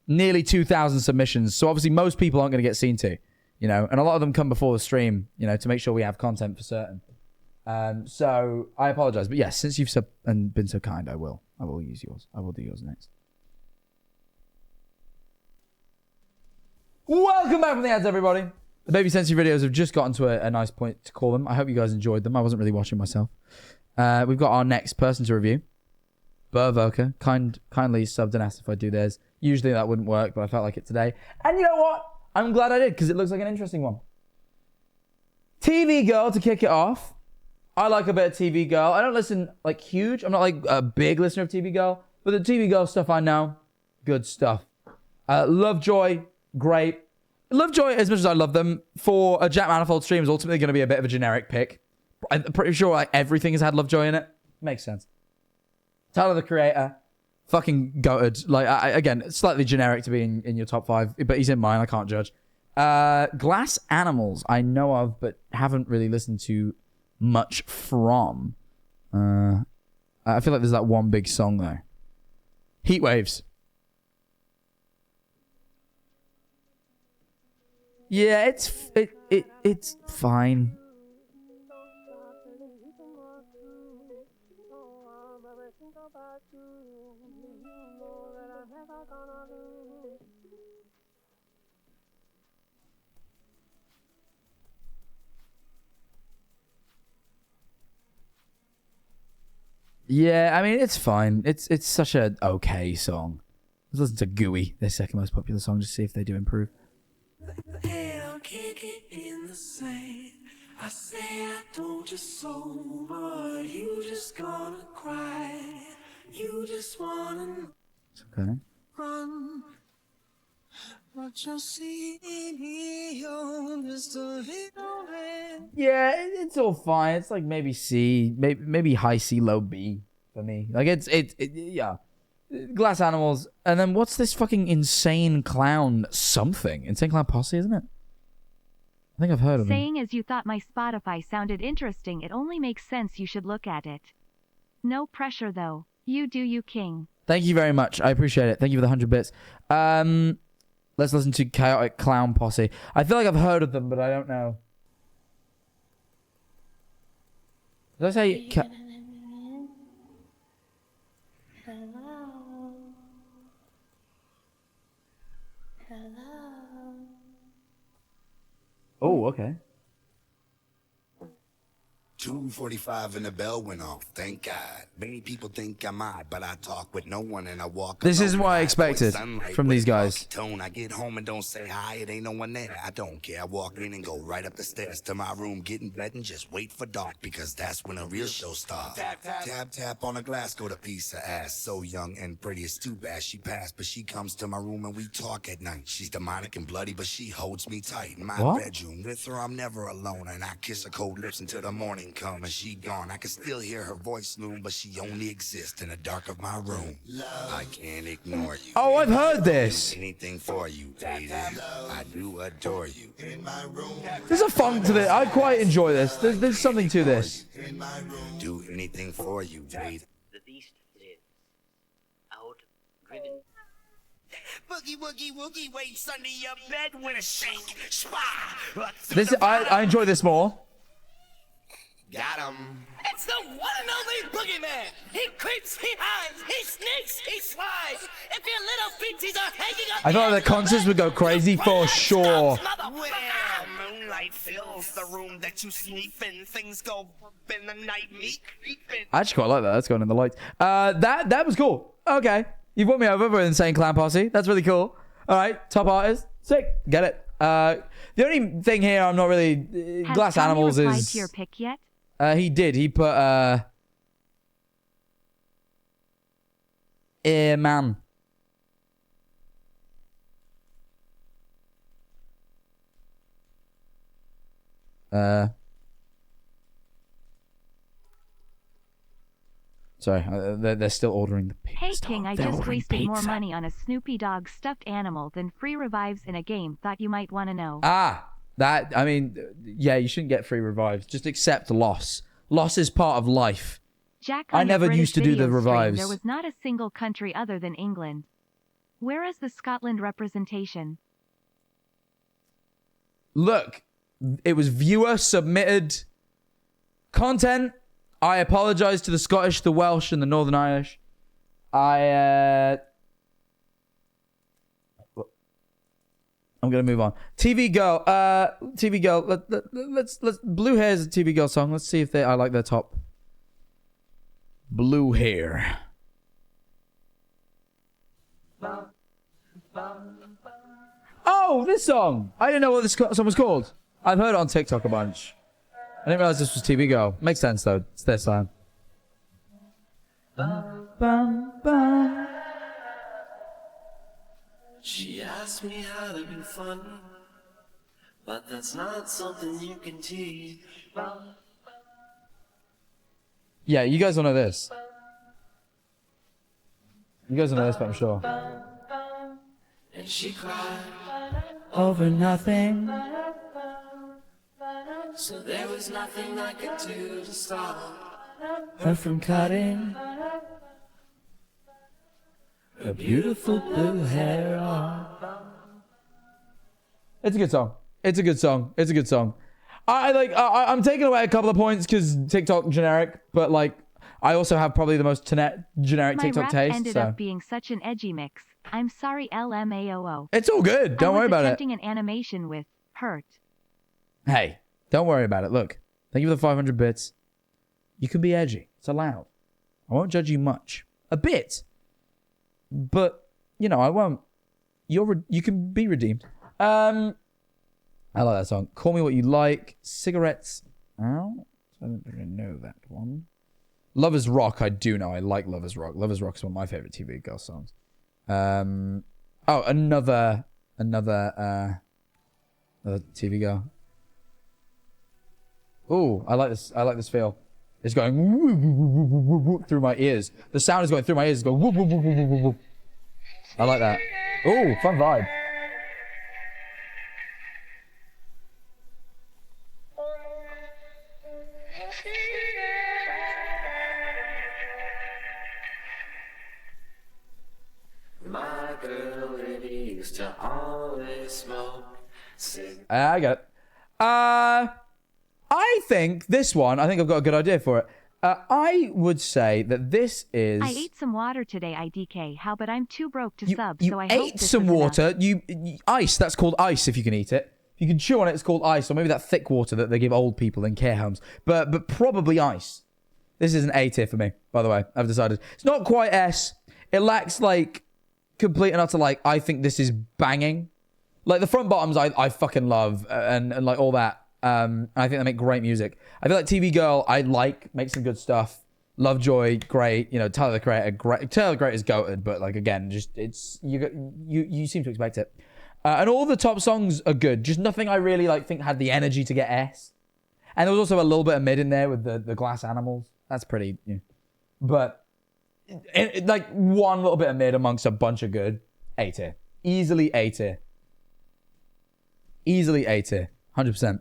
nearly 2,000 submissions. So obviously most people aren't going to get seen to, you know, and a lot of them come before the stream, you know, to make sure we have content for certain. So I apologize. But yes, since you've subbed and been so kind, I will use yours. I will do yours next. Welcome back from the ads, everybody. The baby sensory videos have just gotten to a nice point to call them. I hope you guys enjoyed them. I wasn't really watching myself. We've got our next person to review. But Avoca kindly subbed and asked if I do theirs. Usually that wouldn't work, but I felt like it today. And you know what? I'm glad I did, because it looks like an interesting one. TV Girl to kick it off. I like a bit of TV Girl. I don't listen like huge. I'm not like a big listener of TV Girl, but the TV Girl stuff I know, good stuff. Lovejoy, great. Lovejoy, as much as I love them, for a Jack Manifold stream is ultimately going to be a bit of a generic pick. I'm pretty sure like everything has had Lovejoy in it. Makes sense. Tyler the Creator, fucking goated. Like again, slightly generic to be in your top 5, but he's in mine. I can't judge. Glass Animals I know of, but haven't really listened to much from. I feel like there's that one big song though. Heat Waves. Yeah, it's fine. Yeah, I mean, it's fine. It's such a okay song. Let's listen to Gooey, their second most popular song, just see if they do improve. I'll kick it in the sand. I say I told you so, but you just gonna cry. You just wanna Okay. run. But you'll see me on just a little bit. Yeah, it's all fine. It's like maybe C, maybe high C, low B for me. Like yeah. Glass Animals, and then what's this fucking Insane Clown something? Insane Clown Posse, isn't it? I think I've heard of it. Saying as you thought my Spotify sounded interesting, it only makes sense you should look at it. No pressure though. You do you, king. Thank you very much. I appreciate it. Thank you for the 100 bits. Let's listen to Chaotic Clown Posse. I feel like I've heard of them, but I don't know. Did I say... Oh, okay. 2:45 and the bell went off. Thank God. Many people think I'm odd, but I talk with no one and I walk. This is what I expected from these guys. Tone. I get home and don't say hi. It ain't no one there. I don't care. I walk in and go right up the stairs to my room, get in bed and just wait for dark because that's when a real show starts. Tap tap tap tap on the glass, go to piece of ass. So young and pretty, it's too bad she passed, but she comes to my room and we talk at night. She's demonic and bloody, but she holds me tight in my bedroom. With her, I'm never alone, and I kiss her cold lips until the morning come and she gone. I can still hear her voice loom, but she only exists in the dark of my room. I can't ignore you. Oh, I've heard this. Anything for you, baby. I do adore you. There's a funk to this. I quite enjoy this. There's something to this. Do anything for you, baby. The beast is out, driven. Boogie woogie woogie waits under your bed with a shake. Spah! This I enjoy this more. Got him. It's the one and only Boogeyman. He creeps, he hides, he sneaks, he slides. If your little feetsies are hanging up, I thought the concerts would go crazy for sure. well, moonlight fills the room that you sleep in. Things go in the night, meek. I actually quite like that. That's going in the lights. That was cool. Okay, you've won me over with Insane Clown Posse. That's really cool. All right, top artist, sick. Get it. The only thing here I'm not really Glass Animals replied is. To your pick yet? He did. He put man. Sorry, they're still ordering the pizza. Hey King, I just wasted more money on a Snoopy Dog stuffed animal than free revives in a game. Thought you might want to know. That, I mean, yeah, you shouldn't get free revives. Just accept loss. Loss is part of life. Jack, I never used to do the revives. There was not a single country other than England. Where is the Scotland representation? Look, it was viewer submitted content. I apologize to the Scottish, the Welsh, and the Northern Irish. I'm gonna move on. TV Girl. TV Girl. Let's Blue Hair is a TV Girl song. Let's see if I like their top. Blue Hair. Oh, this song. I didn't know what this song was called. I've heard it on TikTok a bunch. I didn't realize this was TV Girl. Makes sense though. It's their song. She asked me how to be fun, but that's not something you can teach. Yeah, you guys will know this. You guys will know this, but I'm sure. And she cried Over nothing. so there was nothing I could do to stop Her from cutting her beautiful blue hair off. It's a good song. It's a good song. It's a good song. I'm taking away a couple of points because TikTok generic, but like I also have probably the most generic My TikTok rap taste. ended So up being such an edgy mix. I'm sorry, LMAOO. it's all good. Don't worry about I was it. attempting an animation with hurt. Hey, don't worry about it. Look, thank you for the 500 bits. You can be edgy. It's allowed. I won't judge you much. A bit. But, you know, I won't. You can be redeemed. I like that song. Call Me What You Like. Cigarettes. Oh, I don't really know that one. Lovers Rock, I do know. I like Lovers Rock. Lovers Rock is one of my favorite TV Girl songs. Oh, another TV Girl. Oh, I like this. I like this feel. It's going woo, woo, woo, woo, woo, woo, through my ears. The sound is going through my ears. It's going woo, woo, woo, woo, woo, woo. I like that. Oh, fun vibe. my girl that used to always smoke. I got it. I think this one, I think I've got a good idea for it. I would say that this is... I ate some water today, IDK. How, but I'm too broke to sub, You so I hope ate this some is water. enough. Ice, that's called ice if you can eat it. If you can chew on it, it's called ice. Or maybe that thick water that they give old people in care homes. But probably ice. This is an A tier for me, by the way. I've decided. It's not quite S. It lacks, like, complete and utter, like, I think this is banging. Like, the front bottoms I fucking love. And like, all that. I think they make great music. I feel like TV Girl, I like, makes some good stuff. Lovejoy, great. You know, Tyler the Creator, great. Tyler the Creator is goated, but like again, just it's you seem to expect it. And all the top songs are good. Just nothing I really like think had the energy to get S. And there was also a little bit of mid in there with the glass animals. That's pretty. Yeah. But like one little bit of mid amongst a bunch of good. A tier, easily A tier. Easily A tier, 100%.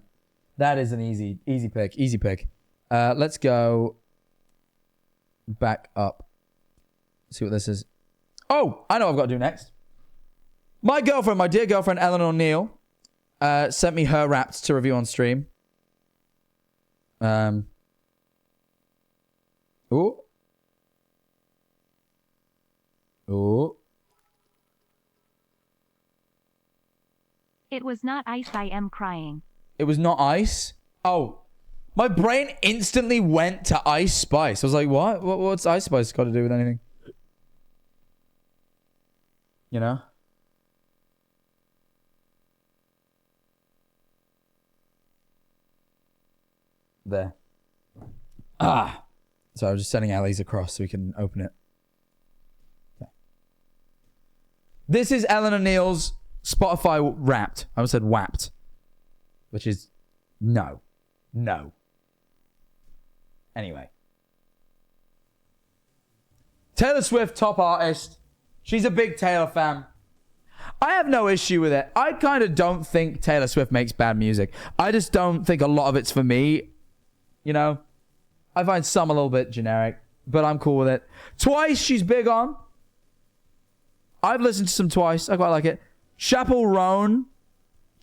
That is an easy pick. Easy pick. Let's go back up. See what this is. Oh, I know what I've got to do next. My girlfriend, my dear girlfriend, Eleanor Neal, sent me her raps to review on stream. Ooh. Ooh. It was not ice, I am crying. It was not ice? Oh. My brain instantly went to Ice Spice. I was like, what? What's Ice Spice got to do with anything? You know? There. Ah. So I was just sending Ali's across so we can open it. Okay. This is Eleanor Neal's Spotify Wrapped. I almost said Wrapped. Which is no. No. Anyway. Taylor Swift, top artist. She's a big Taylor fan. I have no issue with it. I kind of don't think Taylor Swift makes bad music. I just don't think a lot of it's for me. You know? I find some a little bit generic, but I'm cool with it. Twice, she's big on. I've listened to some Twice. I quite like it. Chappell Roan,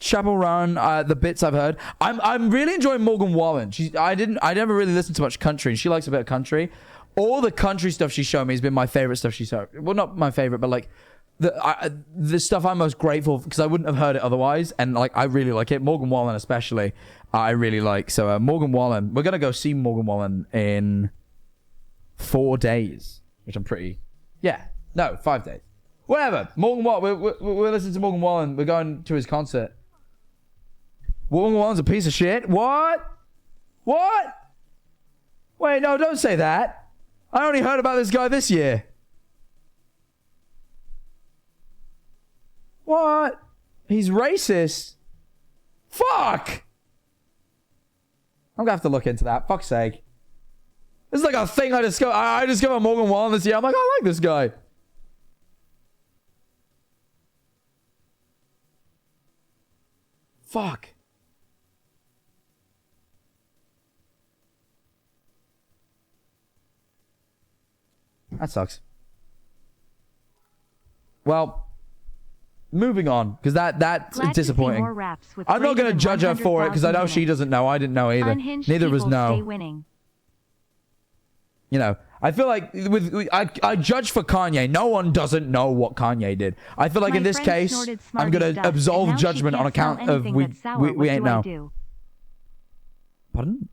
the bits I've heard. I'm really enjoying Morgan Wallen. I never really listened to much country, and she likes a bit of country. All the country stuff she's shown me has been my favorite stuff she's shown. Well, not my favorite, but like the stuff I'm most grateful for, because I wouldn't have heard it otherwise, and like I really like it. Morgan Wallen especially, I really like. So Morgan Wallen, we're gonna go see Morgan Wallen in 4 days, which I'm pretty. Yeah, no, 5 days. Whatever. Morgan Wallen. We're listening to Morgan Wallen. We're going to his concert. Morgan Wallen's a piece of shit. What? What? Wait, no, don't say that. I only heard about this guy this year. What? He's racist. Fuck. I'm gonna have to look into that. Fuck's sake. This is like a thing I discovered. I discovered Morgan Wallen this year. I'm like, I like this guy. Fuck. That sucks. Well, moving on, because that's disappointing. I'm not going to judge her for it because I know she doesn't know. I didn't know either. Neither of us know. You know, I feel like I judge for Kanye. No one doesn't know what Kanye did. I feel like in this case, I'm going to absolve judgment on account of we ain't know. Pardon?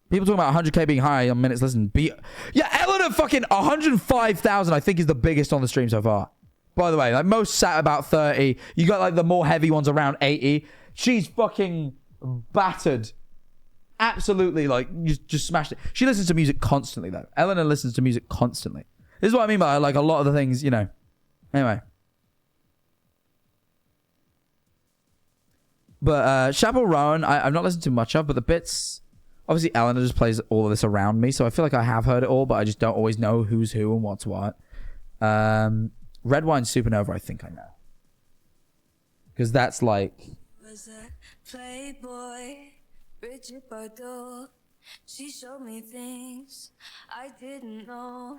People talking about 100k being high on minutes listened. Yeah, Ellen at fucking 105,000 I think is the biggest on the stream so far. By the way, like most sat about 30. You got like the more heavy ones around 80. She's fucking battered. Absolutely, like just smashed it. She listens to music constantly though. Eleanor listens to music constantly. This is what I mean by like a lot of the things, you know. Anyway. But Chappell Rowan, I've not listened to much of, but the bits... Obviously, Eleanor just plays all of this around me, so I feel like I have heard it all, but I just don't always know who's who and what's what. Red Wine Supernova, I think I know. Because that's like... Was a playboy, Bridget Bardot. She showed me things I didn't know.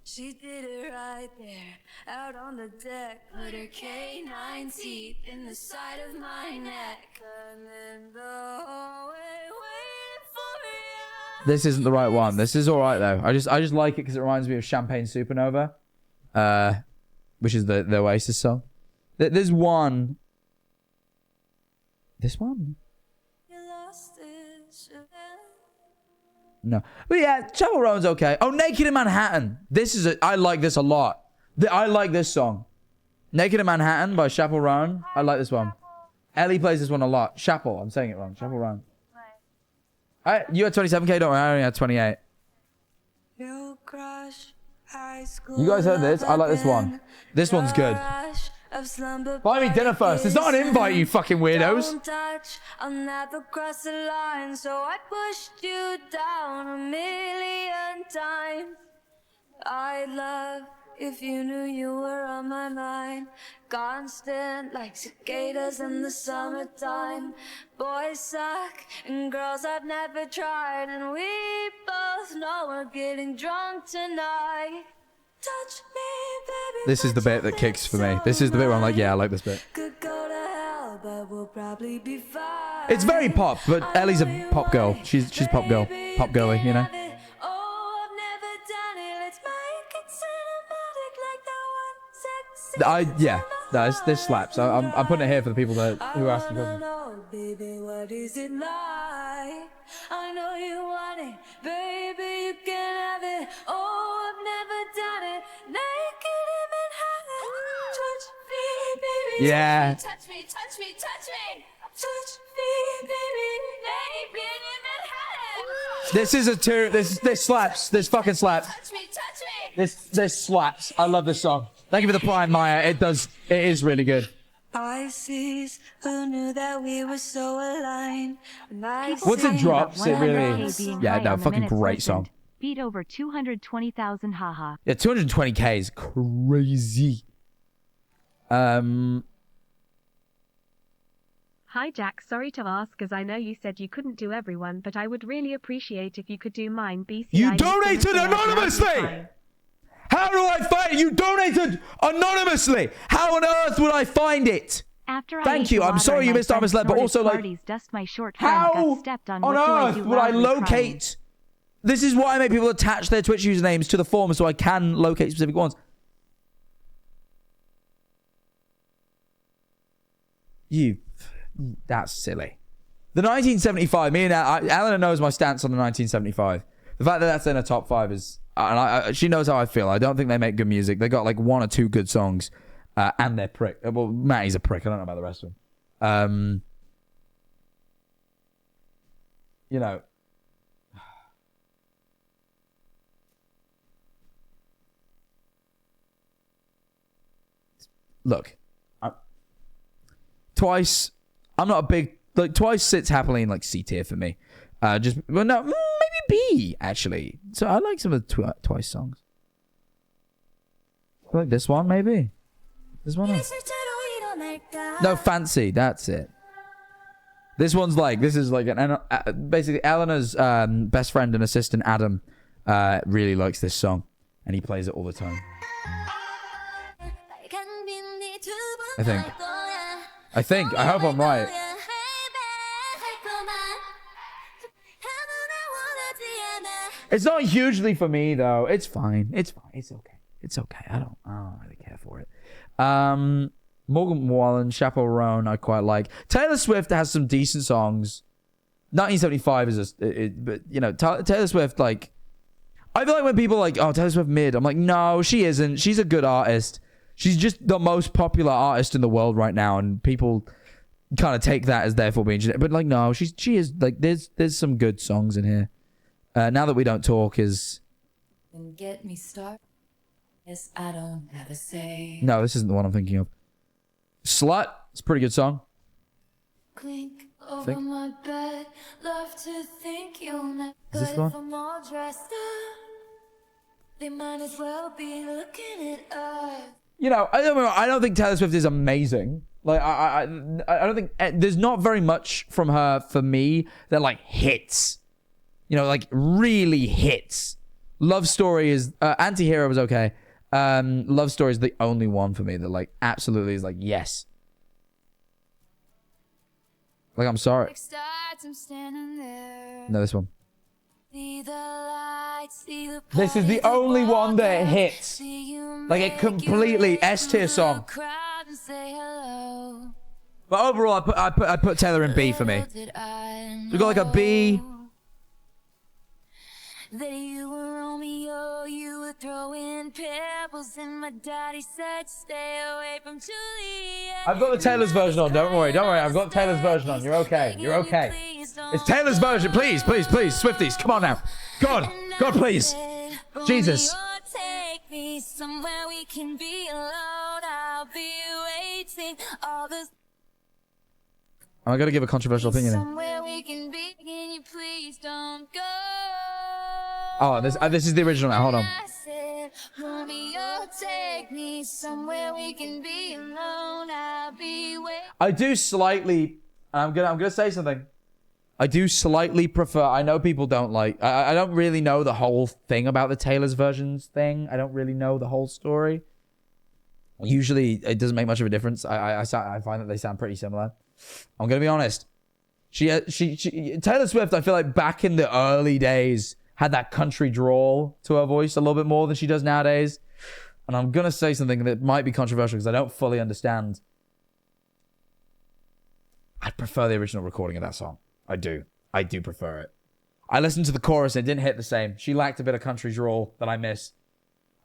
She did it right there, out on the deck. Put her canine teeth in the side of my neck. I'm in the hallway waiting for you. This isn't the right one. This is alright though. I just like it because it reminds me of Champagne Supernova. Which is the Oasis song. There's one. This one? No. But yeah, Chappell Rowan's okay. Oh, Naked in Manhattan. I like this a lot. I like this song. Naked in Manhattan by Chappell Rowan. I like this one. Ellie plays this one a lot. Chappell. I'm saying it wrong. Chappell Rowan. You had 27k, don't worry. I only had 28. You guys heard this? I like this one. This one's good. Buy me dinner first. It's not an invite, you fucking weirdos. I'll never cross the line, so I pushed you down 1,000,000 times. I'd love if you knew you were on my mind. Constant like cicadas in the summertime. Boys suck and girls I've never tried, and we both know we're getting drunk tonight. Touch me, baby. This is the bit that kicks for me. This is the bit where I'm like, yeah, I like this bit. Could go to hell, but we'll probably be fine. It's very pop, but Ellie's a pop girl. She's pop girl. Pop girly, you know? Yeah, this slaps. I'm putting it here for the people who are asking questions. Baby, what is it like? I know you want it, baby, you can have it. Oh, I've never done it. Naked in Manhattan. Touch me, baby. Yeah. Touch me, touch me, touch me. Touch me, baby. Naked in Manhattan. This is this slaps. This fucking slaps. Touch me, touch me. This slaps. I love this song. Thank you for the prime, Maya. It is really good. Pisces, who knew that we were so aligned? Once it drops, it really is. Yeah, no, fucking great song. Beat over 220,000, haha. Yeah, 220k is crazy. Hi Jack, sorry to ask as I know you said you couldn't do everyone, but I would really appreciate if you could do mine. BCI. You donated anonymously! How do I find it? You donated anonymously! How on earth would I find it? Thank you. I'm sorry you missed Armor's Led, but also like, how on earth would I locate? This is why I make people attach their Twitch usernames to the form so I can locate specific ones. That's silly. The 1975, me and Eleanor knows my stance on the 1975. The fact that that's in a top 5 is... And she knows how I feel. I don't think they make good music. They got like 1 or 2 good songs. And they're prick. Well, Matty's a prick. I don't know about the rest of them. You know... Look. Twice... I'm not a big... Like, Twice sits happily in like C tier for me. Well, no, maybe B, actually. So I like some of the Twice songs. I like this one, maybe. This one? No, Fancy. That's it. This one's like... This is like... basically, Eleanor's best friend and assistant, Adam, really likes this song. And he plays it all the time. I think. I hope I'm right. It's not hugely for me, though. It's fine. It's fine. It's okay. It's okay. I don't really care for it. Morgan Wallen, Chaperone, I quite like. Taylor Swift has some decent songs. 1975 is but you know, Taylor Swift, like, I feel like when people are like, oh, Taylor Swift mid, I'm like, no, she isn't. She's a good artist. She's just the most popular artist in the world right now, and people kind of take that as therefore being generic. But like, no, she is like, there's some good songs in here. Now That We Don't Talk is... And get me started. Yes, I don't have a say. No, this isn't the one I'm thinking of. Slut. It's a pretty good song. Clink over my bed. Love to think you'll never Is this the one? if I'm all dressed up. They might as well be looking at us. You know, I don't think Taylor Swift is amazing. Like, I don't think... There's not very much from her, for me, that, like, hits. You know, like, really hits. Love Story is... Anti-Hero was okay. Love Story is the only one for me that, like, absolutely is like, yes. Like, I'm sorry. No, this one. This is the only one that hits. Like, it completely S-tier song. But overall, I put Taylor in B for me. We got like a B. That you were Romeo, you were throwing pebbles, and my daddy said stay away from Juliet. I've got the Taylor's version on. Don't worry. I've got Taylor's version on. You're okay. You're okay. It's Taylor's version. Please, please, please. Swifties, come on now. God, please. Jesus. Take me somewhere we can be alone. I'll be waiting. All this I gotta give a controversial opinion. somewhere we can be. Can you please don't go? Oh, this is the original. Hold on. Romeo, take me somewhere we can be alone. I'll be waiting. I do slightly. I'm gonna say something. I do slightly prefer. I know people don't like. I don't really know the whole thing about the Taylor's versions thing. I don't really know the whole story. Usually, it doesn't make much of a difference. I find that they sound pretty similar. I'm gonna be honest. Taylor Swift, I feel like back in the early days, had that country drawl to her voice a little bit more than she does nowadays. And I'm gonna say something that might be controversial because I don't fully understand. I prefer the original recording of that song. I do prefer it. I listened to the chorus and it didn't hit the same. She lacked a bit of country drawl that I miss.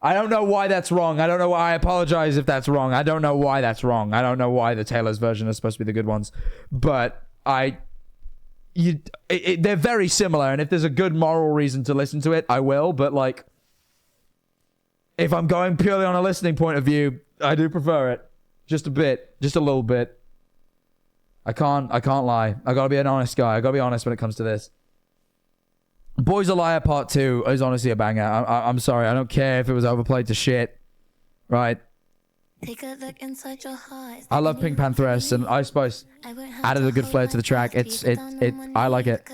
I don't know why that's wrong. I don't know why. I apologize if that's wrong. I don't know why that's wrong. I don't know why the Taylor's version is supposed to be the good ones. But they're very similar. And if there's a good moral reason to listen to it, I will. But like, if I'm going purely on a listening point of view, I do prefer it. Just a bit. Just a little bit. I can't lie. I gotta be an honest guy. I gotta be honest when it comes to this. Boys a Liar Part 2 is honestly a banger. I'm sorry. I don't care if it was overplayed to shit. Right? Take a look inside your heart. I love Pink Pantheress, and I suppose added a good flair to the track. I like it.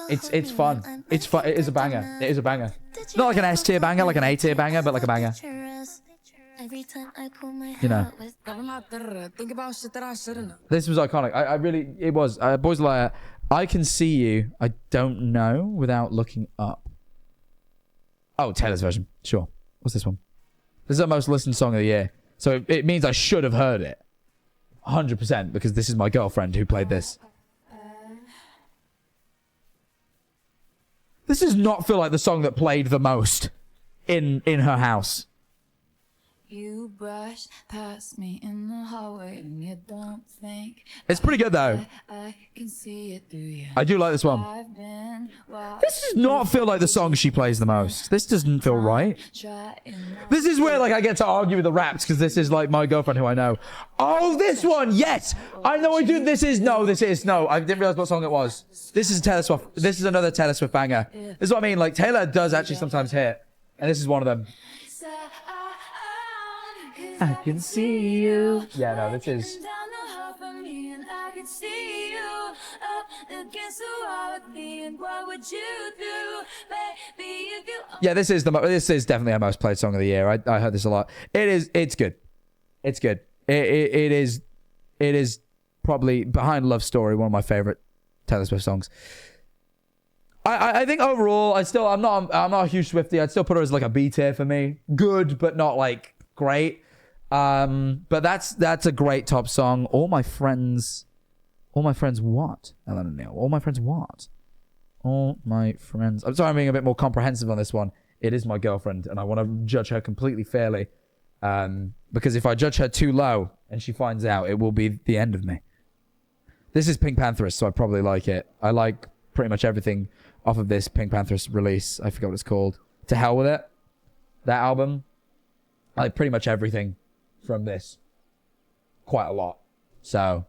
It's fun. It's fun. It is a banger. It is a banger. Not like an S tier banger, like an A tier banger, but like a banger. You know. This was iconic. It was. Boys a Liar. I Can See You. I don't know without looking up. Oh, Taylor's version. Sure. What's this one? This is the most listened song of the year. So it means I should have heard it. 100% because this is my girlfriend who played this. This does not feel like the song that played the most in her house. You brush past me in the hallway and you don't think It's pretty good though. I can see it through you. I do like this one. This does not feel like the song she plays the most. This doesn't feel right. This is where like I get to argue with the raps because this is like my girlfriend who I know. Oh, this one, yes. I know I do. This is no. I didn't realize what song it was. This is Taylor Swift. This is another Taylor Swift banger. This is what I mean. Like Taylor does actually sometimes hit, and this is one of them. I can see you. Yeah, no, this is. Yeah, this is definitely our most played song of the year. I heard this a lot. It's good. It's good. It is probably behind Love Story, one of my favorite Taylor Swift songs. I think overall, I'm not a huge Swiftie. I'd still put her as like a B tier for me. Good, but not like great. But that's a great top song. All my friends what? Eleanor Neal. All my friends what? All my friends. I'm sorry, I'm being a bit more comprehensive on this one. It is my girlfriend, and I want to judge her completely fairly. Because if I judge her too low and she finds out, it will be the end of me. This is Pink Pantheress, so I probably like it. I like pretty much everything off of this Pink Pantheress release. I forgot what it's called. To Hell With It. That album. I like pretty much everything from this. Quite a lot. So.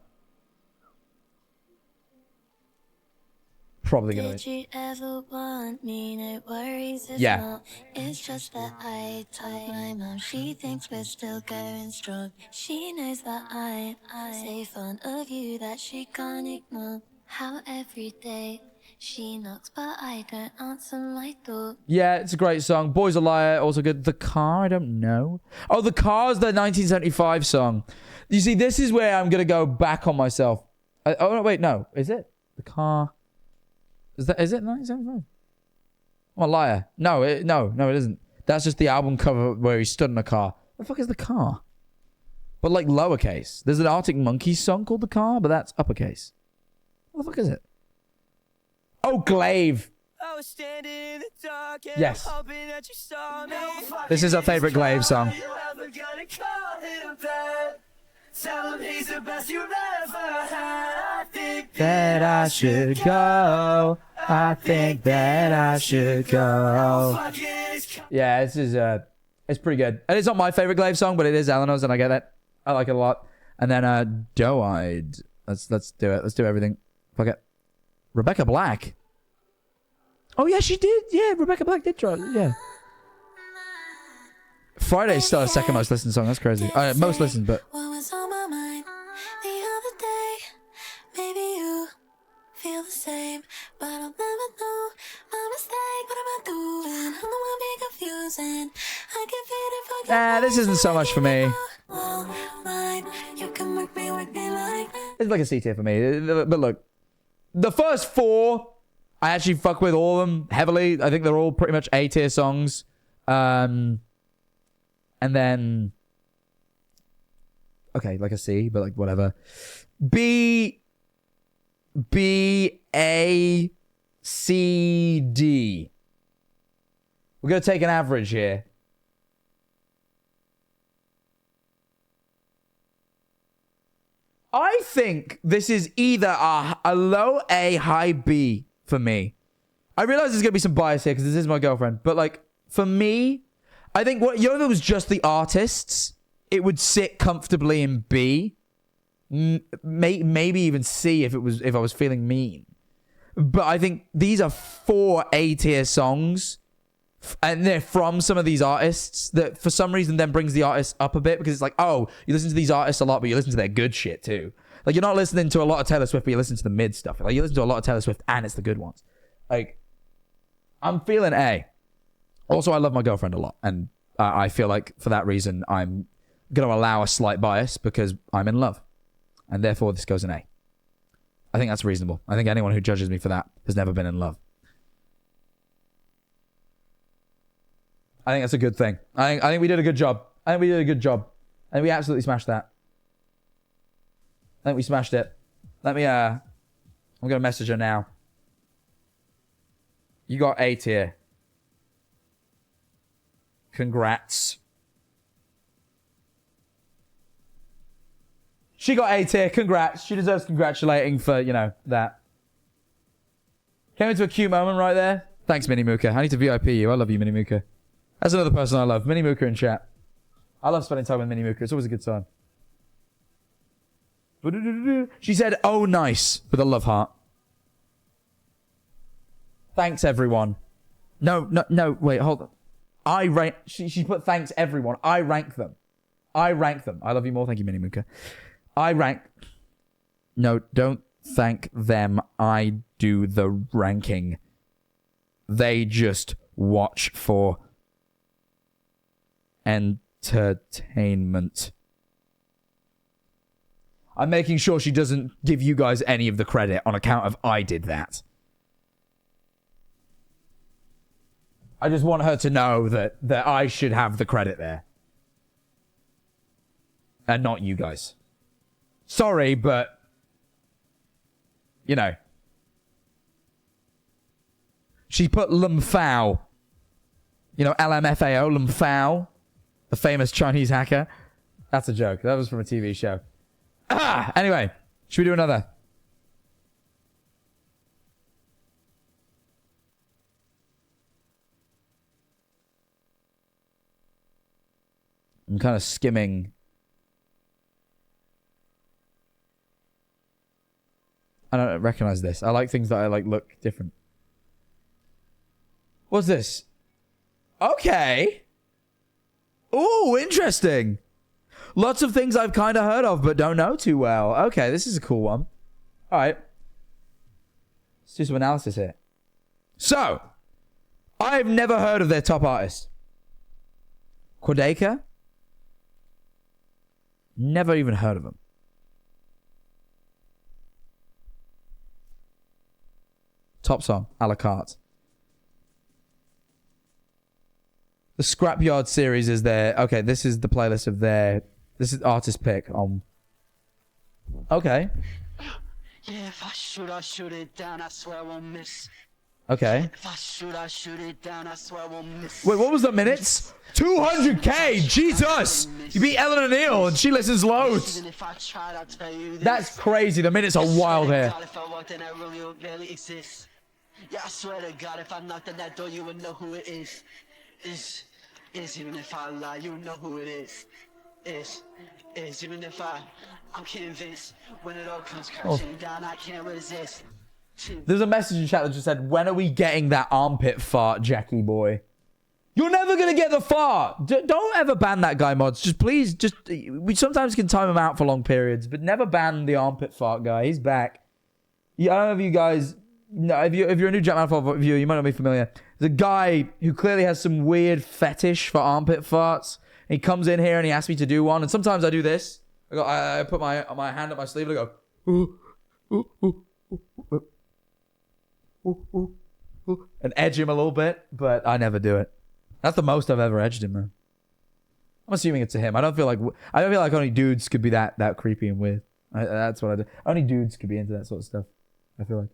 Probably gonna. Did you ever want me? No worries. Yeah. It's just that I told my mom she thinks we're still going strong. She knows that I say fond of you that she can't ignore. How every day she knocks, but I don't answer my door. Yeah, it's a great song. Boys a Liar, also good. The Car, I don't know. Oh, The Car is the 1975 song. You see, this is where I'm going to go back on myself. Oh, no, wait, no. Is it? The Car. Is it 1975? I'm a liar. No, it isn't. That's just the album cover where he stood in a car. What the fuck is The Car? But like lowercase. There's an Arctic Monkeys song called The Car, but that's uppercase. What the fuck is it? Oh, Glaive. I was standing in the dark and Yes. hoping that you saw me. This is our favorite Glaive song. You ever gonna call him back? Tell him he's the best you've ever had. I think That I should go. I think that I should go. Yeah, this is it's pretty good. And it's not my favorite Glaive song, but it is Eleanor's, and I get that. I like it a lot. And then Doe-Eyed. Let's do it. Let's do everything. Fuck it. Rebecca Black. Oh yeah, she did. Yeah, Rebecca Black did try. Yeah. Friday's still our second most listened song. That's crazy. Most listened, but. What was on my mind the other day? Maybe you feel the same, but I'll never know my mistake. What am I doing? I'm the one being confusing. I can feel it for This isn't so much for me. you can work me like It's like a C tier for me. But look, the first four, I actually fuck with all of them heavily. I think they're all pretty much A tier songs. And then, okay, like a C, but like whatever. B, A, C, D. We're going to take an average here. I think this is either a low A, high B for me. I realize there's going to be some bias here because this is my girlfriend. But like, for me, I think if it was just the artists, it would sit comfortably in B. Maybe even C if I was feeling mean. But I think these are 4 A tier songs. And they're from some of these artists that for some reason then brings the artist up a bit because it's like, oh, you listen to these artists a lot, but you listen to their good shit too. Like, you're not listening to a lot of Taylor Swift, but you listen to the mid stuff. Like, you listen to a lot of Taylor Swift and it's the good ones. Like, I'm feeling A. Also, I love my girlfriend a lot. And I feel like for that reason, I'm going to allow a slight bias because I'm in love. And therefore, this goes an A. I think that's reasonable. I think anyone who judges me for that has never been in love. I think that's a good thing. I think we did a good job. I think we absolutely smashed that. I think we smashed it. I'm going to message her now. You got A tier. Congrats. She got A tier. Congrats. She deserves congratulating for, you know, that. Came into a cute moment right there. Thanks, Mini Mooka. I need to VIP you. I love you, Mini Mooka. That's another person I love. Mini Mooka in chat. I love spending time with Mini Mooka. It's always a good time. She said, oh, nice, with a love heart. Thanks, everyone. No, wait, hold on. I rank... She put thanks, everyone. I rank them. I love you more. Thank you, Mini Mooka. I rank... No, don't thank them. I do the ranking. They just watch for entertainment. I'm making sure she doesn't give you guys any of the credit on account of I did that. I just want her to know that I should have the credit there. And not you guys. Sorry, but... You know. She put Lumfao. You know, LMFAO, Lumfao. The famous Chinese hacker. That's a joke. That was from a TV show. Anyway, should we do another? I'm kind of skimming. I don't recognize this. I like things that I like look different. What's this? Okay. Ooh, interesting. Lots of things I've kind of heard of, but don't know too well. Okay, this is a cool one. All right. Let's do some analysis here. So, I've never heard of their top artist. Quadeka? Never even heard of them. Top song, a la carte. The Scrapyard series is their... Okay, this is the playlist of their... This is artist pick on... Okay. Yeah, if I shoot it down, I swear I won't miss. Okay. If I shoot it down, I swear I won't miss. Wait, what was the minutes? 200k! Jesus! You beat Ellen O'Neill and she listens loads. That's crazy. The minutes are wild here. Yeah, I swear to God, if I knocked on that door, you would know who it is. Is even if I lie, you know who it is. Is even if I'm convinced when it all comes crashing down, I can't resist. There's a message in chat that just said, when are we getting that armpit fart, Jackie boy? You're never gonna get the fart. Don't ever ban that guy, mods. Just please, we sometimes can time him out for long periods, but never ban the armpit fart guy. He's back. Yeah, I don't know if you guys... No, if you're a new Jack Manifold viewer, you might not be familiar. There's a guy who clearly has some weird fetish for armpit farts. He comes in here and he asks me to do one, and sometimes I do this. I put my hand up my sleeve and I go, ooh, ooh, ooh, ooh, ooh, ooh, ooh, ooh, and edge him a little bit, but I never do it. That's the most I've ever edged him, man. I'm assuming it's to him. I don't feel like only dudes could be that creepy and weird. That's what I do. Only dudes could be into that sort of stuff. I feel like.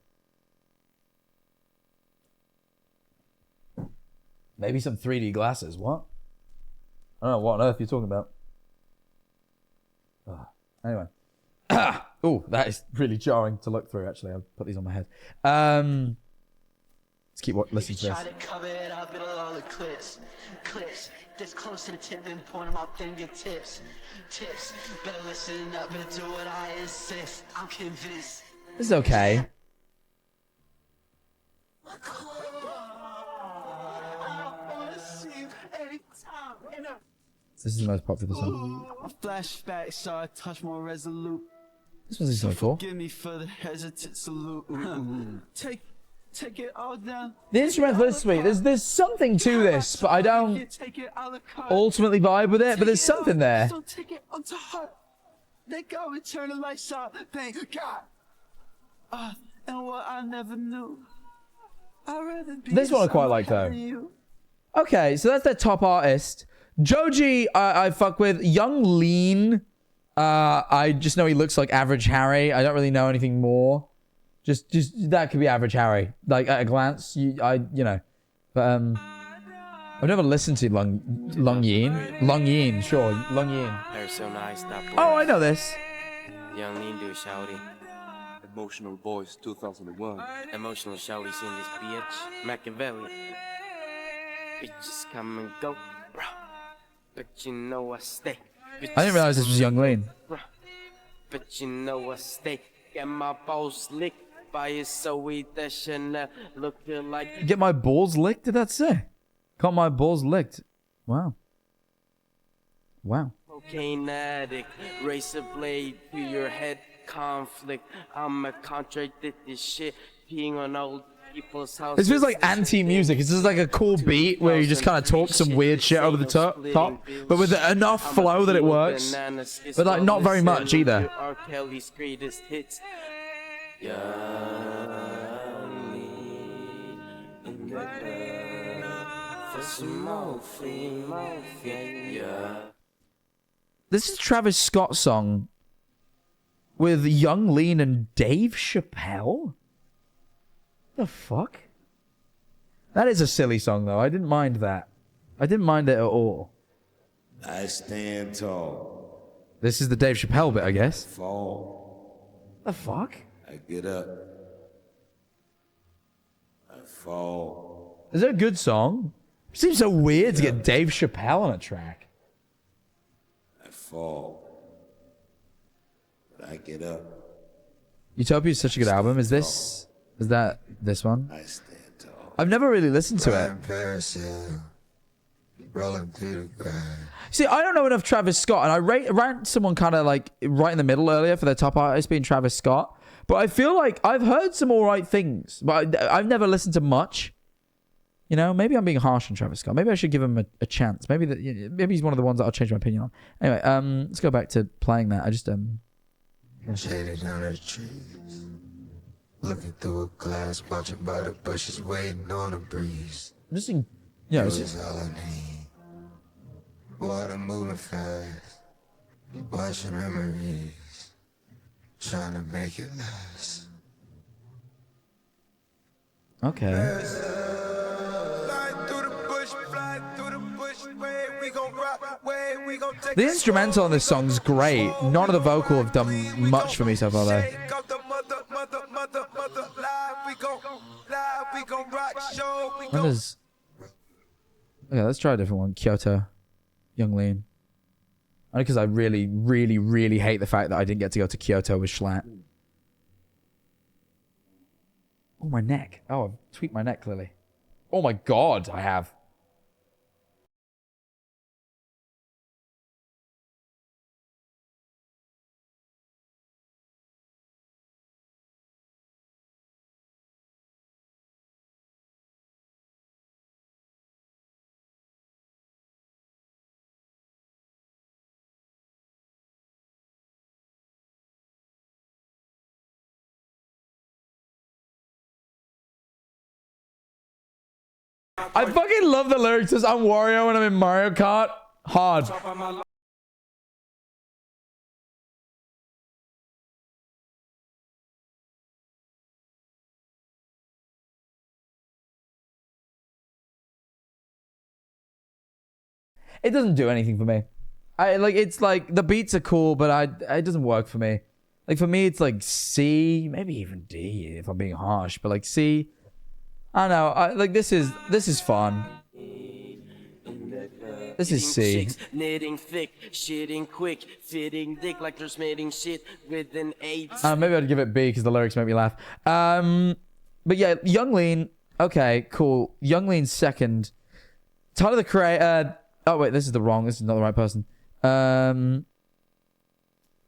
Maybe some 3D glasses. What? I don't know what on earth you're talking about. Anyway. Oh, that is really jarring to look through, actually. I'll put these on my head. Let's keep listening to this. Try to cover it up, it'll all the clips. This close to the tipping point of my fingertips. Better listen up, better do what I insist. I'm convinced. This is okay. This is the most popular song. Flashback, so I touch more resolute. This one's so cool. Give me for the hesitant salute. Take it all down. The instrumental is sweet. There's something to this, but I don't ultimately vibe with it. But there's something there. So take it onto heart. They go and turn the lights out. Thank God. And what I never knew. I'd rather be This one I quite like though. Okay, so that's their top artist. Joji, I fuck with. Young Lean, I just know he looks like Average Harry. I don't really know anything more. Just that could be average Harry. Like at a glance, you know. But I've never listened to Long Yin, sure, Long Yin. They're so nice, that boy. Oh, I know this. Young Lean do shouty. Emotional Boys 2001. Emotional shouties in this bitch. Machiavelli. Bitches come and go, bro. But you know I stay. I didn't realize this was Young Lean. But you know I stay. Get my balls licked by a Zoe that Chanel looking like. Get my balls licked? Did that say? Got my balls licked. Wow. Wow. Cocaine addict, razor blade to your head, conflict. I'm a contradicted this shit, peeing on old people's houses. This feels like anti-music. It's just like a cool beat where you just kind of talk some weird shit over the top, but with enough flow that it works. But like not very much either. R. Kelly's greatest hits. This is Travis Scott's song with Young Lean and Dave Chappelle? The fuck? That is a silly song though. I didn't mind that. I didn't mind it at all. I stand tall. This is the Dave Chappelle bit, I guess. Fall. The fuck? I get up. I fall. Is it a good song? It seems so weird to get Dave Chappelle on a track. I fall. But I get up. Utopia is such a good album. Is that this one? I stand tall. I've never really listened to it. See, I don't know enough Travis Scott, and I ranked someone kind of like right in the middle earlier for their top artist being Travis Scott. But I feel like I've heard some alright things, but I've never listened to much. You know, maybe I'm being harsh on Travis Scott. Maybe I should give him a chance. Maybe he's one of the ones that I'll change my opinion on. Anyway, let's go back to playing that. I just Shaded under the trees, looking through a glass, watching by the bushes, waiting on a breeze. I'm just in, yeah. This is all I need. Water moving fast, watching memories, trying to make it last. Okay. The instrumental on this song's great. None of the vocal have done much for me so far, though. When does... Okay, let's try a different one. Kyoto. Young Lean. Only because I really, really, really hate the fact that I didn't get to go to Kyoto with Schlatt. Oh, my neck. Oh, I've tweaked my neck, clearly. Oh my god, I have. I fucking love the lyrics. Says I'm Wario and I'm in Mario Kart. Hard. It doesn't do anything for me. It's like the beats are cool, but it doesn't work for me. Like for me, it's like C, maybe even D if I'm being harsh, but like C. I don't know. This is fun. This is C. Knitting thick, shitting quick, fitting dick like they're smitting shit with an 8. Maybe I'd give it B because the lyrics make me laugh. But yeah, Young Lean. Okay, cool. Young Lean's second. Tyler the Creator. Oh wait, this is not the right person.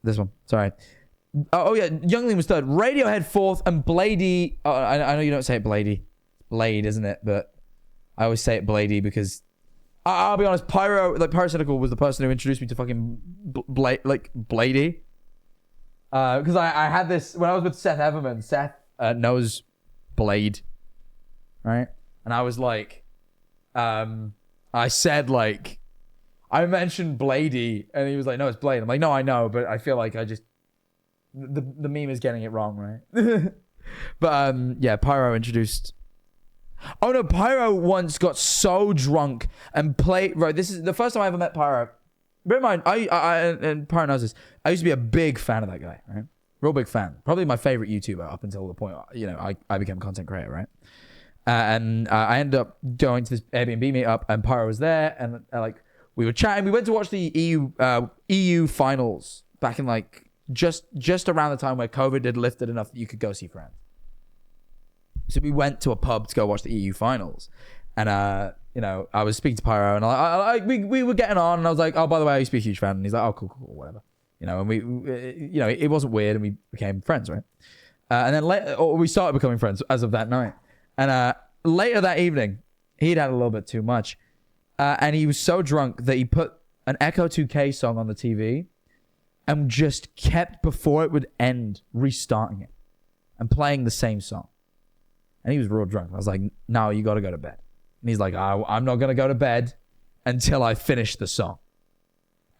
This one. Sorry. Oh yeah, Young Lean was third. Radiohead fourth, and Bladey. Oh, I know you don't say it Bladey. Blade, isn't it? But I always say it Bladey because I'll be honest. Pyrocynical was the person who introduced me to fucking Bladey. Because I had this when I was with Seth Everman. Seth knows Blade, right? And I was like, I said like, I mentioned Bladey, and he was like, no, it's Blade. I'm like, no, I know, but I feel like I just the meme is getting it wrong, right? But yeah, Pyro introduced. Oh no, Pyro once got so drunk and played. Right, this is the first time I ever met Pyro. Bear in mind, and Pyro knows this. I used to be a big fan of that guy, right? Real big fan. Probably my favorite YouTuber up until the point, I became a content creator, right? And I ended up going to this Airbnb meetup, and Pyro was there, and like we were chatting. We went to watch the EU finals back in like just around the time where COVID had lifted enough that you could go see friends. So we went to a pub to go watch the EU finals, and I was speaking to Pyro, and we were getting on, and I was like, oh, by the way, I used to be a huge fan, and he's like, oh, cool, whatever, and we it wasn't weird, and we became friends, right? And then we started becoming friends as of that night, and later that evening, he'd had a little bit too much, and he was so drunk that he put an Echo 2K song on the TV, and just kept before it would end restarting it, and playing the same song. And he was real drunk. I was like, no, you got to go to bed. And he's like, I'm not going to go to bed until I finish the song.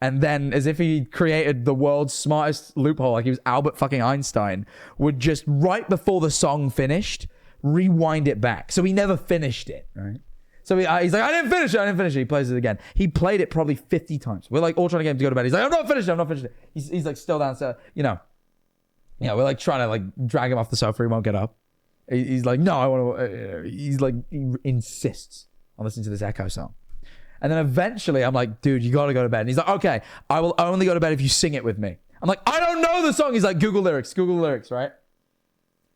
And then, as if he created the world's smartest loophole, like he was Albert fucking Einstein, would just, right before the song finished, rewind it back. So he never finished it, right? So he's like, I didn't finish it. He plays it again. He played it probably 50 times. We're like all trying to get him to go to bed. He's like, I'm not finished it. He's like still downstairs, we're like trying to like drag him off the sofa. He won't get up. He's like, no, I want to. He's like, he insists on listening to this Echo song. And then eventually I'm like, dude, you got to go to bed. And he's like, okay, I will only go to bed if you sing it with me. I'm like, I don't know the song. He's like, Google lyrics, right?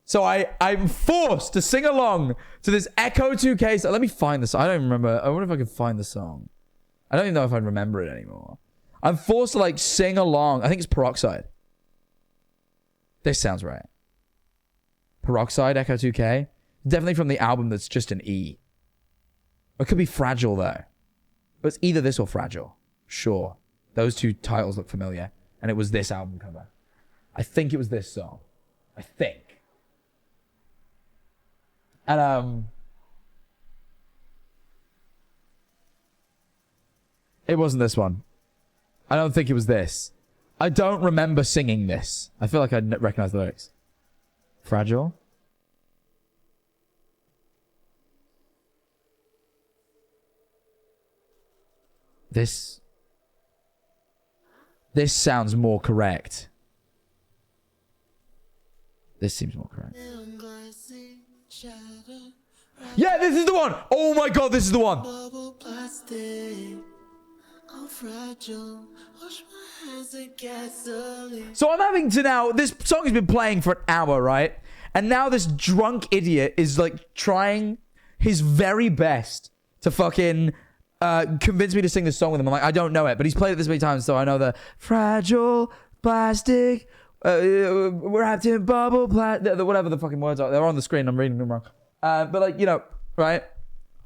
So I'm forced to sing along to this Echo 2K song. Let me find this. I don't remember. I wonder if I can find the song. I don't even know if I remember it anymore. I'm forced to like sing along. I think it's Peroxide. This sounds right. Peroxide, Echo 2K. Definitely from the album that's just an E. It could be Fragile, though. But it's either this or Fragile. Sure. Those two titles look familiar. And it was this album cover. I think it was this song. I think. And, it wasn't this one. I don't think it was this. I don't remember singing this. I feel like I recognize the lyrics. Fragile. This sounds more correct. This seems more correct. Yeah, this is the one. Oh my god, this is the one. So I'm having to now, this song has been playing for an hour, right? And now this drunk idiot is like trying his very best to fucking convince me to sing this song with him. I'm like, I don't know it, but he's played it this many times, so I know the fragile plastic, wrapped in bubble plastic, whatever the fucking words are. They're on the screen, I'm reading them wrong. But like, right?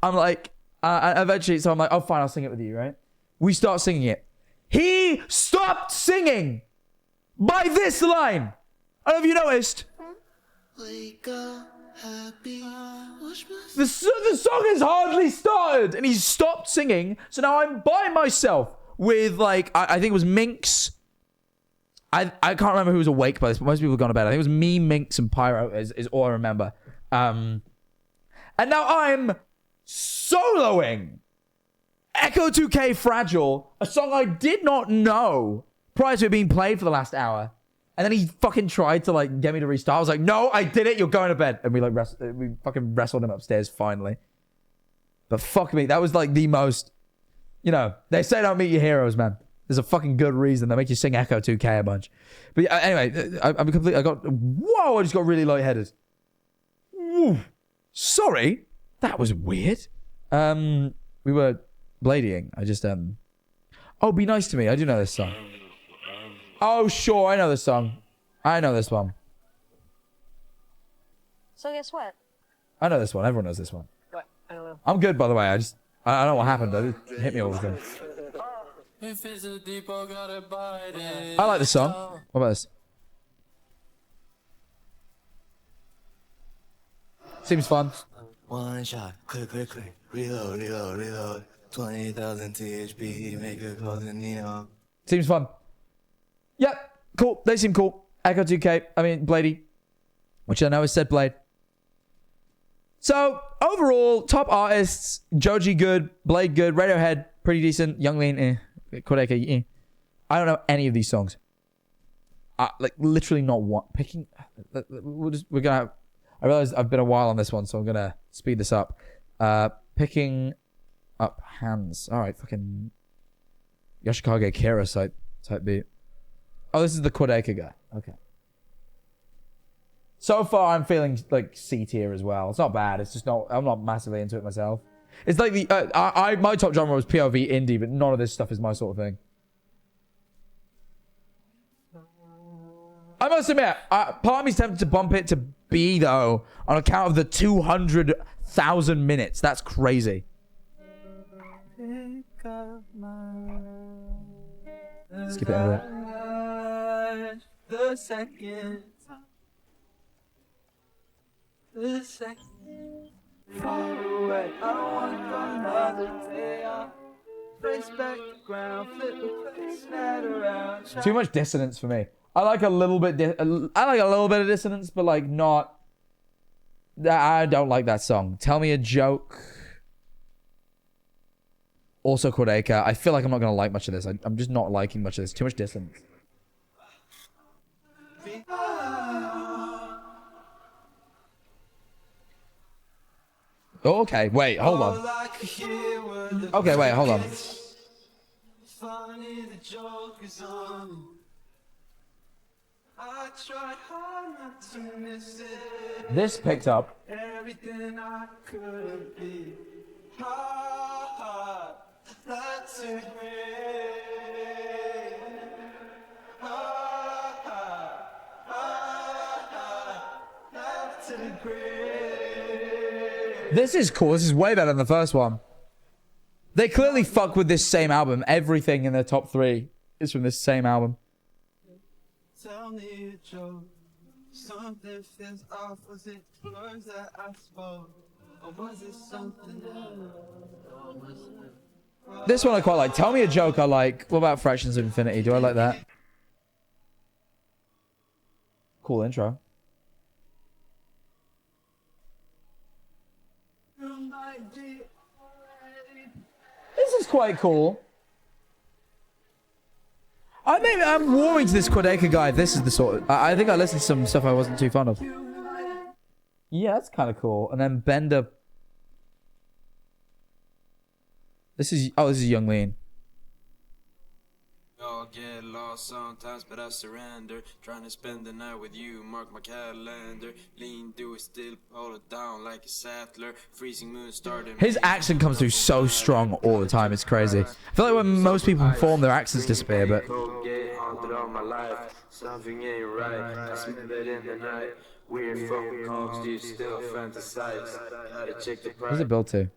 I'm like, eventually, so I'm like, oh fine, I'll sing it with you, right? We start singing it. He stopped singing by this line. I don't know if you noticed. The song has hardly started and he's stopped singing. So now I'm by myself with like, I think it was Minx. I can't remember who was awake by this, but most people have gone to bed. I think it was me, Minx, and Pyro is all I remember. And now I'm soloing Echo 2K Fragile, a song I did not know prior to it being played for the last hour. And then he fucking tried to like get me to restart. I was like, no, I did it. You're going to bed. And we fucking wrestled him upstairs finally. But fuck me, that was like the most, they say don't meet your heroes, man. There's a fucking good reason. They make you sing Echo 2K a bunch. But yeah, anyway, I just got really lightheaded. Woo. Sorry. That was weird. We were bladying. I just, oh, Be Nice to Me. I do know this song. Oh, sure. I know this song. I know this one. So guess what? I know this one. Everyone knows this one. What? I don't know. I'm good, by the way. I don't know what happened. It hit me all the time. I like this song. What about this? Seems fun. One shot, quick, reload. 20,000 THP, make a call to Nino. Seems fun. Yep, cool. They seem cool. Echo 2K. I mean, Blady. which I know is said Blade. So, overall, top artists, Joji good, Blade good, Radiohead, pretty decent, Young Lean, Kodaka, I don't know any of these songs. Like, literally not one. Picking, we're gonna, I realize I've been a while on this one, so I'm gonna speed this up. Picking up Hands. All right, fucking Yoshikage Kira type beat. Oh, this is the Kodaka guy. Okay. So far, I'm feeling like C tier as well. It's not bad. It's just not. I'm not massively into it myself. It's like the my top genre was POV indie, but none of this stuff is my sort of thing. I must admit, part of me's tempted to bump it to B though, on account of the 200,000 minutes. That's crazy. Skip it over The second time. The second. Far away. I don't want to go another day. I face back to ground, flip the place, net around. Too much dissonance for me. I like a little bit. I like a little bit of dissonance, but like not. I don't like that song. Tell Me a Joke. Also Kodaka. I feel like I'm not gonna like much of this. I'm just not liking much of this. Too much dissonance. Oh, okay, wait, hold on. Okay, wait, hold on. This picked up. Everything I could be. Hard, not to break. Hard, not to break. This is cool. This is way better than the first one. They clearly fuck with this same album. Everything in their top 3 is from this same album. Tell me a joke. Something feels off. Was it words that I spoke? Or was it something else? This one I quite like. Tell Me a Joke I like. What about Fractions of Infinity? Do I like that? Cool intro. This is quite cool. I'm warming to this Kodaka guy. This is the sort of... I think I listened to some stuff I wasn't too fond of. Yeah, that's kind of cool. And then Bender... This is... Oh, this is Young Lean. Y'all get lost sometimes, but I surrender. Trying to spend the night with you, mark my calendar. Lean, do it still, hold it down like a settler. Freezing moon starting. His accent comes through so strong all the time. It's crazy. I feel like when most people perform, their accents disappear, but... Haunted all my life, something ain't right. I smell it in the night. Weird phone calls, do you still fantasize? Gotta check the price. What does it build to?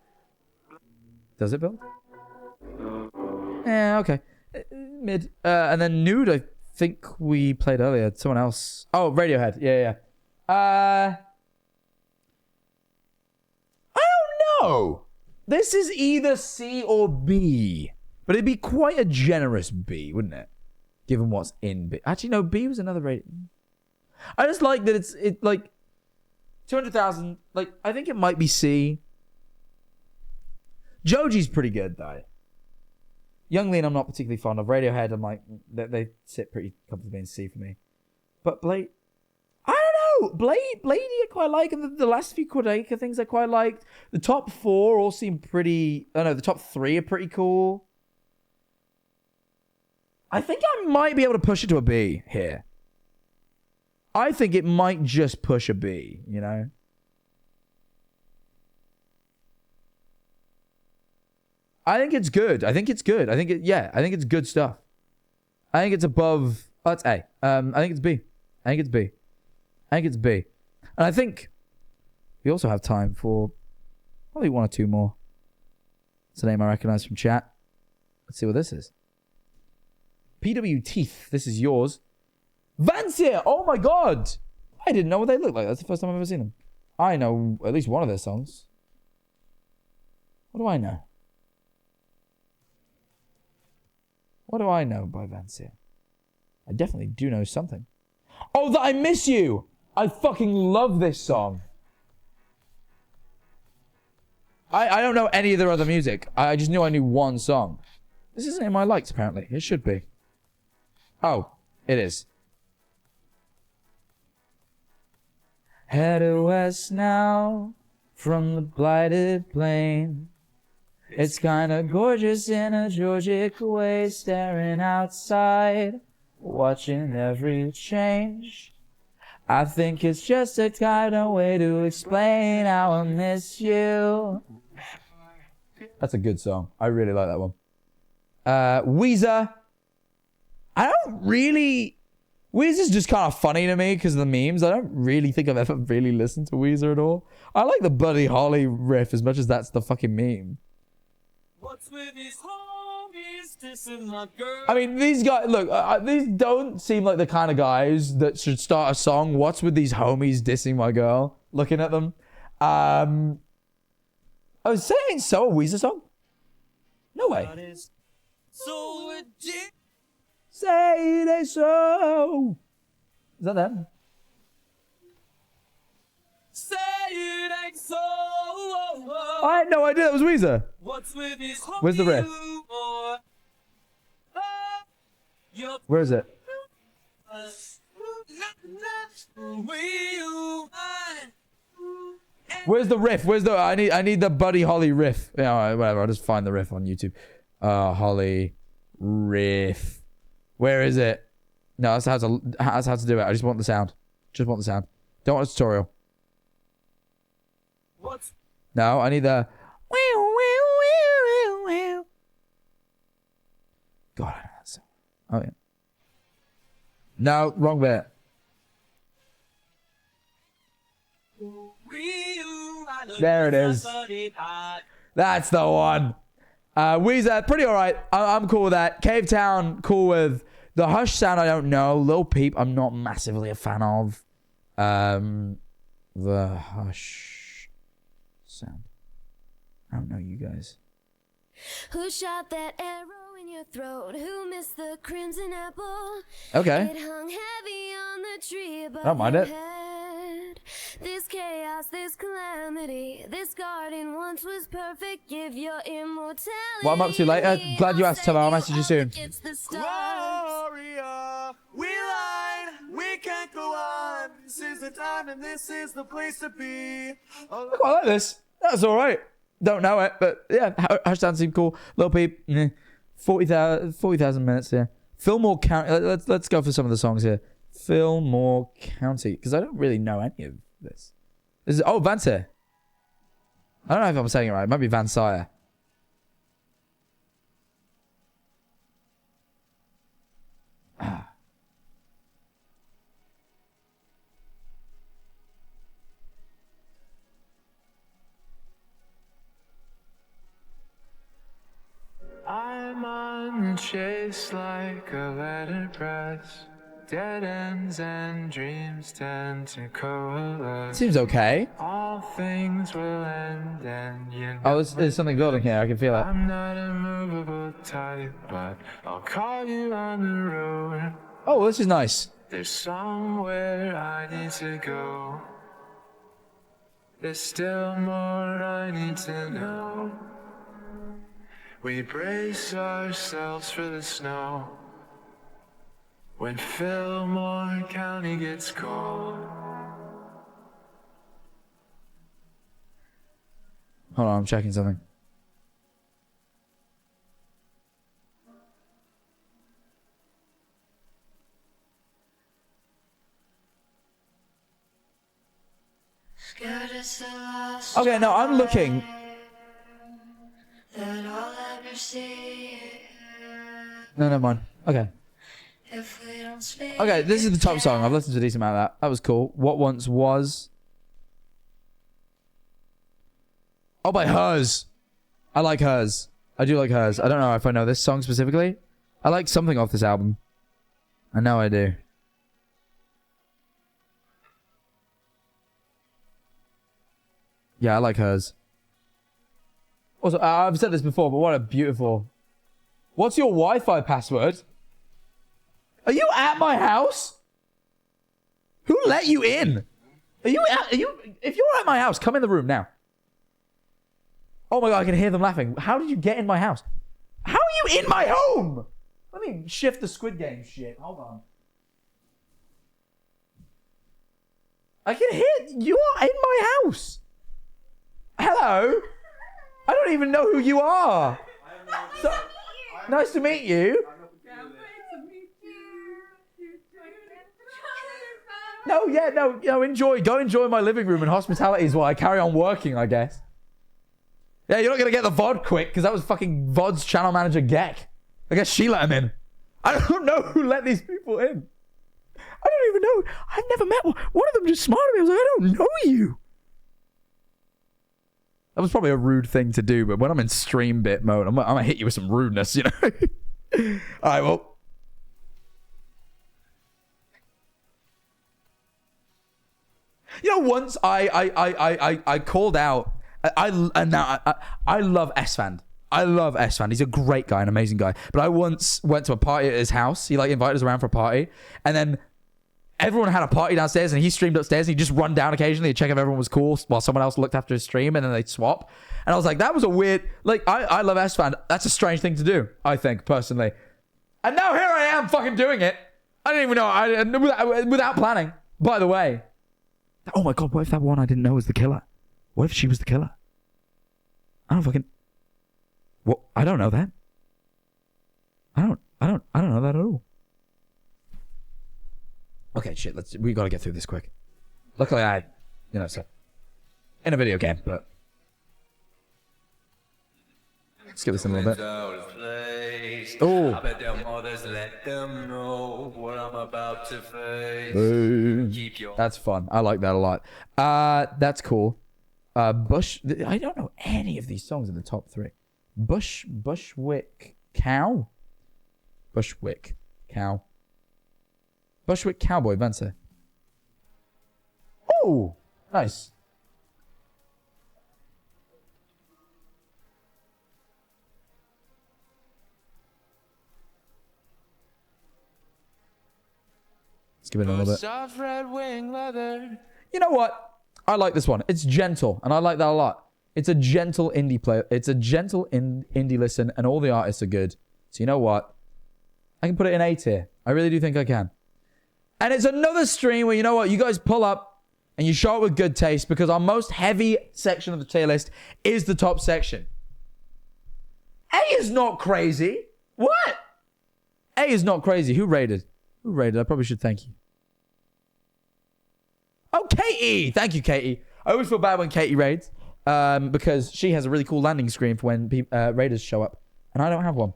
Does it build? Yeah, okay. Mid. And then Nude, I think we played earlier. Someone else. Oh, Radiohead. Yeah. I don't know. This is either C or B. But it'd be quite a generous B, wouldn't it? Given what's in B. Actually, no, B was another rating. I just like that it's like 200,000. Like, I think it might be C. Joji's pretty good, though. Young Lean, I'm not particularly fond of. Radiohead, I'm like, they sit pretty comfortably in C for me. But Blade, I don't know. Blade, I quite like. And the last few Kodaka things I quite liked. The top 4 all seem pretty. Oh no, the top 3 are pretty cool. I think I might be able to push it to a B here. I think it might just push a B, you know? I think it's good. I think it's good stuff. I think it's above... Oh, it's A. I think it's B. And I think we also have time for probably 1 or 2 more. It's a name I recognize from chat. Let's see what this is. PW Teeth. This is yours. Vancia! Oh my god! I didn't know what they look like. That's the first time I've ever seen them. I know at least one of their songs. What do I know? What do I know by Vancia? I definitely do know something. Oh, that I Miss You! I fucking love this song. I don't know any of their other music. I just knew I knew one song. This isn't in my likes, apparently. It should be. Oh, it is. Headed west now from the blighted plain. It's kinda gorgeous in a Georgic way, staring outside, watching every change. I think it's just a kind of way to explain how I miss you. That's a good song. I really like that one. Weezer. I don't really... Weezer's just kind of funny to me because of the memes. I don't really think I've ever really listened to Weezer at all. I like the Buddy Holly riff as much as that's the fucking meme. What's with these homies dissing my girl? I mean, these guys, look, these don't seem like the kind of guys that should start a song. What's with these homies dissing my girl? Looking at them. I was saying so a Weezer song? No way. So legit. Say they so. Is that them? Say it ain't so. I had no idea that was Weezer. What's with these Where's the riff? Where is it? Where's the riff? Where's the... I need the Buddy Holly riff. Yeah, all right, whatever. I'll just find the riff on YouTube. Holly riff. Where is it? No, that's how to do it. I just want the sound. Just want the sound. Don't want a tutorial. What? No, I need the... God, I know that song. Oh, yeah. No, wrong bit. There it is. That's the one. Weezer, pretty alright. I'm cool with that. Cave Town, cool with. The Hush sound, I don't know. Lil Peep, I'm not massively a fan of. The Hush sound. I don't know you guys. Who shot that arrow in your throat? Who missed the crimson apple? Okay. It hung heavy on the tree above I don't mind your it. head. This chaos, this calamity, this garden once was perfect. Give your immortality. What I'm up to later? Glad you asked, Tella. I'll message you soon. It's the stars. Gloria, we lied, we can't go on. This is the time and this is the place to be. I quite like this. That's alright. Don't know it, but yeah, Hush sound seemed cool. Lil Peep, 40,000 minutes, yeah. Fillmore County, let's go for some of the songs here. Fillmore County, because I don't really know any of this. This is, oh, Vansier. I don't know if I'm saying it right. It might be Van Sire. I'm on the chase like a letterpress. Dead ends and dreams tend to coalesce. Seems okay. All things will end and you know. Oh, there's something building here. I can feel it. I'm not a movable type, but I'll call you on the road. Oh, this is nice. There's somewhere I need to go. There's still more I need to know. We brace ourselves for the snow. When Fillmore County gets cold. Hold on, I'm checking something. Okay, no, I'm looking. No, never mind. Okay. Okay, this is the top song. I've listened to a decent amount of that. That was cool. What Once Was. Oh, by Hers. I like Hers. I do like Hers. I don't know if I know this song specifically. I like something off this album. I know I do. Yeah, I like Hers. Also, I've said this before, but what a beautiful... What's your Wi-Fi password? Are you at my house? Who let you in? Are you? If you're at my house, come in the room now. Oh my god, I can hear them laughing. How did you get in my house? How are you in my home? Let me shift the Squid Game shit. Hold on. I can hear you are in my house. Hello. I don't even know who you are. So, nice to meet you. No, enjoy. Go enjoy my living room and hospitality is while I carry on working, I guess. Yeah, you're not going to get the VOD quick because that was fucking VOD's channel manager, Geck. I guess she let him in. I don't know who let these people in. I don't even know. I've never met one. One of them just smiled at me. I was like, I don't know you. That was probably a rude thing to do, but when I'm in stream bit mode, I'm going to hit you with some rudeness, you know? All right, well. You know, once I called out. I love S-Fan. I love S-Fan. He's a great guy, an amazing guy. But I once went to a party at his house. He like invited us around for a party, and then everyone had a party downstairs, and he streamed upstairs. And he'd just run down occasionally to check if everyone was cool, while someone else looked after his stream, and then they'd swap. And I was like, that was a weird. Like, I love S-Fan. That's a strange thing to do, I think personally. And now here I am, fucking doing it. I didn't even know. Without planning. By the way. Oh my god, what if that one I didn't know was the killer? What if she was the killer? I don't fucking... What? I don't know that. I don't know that at all. Okay, shit, we gotta get through this quick. Luckily so... In a video game, but... Let's get this in a little bit. Oh. I bet their mothers let them know what I'm about to face. That's fun. I like that a lot. That's cool. I don't know any of these songs in the top 3. Bushwick Cow? Bushwick Cow. Bushwick Cowboy, Vance. Oh, nice. Let's give it a little bit. Soft red wing leather. You know what? I like this one. It's gentle, and I like that a lot. It's a gentle indie play. It's a gentle indie listen, and all the artists are good. So you know what? I can put it in A tier. I really do think I can. And it's another stream where, you know what? You guys pull up, and you show it with good taste, because our most heavy section of the tier list is the top section. A is not crazy. What? A is not crazy. Who rated? Who rated? I probably should thank you. Oh, Katie! Thank you, Katie. I always feel bad when Katie raids, because she has a really cool landing screen for when raiders show up, and I don't have one.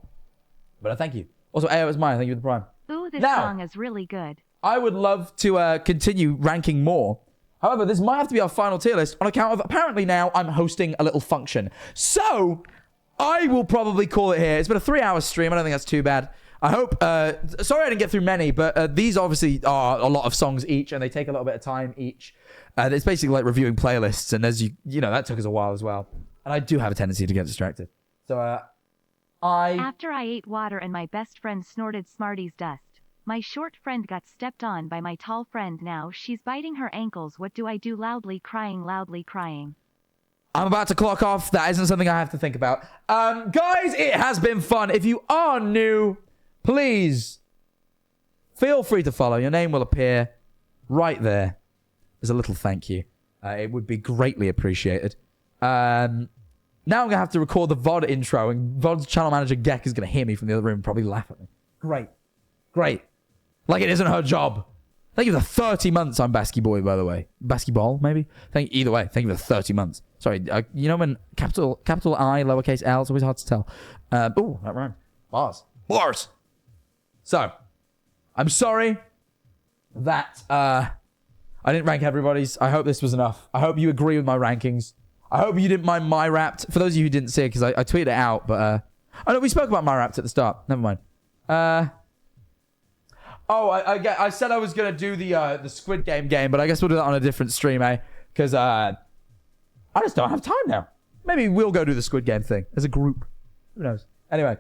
But I thank you. Also, AO is mine. Thank you for the prime. Ooh, this song is really good. I would love to continue ranking more. However, this might have to be our final tier list on account of apparently now I'm hosting a little function. So, I will probably call it here. It's been a 3-hour stream. I don't think that's too bad. I hope, sorry I didn't get through many, but these obviously are a lot of songs each, and they take a little bit of time each. It's basically like reviewing playlists, and as you know, that took us a while as well. And I do have a tendency to get distracted. So, After I ate water and my best friend snorted Smarties dust, my short friend got stepped on by my tall friend. Now she's biting her ankles. What do I do? Loudly crying, loudly crying. I'm about to clock off. That isn't something I have to think about. Guys, it has been fun. If you are new... Please, feel free to follow. Your name will appear right there. There's a little thank you. It would be greatly appreciated. Now I'm going to have to record the VOD intro, and VOD's channel manager, Geck, is going to hear me from the other room and probably laugh at me. Great. Great. Like it isn't her job. Thank you for the 30 months I'm Basky Boy, by the way. Basky Ball, maybe? Either way, thank you for the 30 months. Sorry, you know when capital I, lowercase L, it's always hard to tell. Oh, that rhymed. Bars. So, I'm sorry that I didn't rank everybody's. I hope this was enough. I hope you agree with my rankings. I hope you didn't mind my Wrapped. For those of you who didn't see it, because I tweeted it out, but... oh, no, we spoke about my Wrapped at the start. Never mind. I said I was going to do the Squid Game, but I guess we'll do that on a different stream, eh? Because I just don't have time now. Maybe we'll go do the Squid Game thing as a group. Who knows? Anyway...